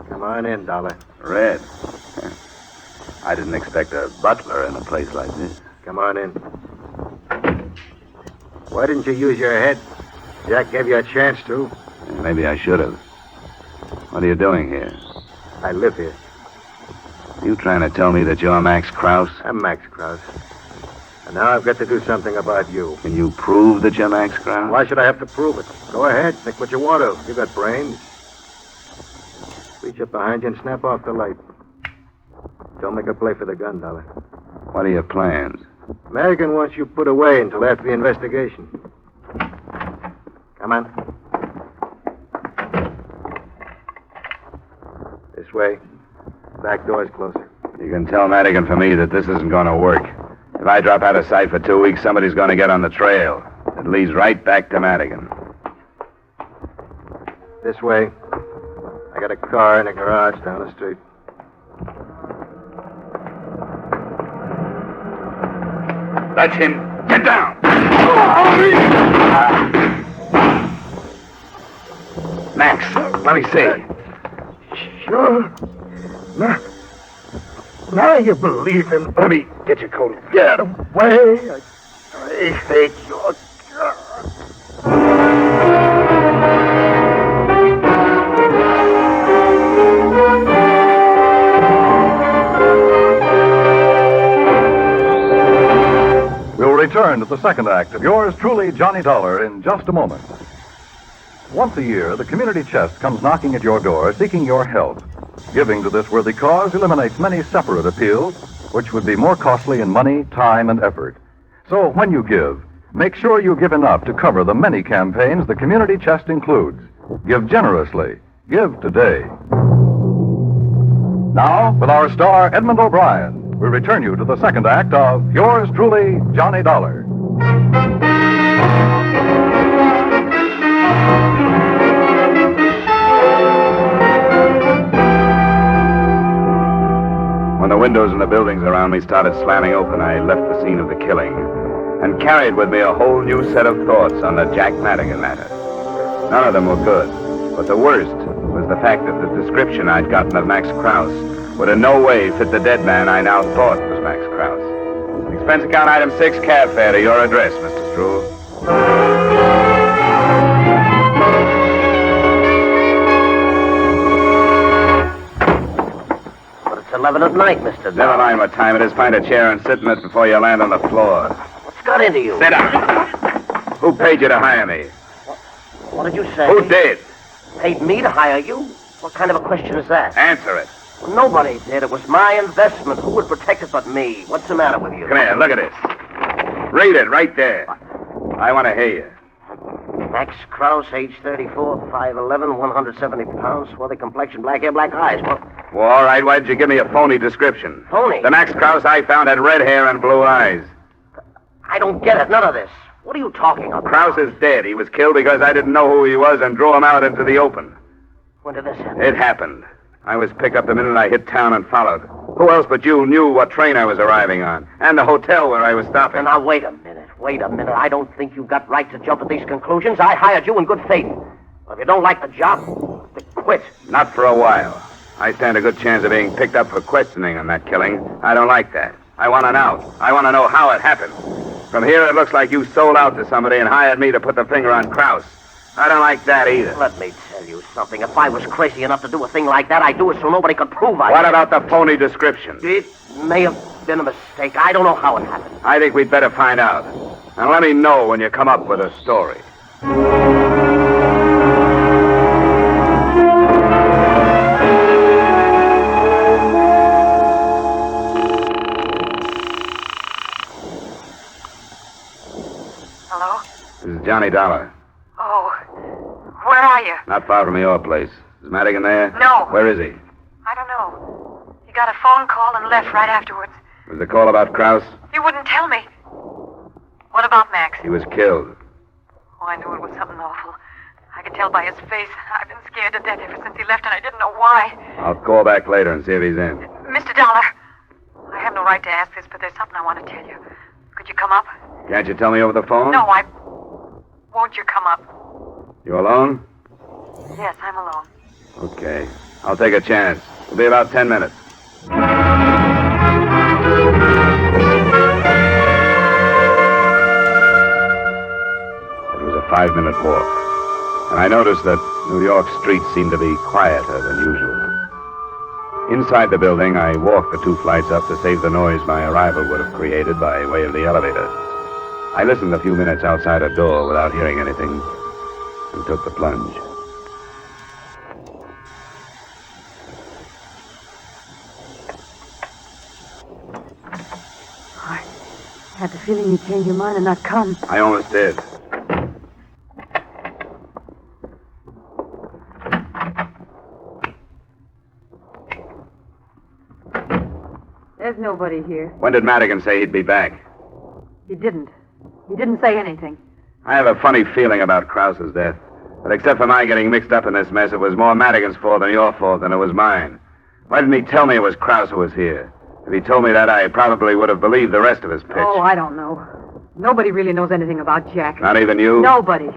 Come on in, Dollar. Red. I didn't expect a butler in a place like this. Come on in. Why didn't you use your head? Jack gave you a chance to. Maybe I should have. What are you doing here? I live here. You trying to tell me that you're Max Krause? I'm Max Krause. And now I've got to do something about you. Can you prove that you're Max Krause? Why should I have to prove it? Go ahead, think what you want to. You got brains. Reach up behind you and snap off the light. Don't make a play for the gun, Dollar. What are your plans? Madigan wants you put away until after the investigation. Come on. This way. Back door's closer. You can tell Madigan for me that this isn't going to work. If I drop out of sight for 2 weeks, somebody's going to get on the trail. It leads right back to Madigan. This way. I got a car in a garage down the street. That's him. Get down. Max, let me see. Sure. Now you believe him. Let me get your coat. Get away. I hate your God. We'll return to the second act of yours truly, Johnny Dollar, in just a moment. Once a year, the community chest comes knocking at your door, seeking your help. Giving to this worthy cause eliminates many separate appeals, which would be more costly in money, time, and effort. So when you give, make sure you give enough to cover the many campaigns the community chest includes. Give generously. Give today. Now, with our star, Edmund O'Brien, we return you to the second act of yours truly, Johnny Dollar. When the windows in the buildings around me started slamming open, I left the scene of the killing and carried with me a whole new set of thoughts on the Jack Madigan matter. None of them were good, but the worst was the fact that the description I'd gotten of Max Krause would in no way fit the dead man I now thought was Max Krause. Expense account item 6, cab fare to your address, Mr. Stroll. But it's 11 at night, Mr. Never mind what time it is. Find a chair and sit in it before you land on the floor. What's got into you? Sit down. Who paid you to hire me? What did you say? Who did? Paid me to hire you? What kind of a question is that? Answer it. Well, nobody did. It was my investment. Who would protect it but me? What's the matter with you? Come here, look at this. Read it right there. I want to hear you. Max Krause, age 34, 5'11", 170 pounds, swarthy complexion, black hair, black eyes. What? Well, all right, why did you give me a phony description? Phony? The Max Krause I found had red hair and blue eyes. I don't get it. None of this. What are you talking about? Krause is dead. He was killed because I didn't know who he was and drew him out into the open. When did this happen? It happened. I was picked up the minute I hit town and followed. Who else but you knew what train I was arriving on? And the hotel where I was stopping. Now, wait a minute. Wait a minute. I don't think you've got right to jump at these conclusions. I hired you in good faith. Well, if you don't like the job, then quit. Not for a while. I stand a good chance of being picked up for questioning on that killing. I don't like that. I want an out. I want to know how it happened. From here, it looks like you sold out to somebody and hired me to put the finger on Krause. I don't like that either. Let me tell you something. If I was crazy enough to do a thing like that, I'd do it so nobody could prove I What did. about the phony description? It may have been a mistake. I don't know how it happened. I think we'd better find out. And let me know when you come up with a story. Hello? This is Johnny Dollar. Oh, where are you? Not far from your place. Is Madigan there? No. Where is he? I don't know. He got a phone call and left right afterwards. Was the call about Krause? He wouldn't tell me. What about Max? He was killed. Oh, I knew it was something awful. I could tell by his face. I've been scared to death ever since he left, and I didn't know why. I'll call back later and see if he's in. Mr. Dollar, I have no right to ask this, but there's something I want to tell you. Could you come up? Can't you tell me over the phone? No, Won't you come up? You alone? Yes, I'm alone. Okay. I'll take a chance. It'll be about 10 minutes. It was a 5-minute walk, and I noticed that New York streets seemed to be quieter than usual. Inside the building, I walked the 2 flights up to save the noise my arrival would have created by way of the elevator. I listened a few minutes outside a door without hearing anything and took the plunge. I had the feeling you'd change your mind and not come. I almost did. There's nobody here. When did Madigan say he'd be back? He didn't. He didn't say anything. I have a funny feeling about Krause's death. But except for my getting mixed up in this mess, it was more Madigan's fault than your fault than it was mine. Why didn't he tell me it was Krause who was here? If he told me that, I probably would have believed the rest of his pitch. Oh, I don't know. Nobody really knows anything about Jack. Not even you? Nobody.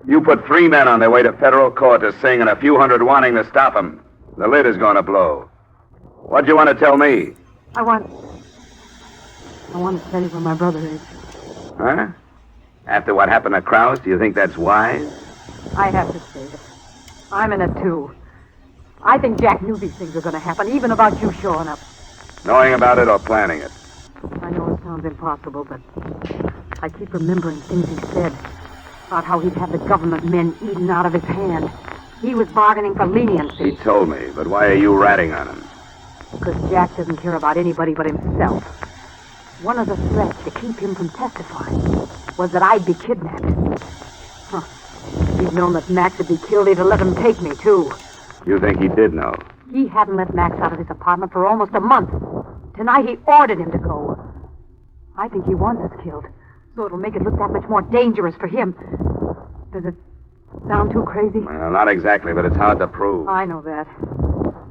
You put 3 men on their way to federal court to sing and a few hundred wanting to stop him. The lid is going to blow. What'd you want to tell me? I want to tell you where my brother is. Huh? After what happened to Krause, do you think that's wise? I have to say it. I'm in it, too. I think Jack knew these things were going to happen, even about you showing up. Knowing about it or planning it? I know it sounds impossible, but I keep remembering things he said about how he'd have the government men eaten out of his hand. He was bargaining for leniency. He told me, but why are you ratting on him? Because Jack doesn't care about anybody but himself. One of the threats to keep him from testifying was that I'd be kidnapped. Huh. If he'd known that Max would be killed, he'd have let him take me, too. You think he did know? He hadn't let Max out of his apartment for almost a month. Tonight he ordered him to go. I think he wants us killed, so it'll make it look that much more dangerous for him. Does it sound too crazy? Well, not exactly, but it's hard to prove. I know that.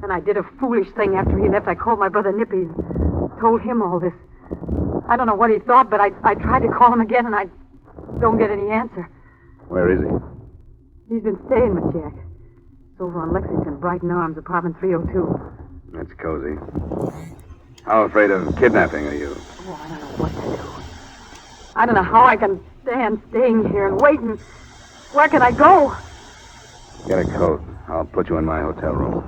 And I did a foolish thing after he left. I called my brother Nippy and told him all this. I don't know what he thought, but I tried to call him again, and I don't get any answer. Where is he? He's been staying with Jack. It's over on Lexington, Brighton Arms, apartment 302. That's cozy. How afraid of kidnapping are you? Oh, I don't know what to do. I don't know how I can stand staying here and waiting. Where can I go? Get a coat. I'll put you in my hotel room.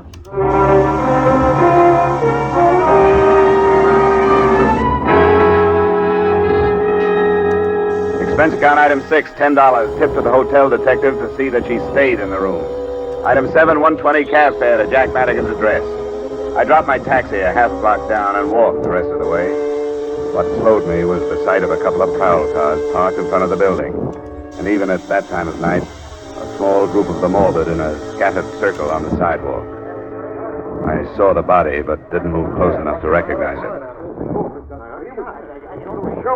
Expense account item 6, $10. Tip to the hotel detective to see that she stayed in the room. Item 7, $120 cab fare to Jack Madigan's address. I dropped my taxi a half block down and walked the rest of the way. What slowed me was the sight of a couple of prowl cars parked in front of the building. And even at that time of night, a small group of the morbid in a scattered circle on the sidewalk. I saw the body, but didn't move close enough to recognize it.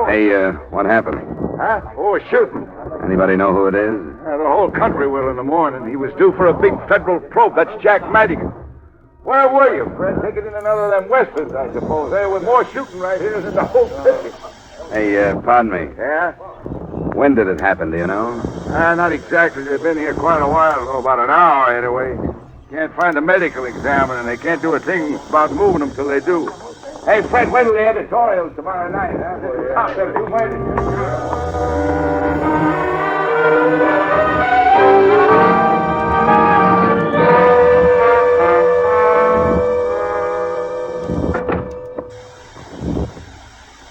Hey, what happened? Huh? Oh, a shooting. Anybody know who it is? The whole country will in the morning. He was due for a big federal probe. That's Jack Madigan. Where were you, Fred? Taking in another of them westerns, I suppose. There was more shooting right here than the whole city. Hey, pardon me. Yeah? When did it happen, do you know? Not exactly. They've been here quite a while. Oh, about an hour, anyway. Can't find a medical examiner, and they can't do a thing about moving them till they do. Hey, Fred, wait till the editorials tomorrow night, huh? Stop there, you might.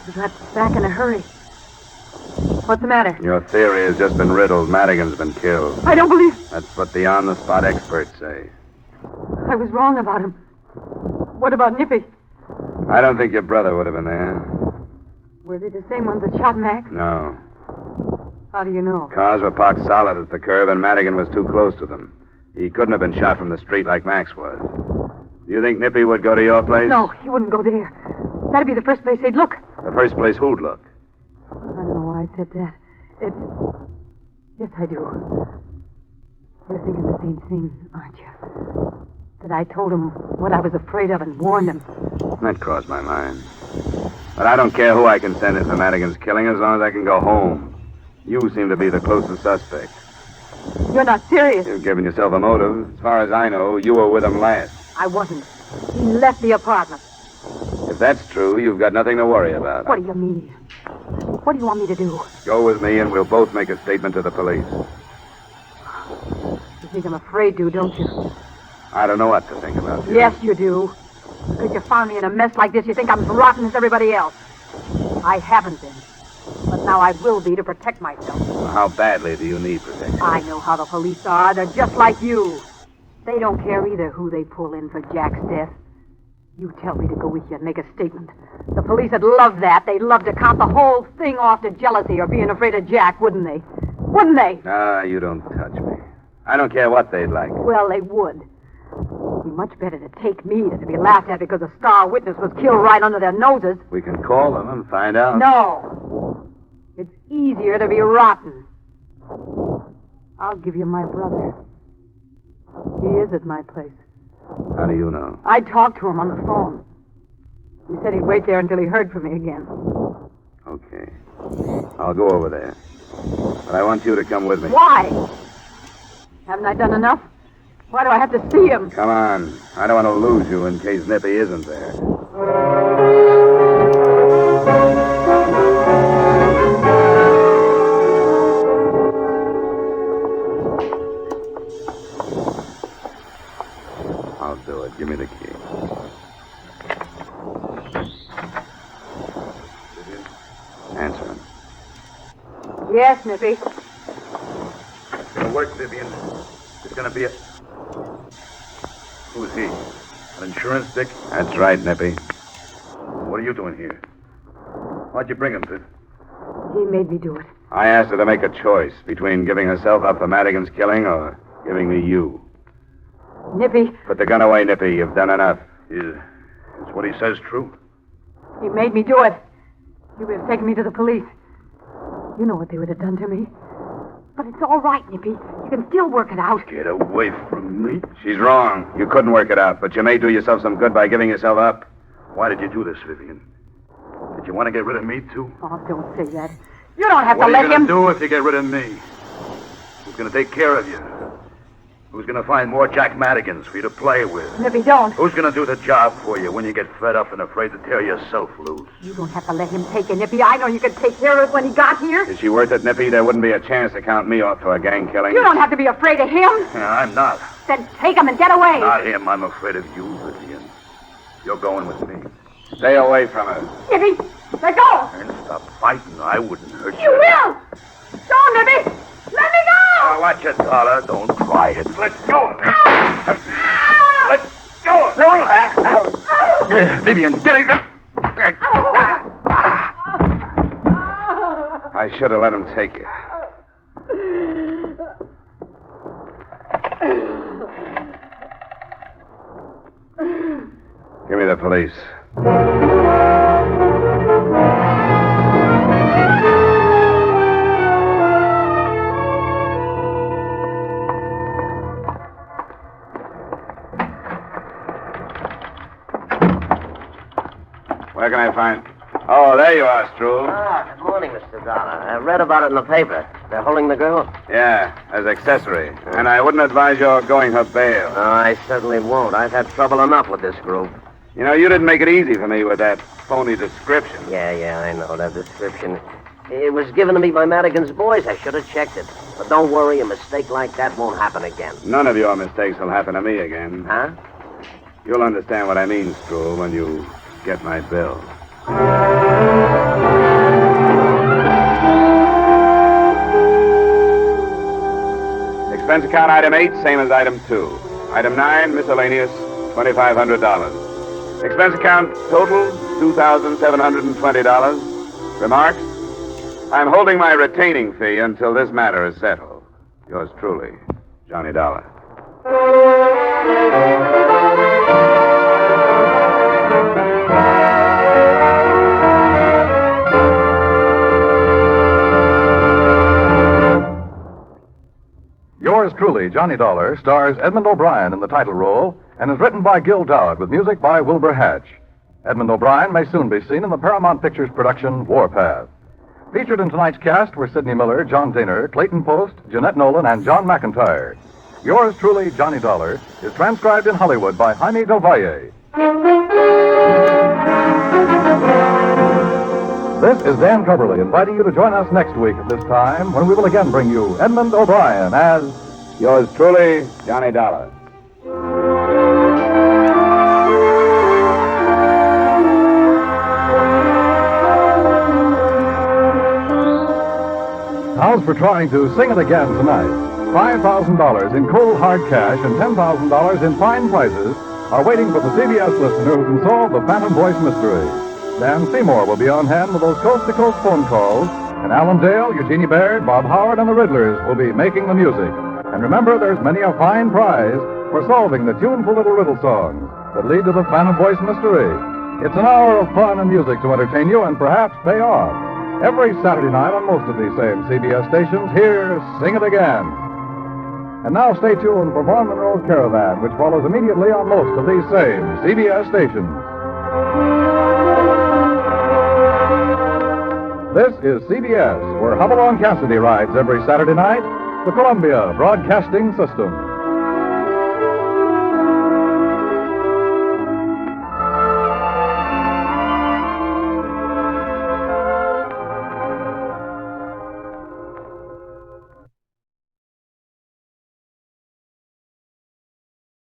You got back in a hurry. What's the matter? Your theory has just been riddled. Madigan's been killed. I don't believe... That's what the on-the-spot experts say. I was wrong about him. What about Nippy? I don't think your brother would have been there. Were they the same ones that shot Max? No. How do you know? Cars were parked solid at the curb, and Madigan was too close to them. He couldn't have been shot from the street like Max was. Do you think Nippy would go to your place? No, he wouldn't go there. That'd be the first place they'd look. The first place who'd look? I don't know why I said that. Yes, I do. You're thinking the same thing, aren't you? That I told him what I was afraid of and warned him. That crossed my mind. But I don't care who I can send in for Madigan's killing as long as I can go home. You seem to be the closest suspect. You're not serious. You've given yourself a motive. As far as I know, you were with him last. I wasn't. He left the apartment. If that's true, you've got nothing to worry about. What do you mean? What do you want me to do? Go with me and we'll both make a statement to the police. You think I'm afraid to, don't you? I don't know what to think about you. Yes, you do. Because you found me in a mess like this, you think I'm as rotten as everybody else. I haven't been. But now I will be to protect myself. Well, how badly do you need protection? I know how the police are. They're just like you. They don't care either who they pull in for Jack's death. You tell me to go with you and make a statement. The police would love that. They'd love to count the whole thing off to jealousy or being afraid of Jack, wouldn't they? Wouldn't they? Ah, you don't touch me. I don't care what they'd like. Well, they would. It'd be much better to take me than to be laughed at because a star witness was killed right under their noses. We can call them and find out. No. It's easier to be rotten. I'll give you my brother. He is at my place. How do you know? I talked to him on the phone. He said he'd wait there until he heard from me again. Okay. I'll go over there. But I want you to come with me. Why? Haven't I done enough? Why do I have to see him? Come on. I don't want to lose you in case Nippy isn't there. I'll do it. Give me the key. Answer him. Yes, Nippy. It's gonna work, Vivian. It's gonna be a... Who's he? An insurance dick? That's right, Nippy. What are you doing here? Why'd you bring him, Viv? He made me do it. I asked her to make a choice between giving herself up for Madigan's killing or giving me you. Nippy, Put the gun away, Nippy. You've done enough. Is what he says true? he made me do it. He would have taken me to the police. You know what they would have done to me. But it's all right, Nippy. You can still work it out. Get away from me. She's wrong. You couldn't work it out, but you may do yourself some good by giving yourself up. Why did you do this, Vivian? Did you want to get rid of me, too? Oh, don't say that. You don't have What to are let you him... going to do if you get rid of me? Who's going to take care of you? Who's going to find more Jack Madigans for you to play with? Nippy, don't. Who's going to do the job for you when you get fed up and afraid to tear yourself loose? You don't have to let him take it, Nippy. I know you could take care of it when he got here. Is she worth it, Nippy? There wouldn't be a chance to count me off for a gang killing. You don't have to be afraid of him. Yeah, I'm not. Then take him and get away. Not him. I'm afraid of you, Vivian. You're going with me. Stay away from her. Nippy, let go. And stop fighting. I wouldn't hurt you. You will. Go, Nippy. Let me go. Now, watch it, Dollar. Don't try it. Let go of me. Let go of me. Vivian, get it. I should have let him take you. Give me the police. Where can I find... Oh, there you are, Stroll. Ah, good morning, Mr. Dollar. I read about it in the paper. They're holding the girl. Yeah, as accessory. And I wouldn't advise your going her bail. No, I certainly won't. I've had trouble enough with this group. You know, you didn't make it easy for me with that phony description. Yeah, I know that description. It was given to me by Madigan's boys. I should have checked it. But don't worry, a mistake like that won't happen again. None of your mistakes will happen to me again. Huh? You'll understand what I mean, Stroll, when you get my bill. Expense account item 8, same as item 2. Item 9, miscellaneous, $2,500. Expense account total, $2,720. Remarks? I'm holding my retaining fee until this matter is settled. Yours truly, Johnny Dollar. Yours truly, Johnny Dollar, stars Edmund O'Brien in the title role and is written by Gil Dowd with music by Wilbur Hatch. Edmund O'Brien may soon be seen in the Paramount Pictures production Warpath. Featured in tonight's cast were Sidney Miller, John Daner, Clayton Post, Jeanette Nolan, and John McIntyre. Yours truly, Johnny Dollar, is transcribed in Hollywood by Jaime Del Valle. This is Dan Coverly inviting you to join us next week at this time when we will again bring you Edmund O'Brien as Yours truly, Johnny Dollar. How's for trying to sing it again tonight? $5,000 in cold hard cash and $10,000 in fine prizes are waiting for the CBS listener who can solve the Phantom Voice mystery. Dan Seymour will be on hand with those coast-to-coast phone calls, and Alan Dale, Eugenie Baird, Bob Howard, and the Riddlers will be making the music. And remember, there's many a fine prize for solving the tuneful little riddle songs that lead to the Phantom Voice mystery. It's an hour of fun and music to entertain you and perhaps pay off. Every Saturday night on most of these same CBS stations, here's Sing It Again. And now stay tuned for Vaughn Monroe's Caravan, which follows immediately on most of these same CBS stations. This is CBS, where Hopalong Cassidy rides every Saturday night, the Columbia Broadcasting System.